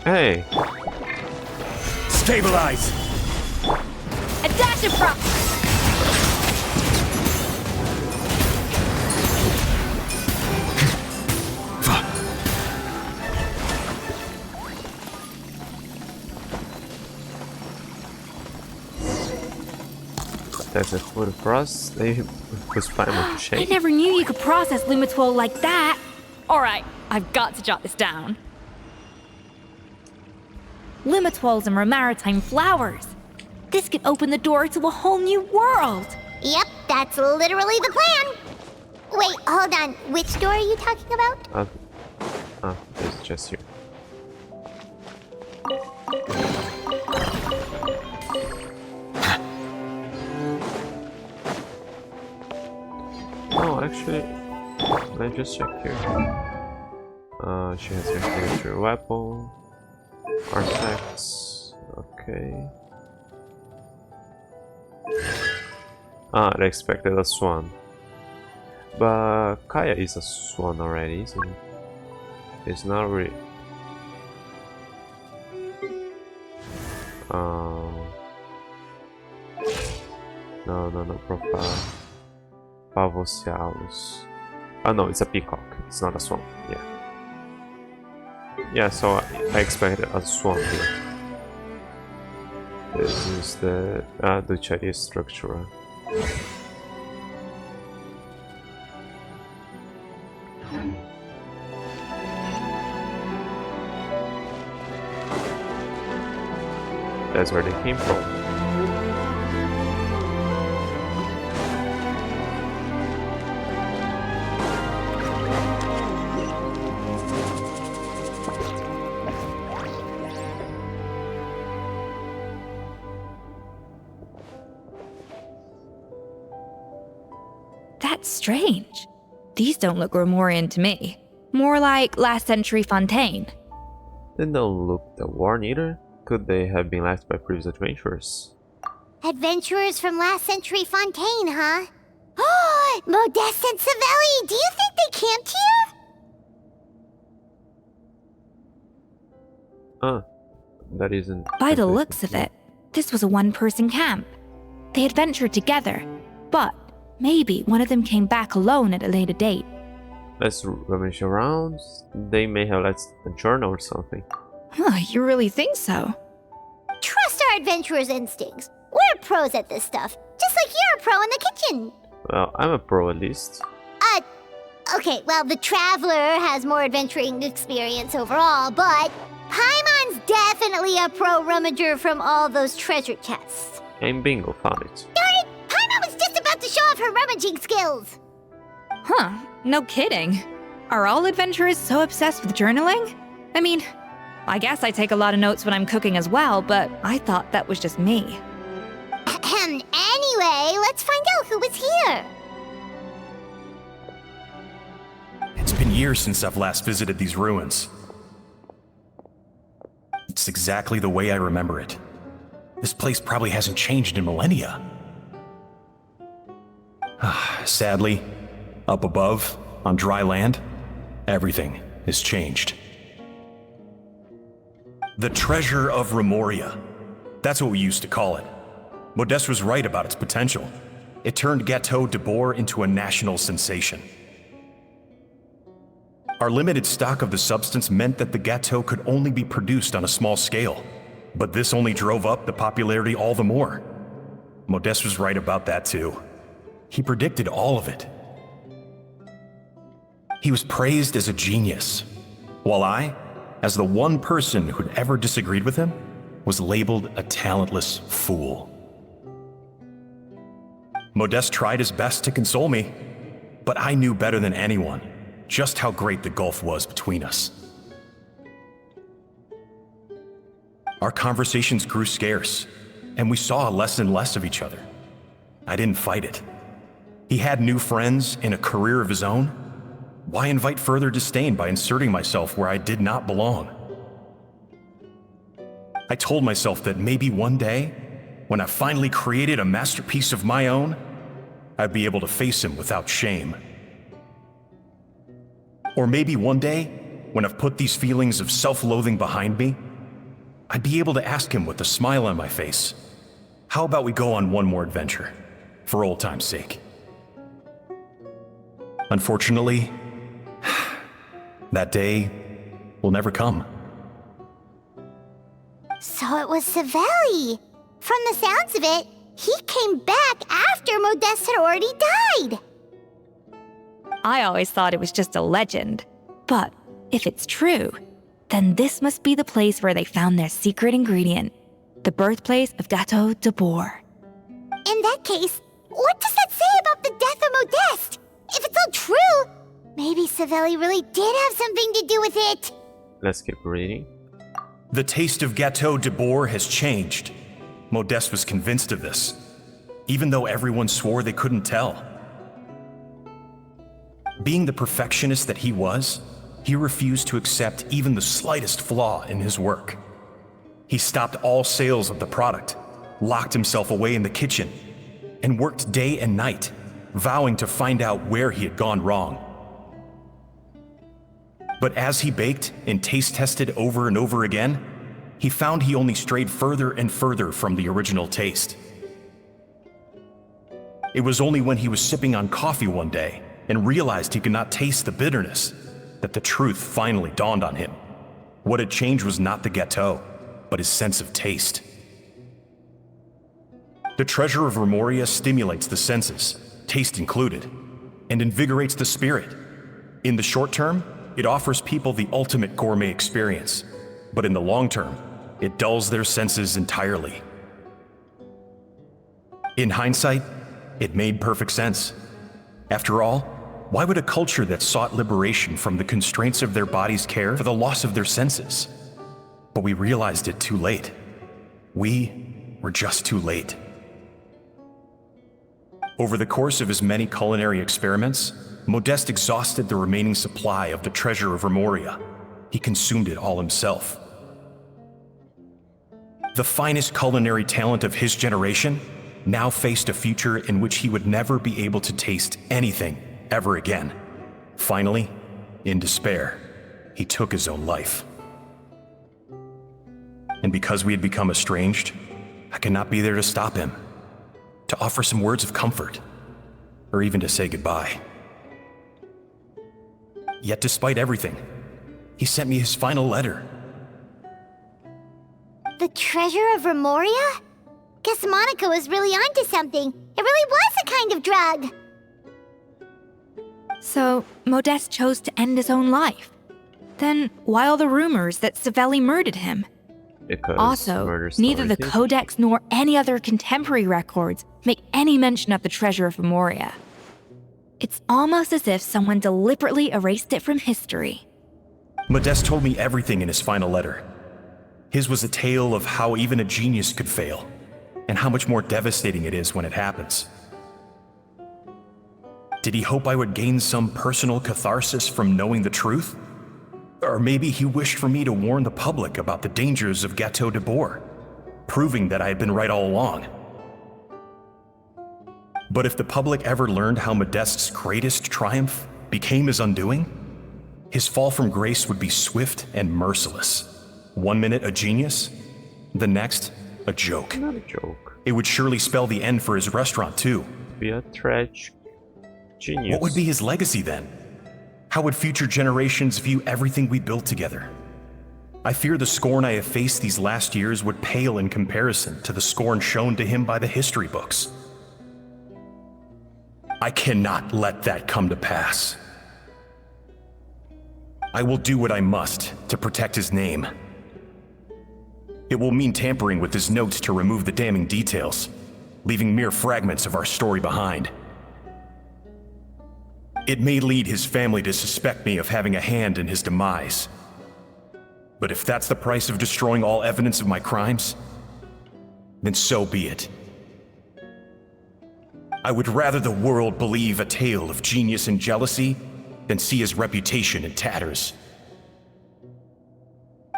Hey! Stabilize! A dash of prop! There's a foot across. They was fine with the I shape. never knew you could process Lumitwol like that. Alright, I've got to jot this down. Lumitwols and maritime flowers. This could open the door to a whole new world. Yep, that's literally the plan. Wait, hold on. Which door are you talking about? It's just here. Oh, actually, let me just check here. She has her signature weapon, artifacts. Okay. I expected a swan, but Kaya is a swan already, isn't it? It's not really. No, Pavosialus. Oh no, it's a peacock. It's not a swan. Yeah. Yeah, so I expected a swan here. This is the Dulciaria Structura. That's where they came from. That's strange. These don't look Romorian to me. More like last century Fontaine. They don't look that worn either. Could they have been left by previous adventurers? Adventurers from last century Fontaine, huh? Oh, Modeste and Savelli, do you think they camped here? That isn't... By the looks of it, this was a one-person camp. They adventured together, but maybe one of them came back alone at a later date. Let's rummage around. They may have left a journal or something. Huh, you really think so? Trust our adventurers' instincts. We're pros at this stuff, just like you're a pro in the kitchen. Well, I'm a pro at least. Okay, well, the Traveler has more adventuring experience overall, but Paimon's definitely a pro rummager from all those treasure chests. And Bingo found it. Darn it! Paimon was just about to show off her rummaging skills! Huh, no kidding. Are all adventurers so obsessed with journaling? I mean, I guess I take a lot of notes when I'm cooking as well, but I thought that was just me. Anyway, let's find out who was here. It's been years since I've last visited these ruins. exactly the way I remember it. This place probably hasn't changed in millennia. Sadly, up above, on dry land, everything is changed. The Treasure of Remoria. That's what we used to call it. Modeste was right about its potential. It turned Gâteau de Bourg into a national sensation. Our limited stock of the substance meant that the gâteau could only be produced on a small scale, but this only drove up the popularity all the more. Modeste was right about that too. He predicted all of it. He was praised as a genius, while I, as the one person who'd ever disagreed with him, was labeled a talentless fool. Modeste tried his best to console me, but I knew better than anyone just how great the gulf was between us. Our conversations grew scarce, and we saw less and less of each other. I didn't fight it. He had new friends and a career of his own. Why invite further disdain by inserting myself where I did not belong? I told myself that maybe one day, when I finally created a masterpiece of my own, I'd be able to face him without shame. Or maybe one day, when I've put these feelings of self-loathing behind me, I'd be able to ask him with a smile on my face, how about we go on one more adventure, for old time's sake? Unfortunately, that day will never come. So it was Savelli. From the sounds of it, he came back after Modeste had already died. I always thought it was just a legend. But if it's true, then this must be the place where they found their secret ingredient, the birthplace of Gâteau de Bourg. In that case, what does that say about the death of Modeste? If it's all true, maybe Savelli really did have something to do with it. Let's keep reading. The taste of Gâteau de Bourg has changed. Modeste was convinced of this, even though everyone swore they couldn't tell. Being the perfectionist that he was, he refused to accept even the slightest flaw in his work. He stopped all sales of the product, locked himself away in the kitchen, and worked day and night, vowing to find out where he had gone wrong. But as he baked and taste tested over and over again, he found he only strayed further and further from the original taste. It was only when he was sipping on coffee one day and realized he could not taste the bitterness that the truth finally dawned on him. What had changed was not the gâteau, but his sense of taste. The Treasure of Remoria stimulates the senses, taste included, and invigorates the spirit. In the short term, it offers people the ultimate gourmet experience, but in the long term, it dulls their senses entirely. In hindsight, it made perfect sense. After all, why would a culture that sought liberation from the constraints of their bodies care for the loss of their senses? But we realized it too late. We were just too late. Over the course of his many culinary experiments, Modeste exhausted the remaining supply of the Treasure of Remoria. He consumed it all himself. The finest culinary talent of his generation now faced a future in which he would never be able to taste anything ever again. Finally, in despair, he took his own life. And because we had become estranged, I could not be there to stop him, to offer some words of comfort, or even to say goodbye. Yet despite everything, he sent me his final letter. The Treasure of Remoria? Guess Monica was really onto something. It really was a kind of drug. So, Modeste chose to end his own life. Then, why all the rumors that Savelli murdered him? Because Also, neither the Codex nor any other contemporary records make any mention of the Treasure of Remoria. It's almost as if someone deliberately erased it from history. Modeste told me everything in his final letter. His was a tale of how even a genius could fail, and how much more devastating it is when it happens. Did he hope I would gain some personal catharsis from knowing the truth? Or maybe he wished for me to warn the public about the dangers of Gâteau de Bourg, proving that I had been right all along. But if the public ever learned how Modeste's greatest triumph became his undoing, his fall from grace would be swift and merciless. 1 minute a genius, the next a joke. Not a joke. It would surely spell the end for his restaurant too. Be a tragic genius. What would be his legacy then? How would future generations view everything we built together? I fear the scorn I have faced these last years would pale in comparison to the scorn shown to him by the history books. I cannot let that come to pass. I will do what I must to protect his name. It will mean tampering with his notes to remove the damning details, leaving mere fragments of our story behind. It may lead his family to suspect me of having a hand in his demise. But if that's the price of destroying all evidence of my crimes, then so be it. I would rather the world believe a tale of genius and jealousy than see his reputation in tatters.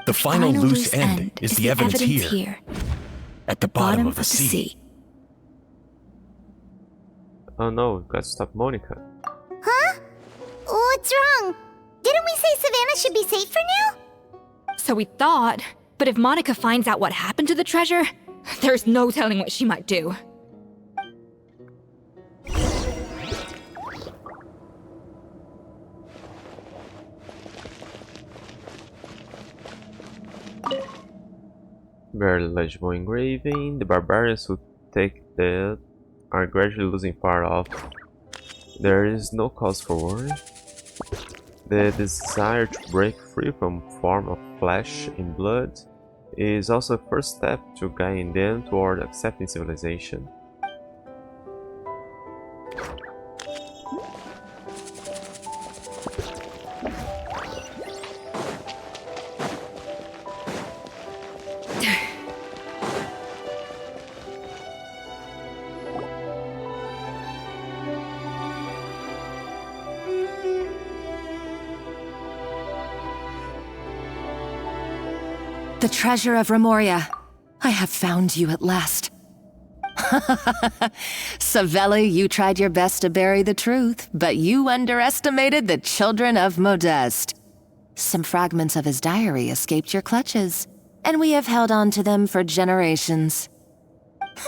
The final loose end is the evidence here, at the bottom of the sea. Oh no, we gotta stop Monica. Huh? What's wrong? Didn't we say Savannah should be safe for now? So we thought, but if Monica finds out what happened to the treasure, there's no telling what she might do. Barely legible engraving. The barbarians who take that are gradually losing part of. There is no cause for worry. The desire to break free from form of flesh and blood is also a first step to guiding them toward accepting civilization. The treasure of Remoria. I have found you at last. Savelli, you tried your best to bury the truth, but you underestimated the children of Modeste. Some fragments of his diary escaped your clutches, and we have held on to them for generations.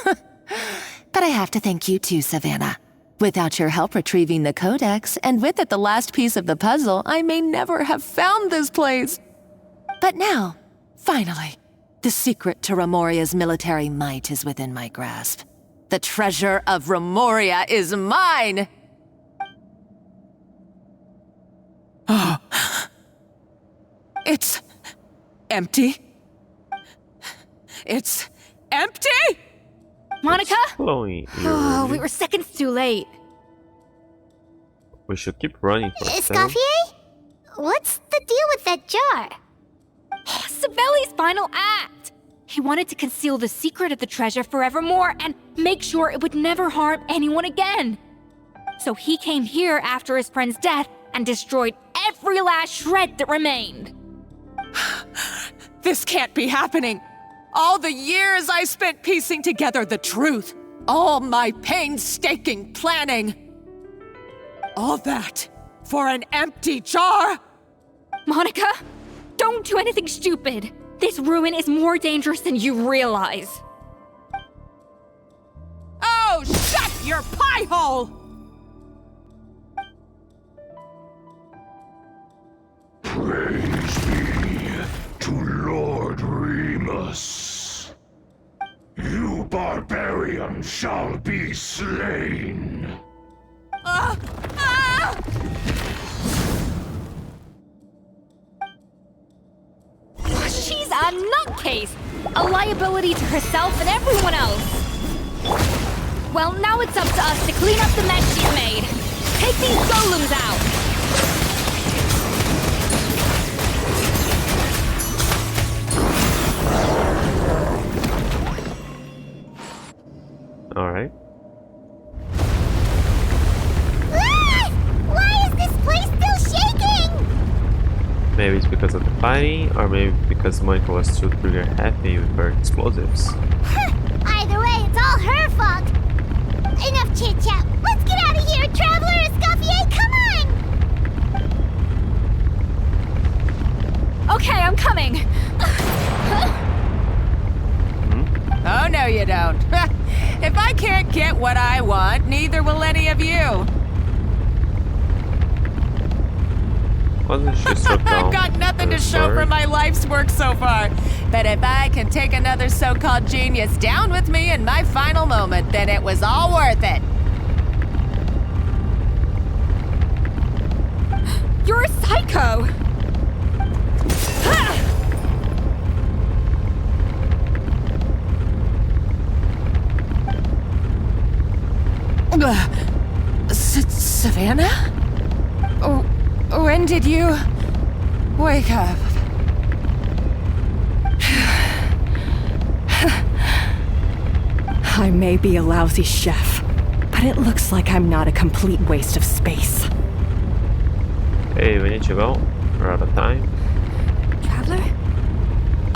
But I have to thank you too, Savannah. Without your help retrieving the codex, and with it the last piece of the puzzle, I may never have found this place. But now, finally, the secret to Remoria's military might is within my grasp. The treasure of Remoria is mine! Oh. It's empty. It's empty? Monica? Chloe, Oh, we were seconds too late. we should keep running for Escoffier? What's the deal with that jar? Savelli's final act! He wanted to conceal the secret of the treasure forevermore and make sure it would never harm anyone again. So he came here after his friend's death and destroyed every last shred that remained. This can't be happening. All the years I spent piecing together the truth. All my painstaking planning. All that for an empty jar? Monica, don't do anything stupid. This ruin is more dangerous than you realize. Oh, shut your pie hole! Praise be to Lord Remus. You barbarian shall be slain. She's a nutcase! A liability to herself and everyone else! Well, now it's up to us to clean up the mess she's made. Take these golems out! Alright. Ah! Why is this place still shaking? Maybe it's because of the fighting, or maybe because Monica was too trigger happy with her explosives. Either way, it's all her fault. Enough chit-chat. Let's get out of here, Traveler Escoffier, come on! Okay, I'm coming. Oh, no, you don't. If I can't get what I want, neither will any of you. Wasn't she struck down? I've got nothing to show for my life's work so far. But if I can take another so-called genius down with me in my final moment, then it was all worth it. You're a psycho! Savannah? When did you wake up? I may be a lousy chef, but it looks like I'm not a complete waste of space. Hey, we need to go. We're out of time. Traveler?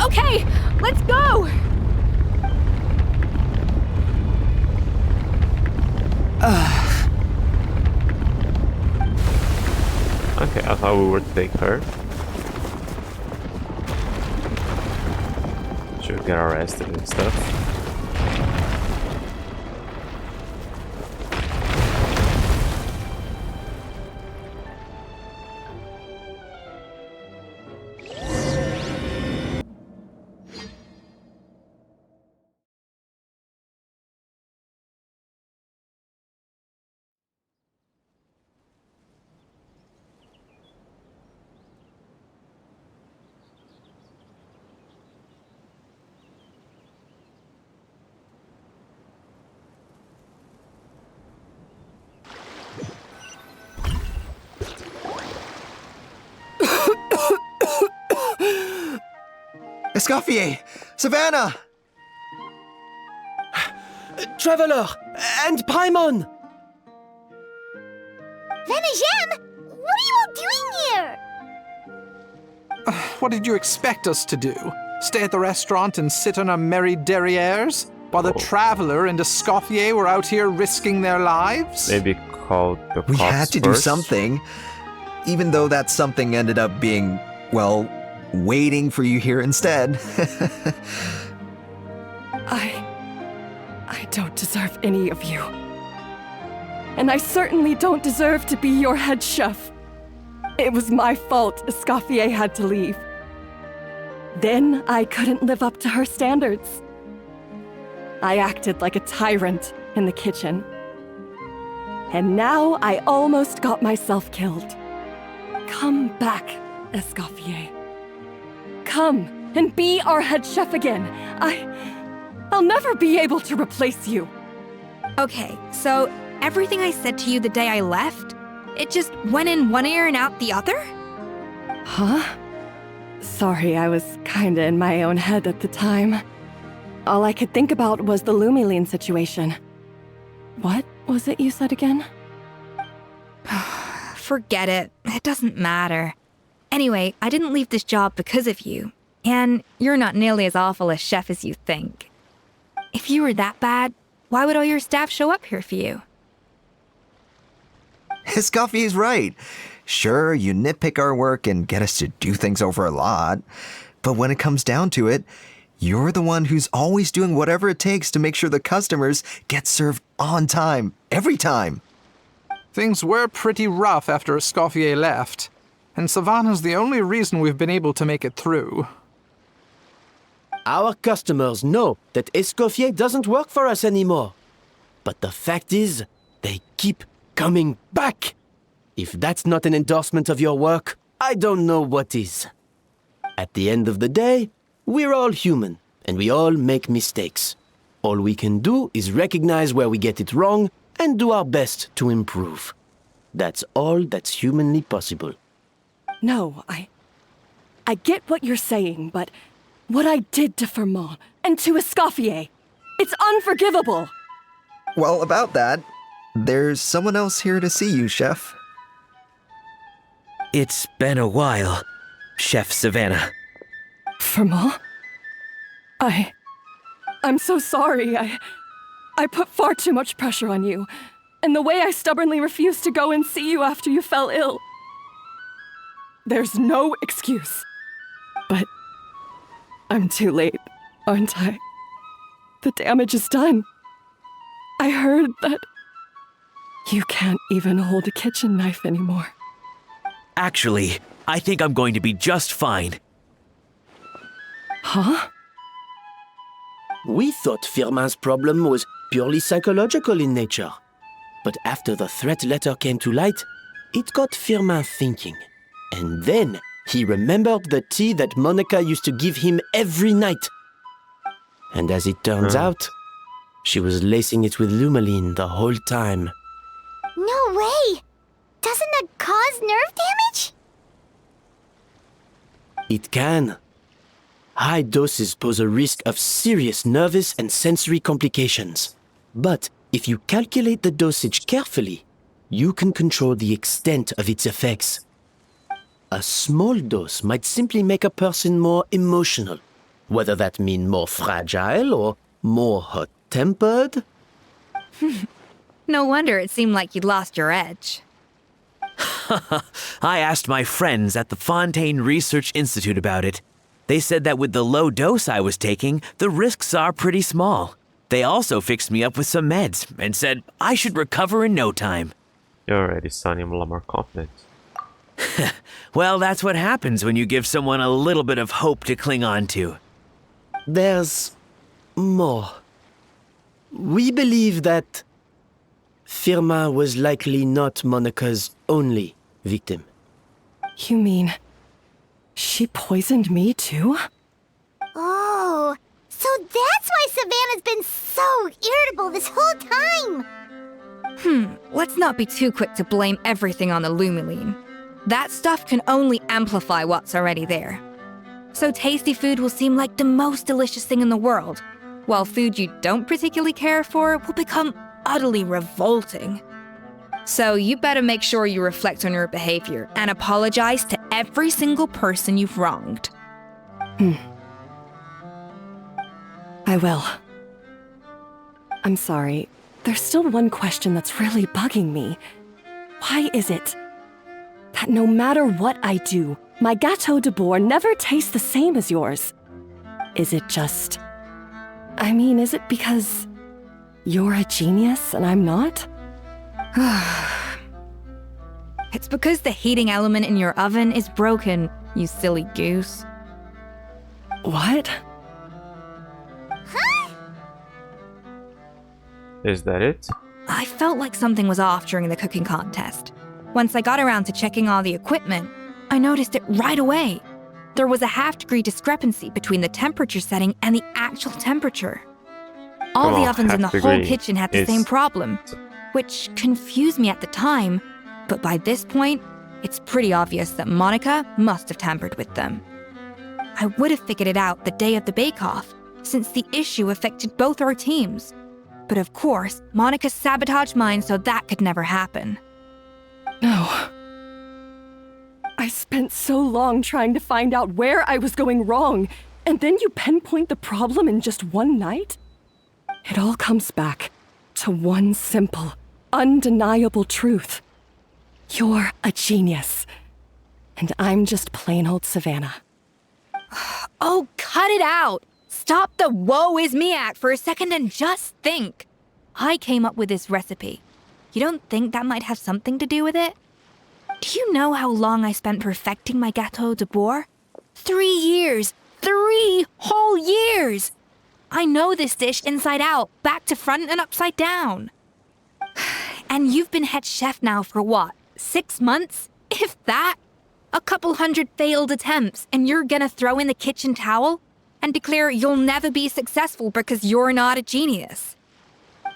Okay, let's go! Okay, I thought we would take her. Should get arrested and stuff. Escoffier! Savannah! Traveler! And Paimon! Venejem! What are you all doing here? What did you expect us to do? Stay at the restaurant and sit on our merry derrieres? While the Traveler and Escoffier were out here risking their lives? Maybe call the cops We had to do first. something. Even though that something ended up being, well, waiting for you here instead. I don't deserve any of you. And I certainly don't deserve to be your head chef. It was my fault Escoffier had to leave. Then I couldn't live up to her standards. I acted like a tyrant in the kitchen. And now I almost got myself killed. Come back, Escoffier. Come and be our head chef again. I'll never be able to replace you. Okay, so everything I said to you the day I left, it just went in one ear and out the other? Huh? Sorry, I was kinda in my own head at the time. All I could think about was the Lumiline situation. What was it you said again? Forget it. It doesn't matter. Anyway, I didn't leave this job because of you. And you're not nearly as awful a chef as you think. If you were that bad, why would all your staff show up here for you? Escoffier's right. Sure, you nitpick our work and get us to do things over a lot. But when it comes down to it, you're the one who's always doing whatever it takes to make sure the customers get served on time, every time. Things were pretty rough after Escoffier left, and Savannah's the only reason we've been able to make it through. Our customers know that Escoffier doesn't work for us anymore. But the fact is, they keep coming back. If that's not an endorsement of your work, I don't know what is. At the end of the day, we're all human, and we all make mistakes. All we can do is recognize where we get it wrong and do our best to improve. That's all that's humanly possible. No, I get what you're saying, but what I did to Fermont and to Escoffier, it's unforgivable. Well, about that, there's someone else here to see you, Chef. It's been a while. Chef Savannah. Firma? I'm so sorry. I put far too much pressure on you. And the way I stubbornly refused to go and see you after you fell ill. There's no excuse. But I'm too late, aren't I? The damage is done. I heard that you can't even hold a kitchen knife anymore. Actually, I think I'm going to be just fine. Huh? We thought Firmin's problem was purely psychological in nature. But after the threat letter came to light, it got Firmin thinking. And then he remembered the tea that Monica used to give him every night. And as it turns out, she was lacing it with Lumaline the whole time. No way! Doesn't that cause nerve damage? It can. High doses pose a risk of serious nervous and sensory complications. But if you calculate the dosage carefully, you can control the extent of its effects. A small dose might simply make a person more emotional, whether that means more fragile or more hot-tempered. No wonder it seemed like you'd lost your edge. I asked my friends at the Fontaine Research Institute about it. They said that with the low dose I was taking, the risks are pretty small. They also fixed me up with some meds and said I should recover in no time. You're already sounding a lot more confident. Well, that's what happens when you give someone a little bit of hope to cling on to. There's more. We believe that Firmin was likely not Monica's only victim. You mean she poisoned me too? Oh, so that's why Savannah's been so irritable this whole time! Let's not be too quick to blame everything on the Lumaline. That stuff can only amplify what's already there. So tasty food will seem like the most delicious thing in the world, while food you don't particularly care for will become utterly revolting. So you better make sure you reflect on your behavior and apologize to every single person you've wronged. I will. I'm sorry. There's still one question that's really bugging me. Why is it that no matter what I do, my Gâteau de Bourg never tastes the same as yours? Is it just... is it because you're a genius and I'm not? It's because the heating element in your oven is broken, you silly goose. What? Is that it? I felt like something was off during the cooking contest. Once I got around to checking all the equipment, I noticed it right away. There was a half-degree discrepancy between the temperature setting and the actual temperature. All the ovens in the whole kitchen had the same problem, which confused me at the time, but by this point, it's pretty obvious that Monica must have tampered with them. I would have figured it out the day of the bake-off, since the issue affected both our teams. But of course, Monica sabotaged mine so that could never happen. No. I spent so long trying to find out where I was going wrong, and then you pinpoint the problem in just one night? It all comes back to one simple, undeniable truth. You're a genius, and I'm just plain old Savannah. Oh, cut it out! Stop the woe is me act for a second and just think. I came up with this recipe. You don't think that might have something to do with it? Do you know how long I spent perfecting my Gâteau de Bourg? 3 years! 3 whole years! I know this dish inside out, back to front and upside down. And you've been head chef now for what, 6 months? If that? A couple hundred failed attempts, and you're gonna throw in the kitchen towel? And declare you'll never be successful because you're not a genius.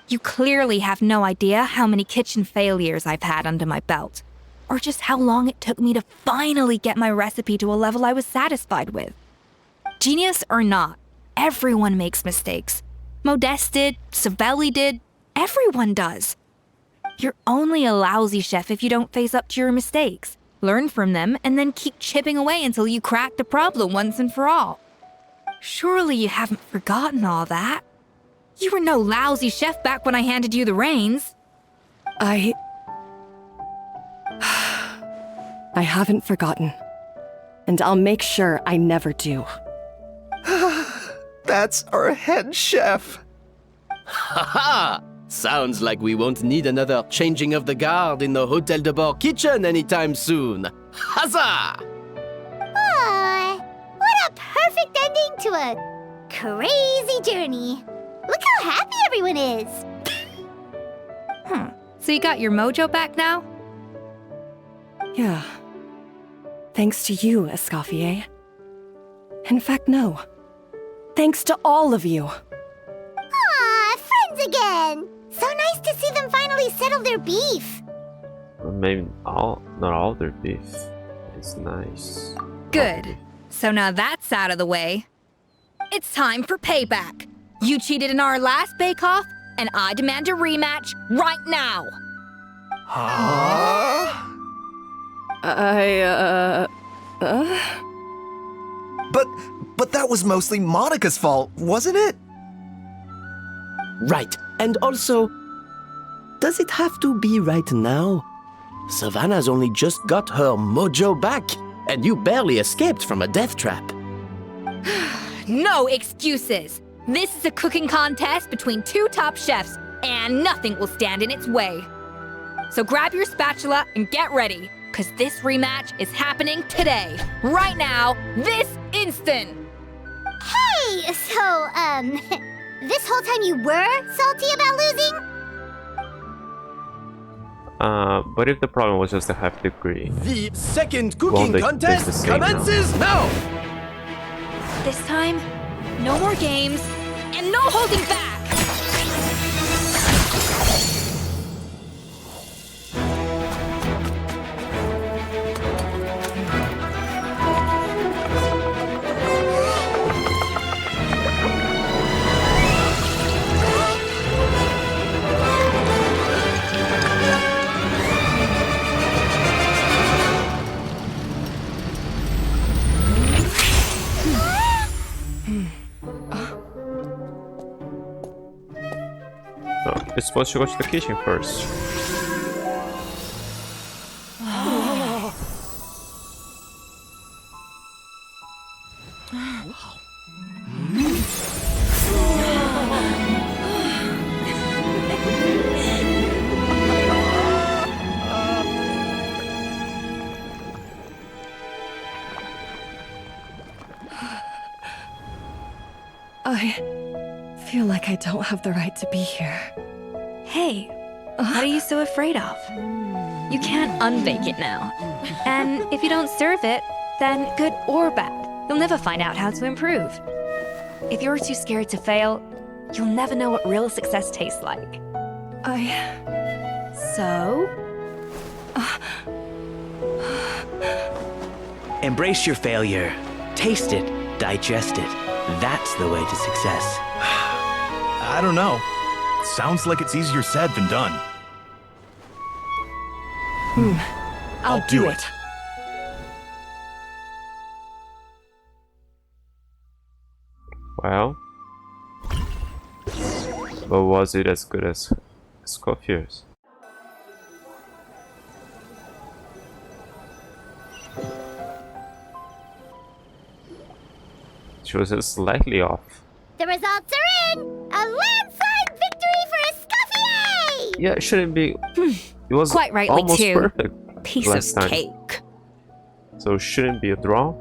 You clearly have no idea how many kitchen failures I've had under my belt, or just how long it took me to finally get my recipe to a level I was satisfied with. Genius or not, everyone makes mistakes. Modeste did, Savelli did, everyone does. You're only a lousy chef if you don't face up to your mistakes, learn from them, and then keep chipping away until you crack the problem once and for all. Surely you haven't forgotten all that. You were no lousy chef back when I handed you the reins. I haven't forgotten. And I'll make sure I never do. That's our head chef. Haha! Sounds like we won't need another changing of the guard in the Hotel de Bord kitchen anytime soon. Huzzah! Aw, what a perfect ending to a crazy journey. Look how happy everyone is. So you got your mojo back now? Yeah. Thanks to you, Escoffier. In fact, no. Thanks to all of you. Aw, friends again. So nice to see them finally settle their beef. Or maybe not all their beef. It's nice. Good. So now that's out of the way. It's time for payback. You cheated in our last bake-off, and I demand a rematch right now. Huh? But that was mostly Monica's fault, wasn't it? Right, and also, does it have to be right now? Savannah's only just got her mojo back, and you barely escaped from a death trap. No excuses. This is a cooking contest between two top chefs, and nothing will stand in its way. So grab your spatula and get ready, because this rematch is happening today, right now, this instant. Hey, so, this whole time you were salty about losing? But if the problem was just a half degree, The second won't cooking they taste the contest same now? commences now! This time, no more games, and no holding back! So you're supposed to go to the kitchen first. I feel like I don't have the right to be here. Hey, what are you so afraid of? You can't unbake it now. And if you don't serve it, then good or bad, you'll never find out how to improve. If you're too scared to fail, you'll never know what real success tastes like. So? Embrace your failure. Taste it. Digest it. That's the way to success. I don't know. Sounds like it's easier said than done. I'll do it. Well, but was it as good as Scoffier's? She was just slightly off. The results are in! A landslide victory for Escoffier! Yeah, it shouldn't be. It was Quite rightly, almost too. perfect Piece last of time. cake. So it shouldn't be a draw.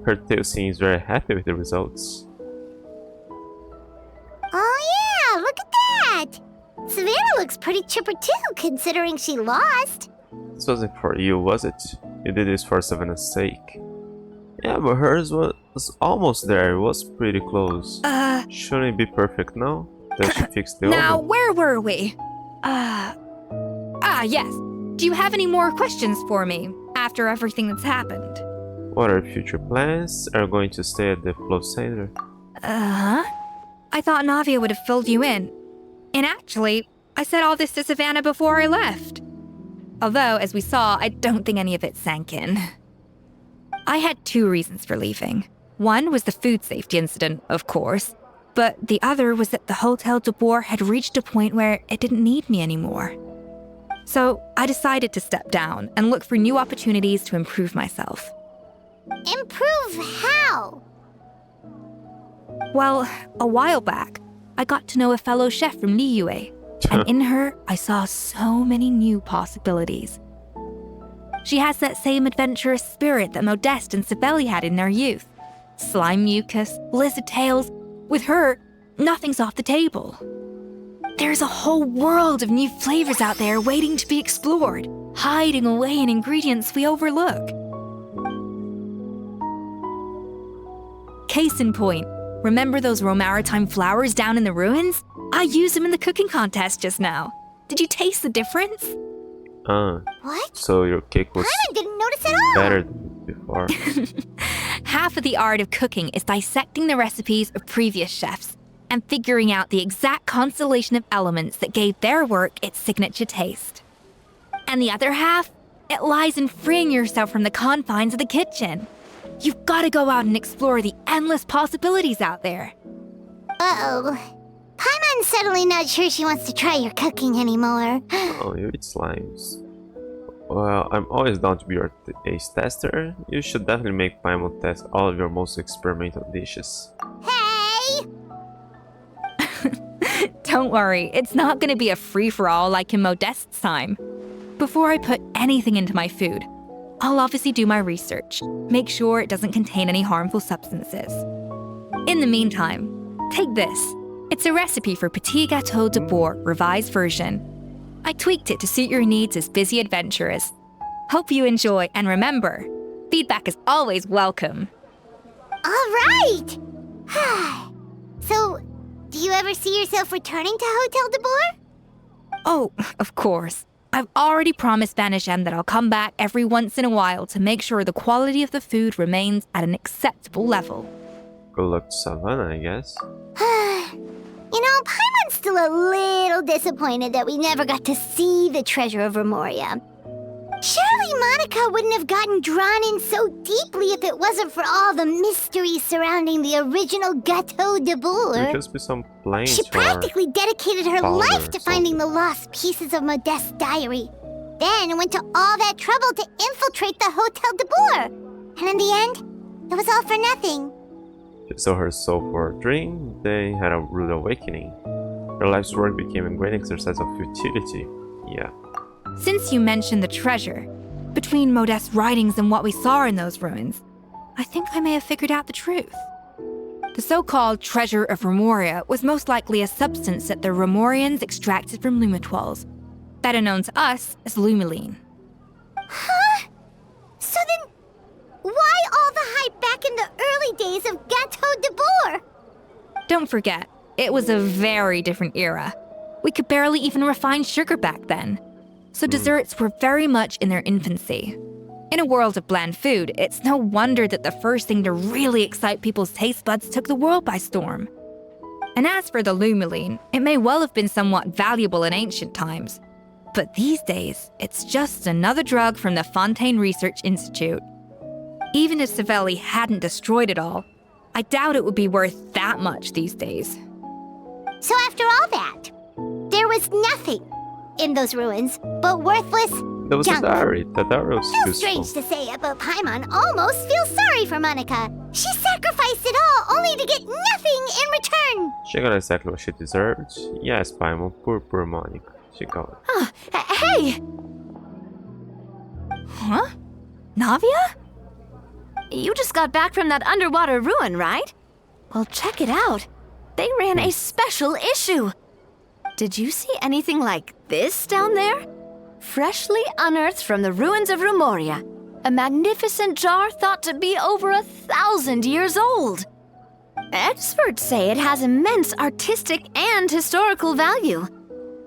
Her tail seems very happy with the results. Oh yeah, look at that! Savannah looks pretty chipper too, considering she lost. This wasn't for you, was it? You did this for Savannah's sake. Yeah, but hers was almost there. It was pretty close. Shouldn't it be perfect now that she fixed the Now, oven? where were we? Yes. Do you have any more questions for me after everything that's happened? What are future plans? Are you going to stay at the Flow Center? I thought Navia would have filled you in. And actually, I said all this to Savannah before I left. Although, as we saw, I don't think any of it sank in. I had 2 reasons for leaving. One was the food safety incident, of course, but the other was that the Hotel de Boer had reached a point where it didn't need me anymore. So I decided to step down and look for new opportunities to improve myself. Improve how? Well, a while back, I got to know a fellow chef from Liyue, and in her, I saw so many new possibilities. She has that same adventurous spirit that Modeste and Sibeli had in their youth. Slime mucus, lizard tails. With her, nothing's off the table. There's a whole world of new flavors out there waiting to be explored, hiding away in ingredients we overlook. Case in point, remember those Romaritime flowers down in the ruins? I used them in the cooking contest just now. Did you taste the difference? What? So your cake was I didn't notice at all. better than before. Half of the art of cooking is dissecting the recipes of previous chefs and figuring out the exact constellation of elements that gave their work its signature taste. And the other half, it lies in freeing yourself from the confines of the kitchen. You've got to go out and explore the endless possibilities out there. Uh-oh. Paimon's suddenly not sure she wants to try your cooking anymore. Oh, you eat slimes. Well, I'm always down to be your taste tester. You should definitely make Paimon test all of your most experimental dishes. Hey! Don't worry, it's not going to be a free-for-all like in Modeste's time. Before I put anything into my food, I'll obviously do my research, make sure it doesn't contain any harmful substances. In the meantime, take this. It's a recipe for Petit Gâteau de Boer revised version. I tweaked it to suit your needs as busy adventurers. Hope you enjoy, and remember, feedback is always welcome. All right! So, do you ever see yourself returning to Hotel de Boer? Oh, of course. I've already promised Vanishem that I'll come back every once in a while to make sure the quality of the food remains at an acceptable level. Good luck to Savannah, I guess. You know, Paimon's still a little disappointed that we never got to see the treasure of Remoria. Surely Monica wouldn't have gotten drawn in so deeply if it wasn't for all the mystery surrounding the original Gâteau de Boer. There could just be some planes. She practically dedicated her powder life to or finding the lost pieces of Modeste's diary. Then went to all that trouble to infiltrate the Hotel de Boer. And in the end, it was all for nothing. She saw her soul for a dream, they had a rude awakening. Her life's work became a great exercise of futility. Yeah. Since you mentioned the treasure, between Modeste's writings and what we saw in those ruins, I think I may have figured out the truth. The so-called treasure of Remoria was most likely a substance that the Remorians extracted from Lumitoiles, better known to us as Lumiline. Huh? So then, why all the hype back in the early days of Gâteau de Boer? Don't forget, it was a very different era. We could barely even refine sugar back then. So desserts were very much in their infancy. In a world of bland food, it's no wonder that the first thing to really excite people's taste buds took the world by storm. And as for the Lumiline, it may well have been somewhat valuable in ancient times. But these days, it's just another drug from the Fontaine Research Institute. Even if Savelli hadn't destroyed it all, I doubt it would be worth that much these days. So after all that, there was nothing in those ruins but worthless There was junk. a diary. The diary was Feels useful. strange to say it, but Paimon almost feels sorry for Monica. She sacrificed it all only to get nothing in return. She got exactly what she deserved. Yes, Paimon, poor Monica. She got it. Huh, hey! Huh? Navia? You just got back from that underwater ruin, right? Well, check it out. They ran a special issue. Did you see anything like this down there? Freshly unearthed from the ruins of Remoria. A magnificent jar thought to be over 1,000 years old. Experts say it has immense artistic and historical value.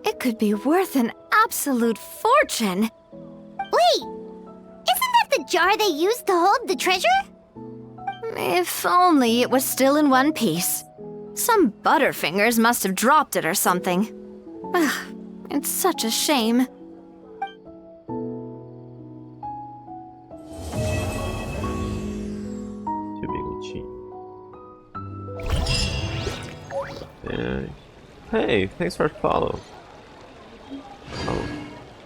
It could be worth an absolute fortune. Wait, isn't that the jar they used to hold the treasure? If only it was still in one piece. Some butterfingers must have dropped it or something. It's such a shame. Hey, thanks for the follow.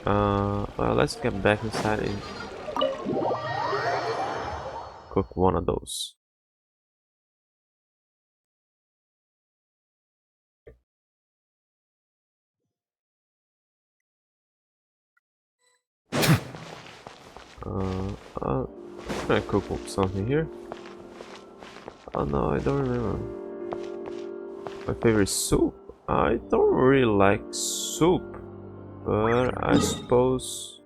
Oh, well, let's get back inside and cook one of those. Can I cook up something here? Oh no, I don't remember. My favorite soup? I don't really like soup, but I suppose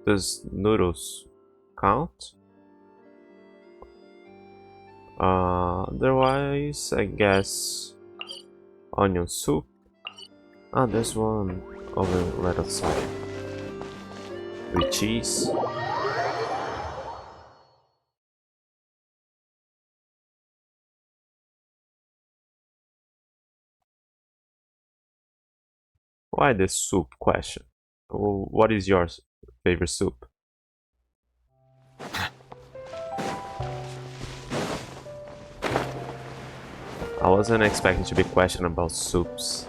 does noodles count? Otherwise, I guess onion soup. Ah, there's one over right outside with cheese. Why the soup question? What is your favorite soup? I wasn't expecting to be questioned about soups.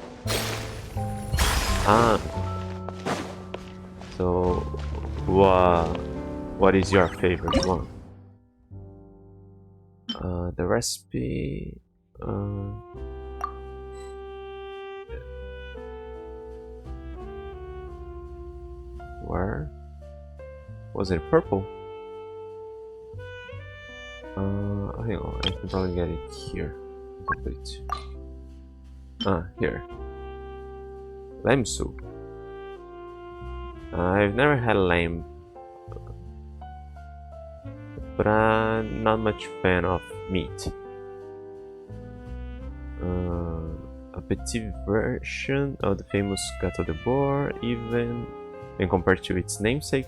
Ah. So, what is your favorite one? The recipe. Where was it? Purple. Hang on, I can probably get it here. Complete. Here. Lamb soup. I've never had lamb, but I'm not much fan of meat. A petite version of the famous Gâteau de Bois, even when compared to its namesake,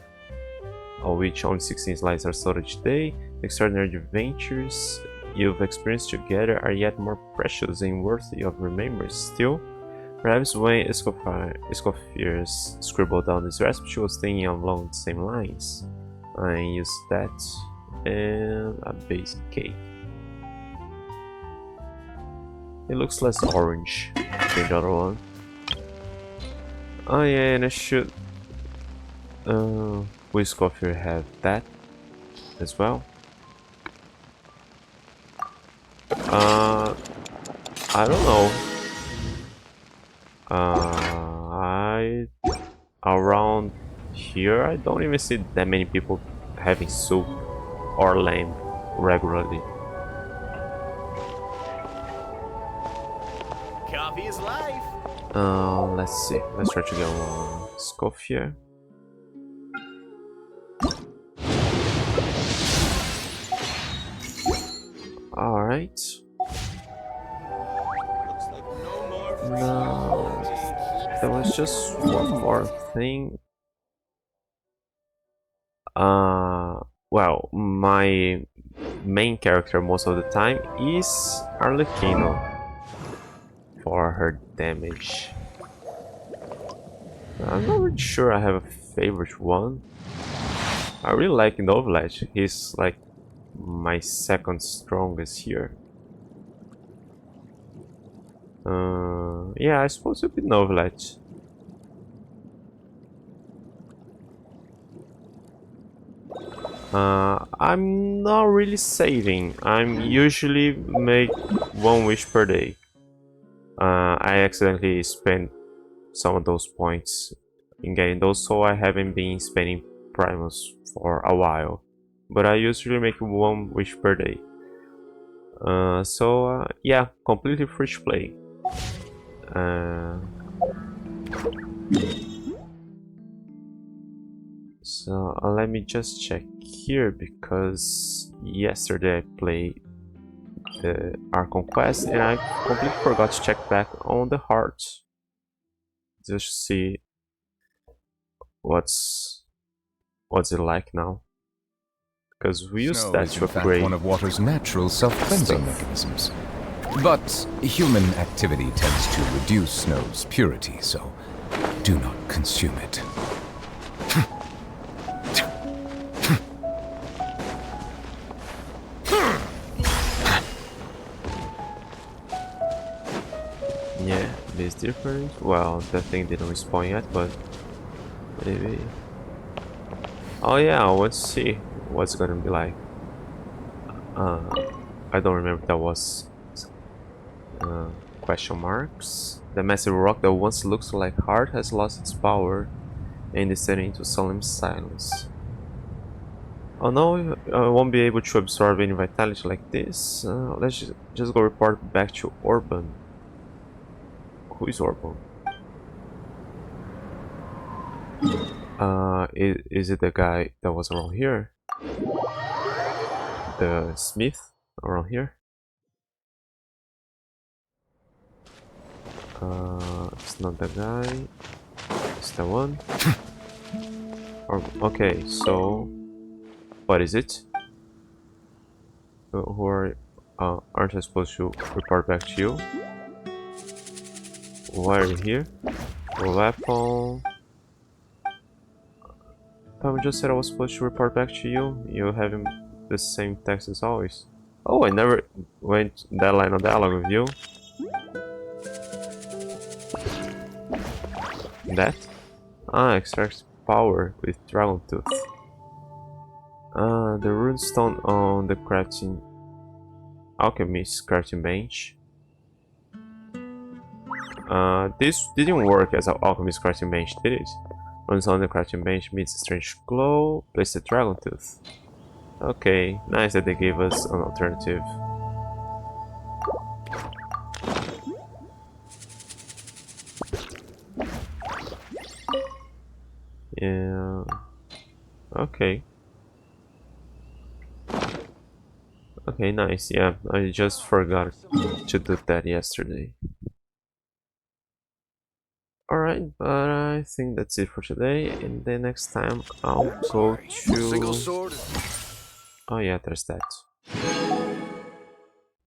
of which only 16 slices are sold each day. The extraordinary adventures you've experienced together are yet more precious and worthy of remembrance. Still, perhaps when Escoffier scribbled down this recipe, she was thinking along the same lines. I use that and a basic cake. It looks less orange than the other one. Oh yeah, and I should... will Escoffier have that as well? I don't know. Around here, I don't even see that many people having soup or lamb regularly. Coffee is life. Let's see. Let's try to get one Escoffier. All right. No, there was just one more thing. Well, my main character most of the time is Arlecchino for her damage. I'm not really sure I have a favorite one. I really like Novelet. He's like my second strongest here. Yeah, I suppose it'd be Novelet. I'm not really saving. I'm usually make one wish per day. I accidentally spent some of those points in getting those, so I haven't been spending Primus for a while. But I usually make one wish per day. Yeah, completely free to play. So let me just check here, because yesterday I played the Archon Quest and I completely forgot to check back on the heart. Just to see what's it like now. Because we use Snow that is to in fact upgrade one of water's natural self-cleansing mechanisms. But human activity tends to reduce snow's purity, so do not consume it. different. Well, that thing didn't respawn yet, but maybe. Oh yeah, let's see what's gonna be like. I don't remember if that was question marks. The massive rock that once looks like heart has lost its power and descended into solemn silence. Oh no, I won't be able to absorb any vitality like this. Let's just go report back to Orban. Who is Orban? Is it the guy that was around here? The smith around here? It's not the guy. It's the one. Okay, so what is it? Who are? Aren't I supposed to report back to you? Why are you here? Weapon. I just said I was supposed to report back to you. You having the same text as always. Oh, I never went that line of dialogue with you. That? Extracts power with Dragon Tooth. The runestone on the crafting alchemist crafting bench. This didn't work as an alchemist crafting bench, did it? Runs on the crafting bench meets a strange glow. Place the Dragon Tooth. Okay, nice that they gave us an alternative. Yeah. Okay. Okay, nice. Yeah, I just forgot to do that yesterday. Alright, but I think that's it for today. And then next time I'll go to... Oh yeah, there's that.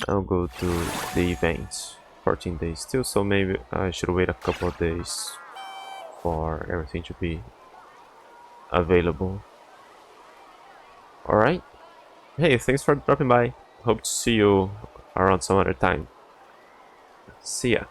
I'll go to the event. 14 days still, so maybe I should wait a couple of days for everything to be available. Alright. Hey, thanks for dropping by. Hope to see you around some other time. See ya.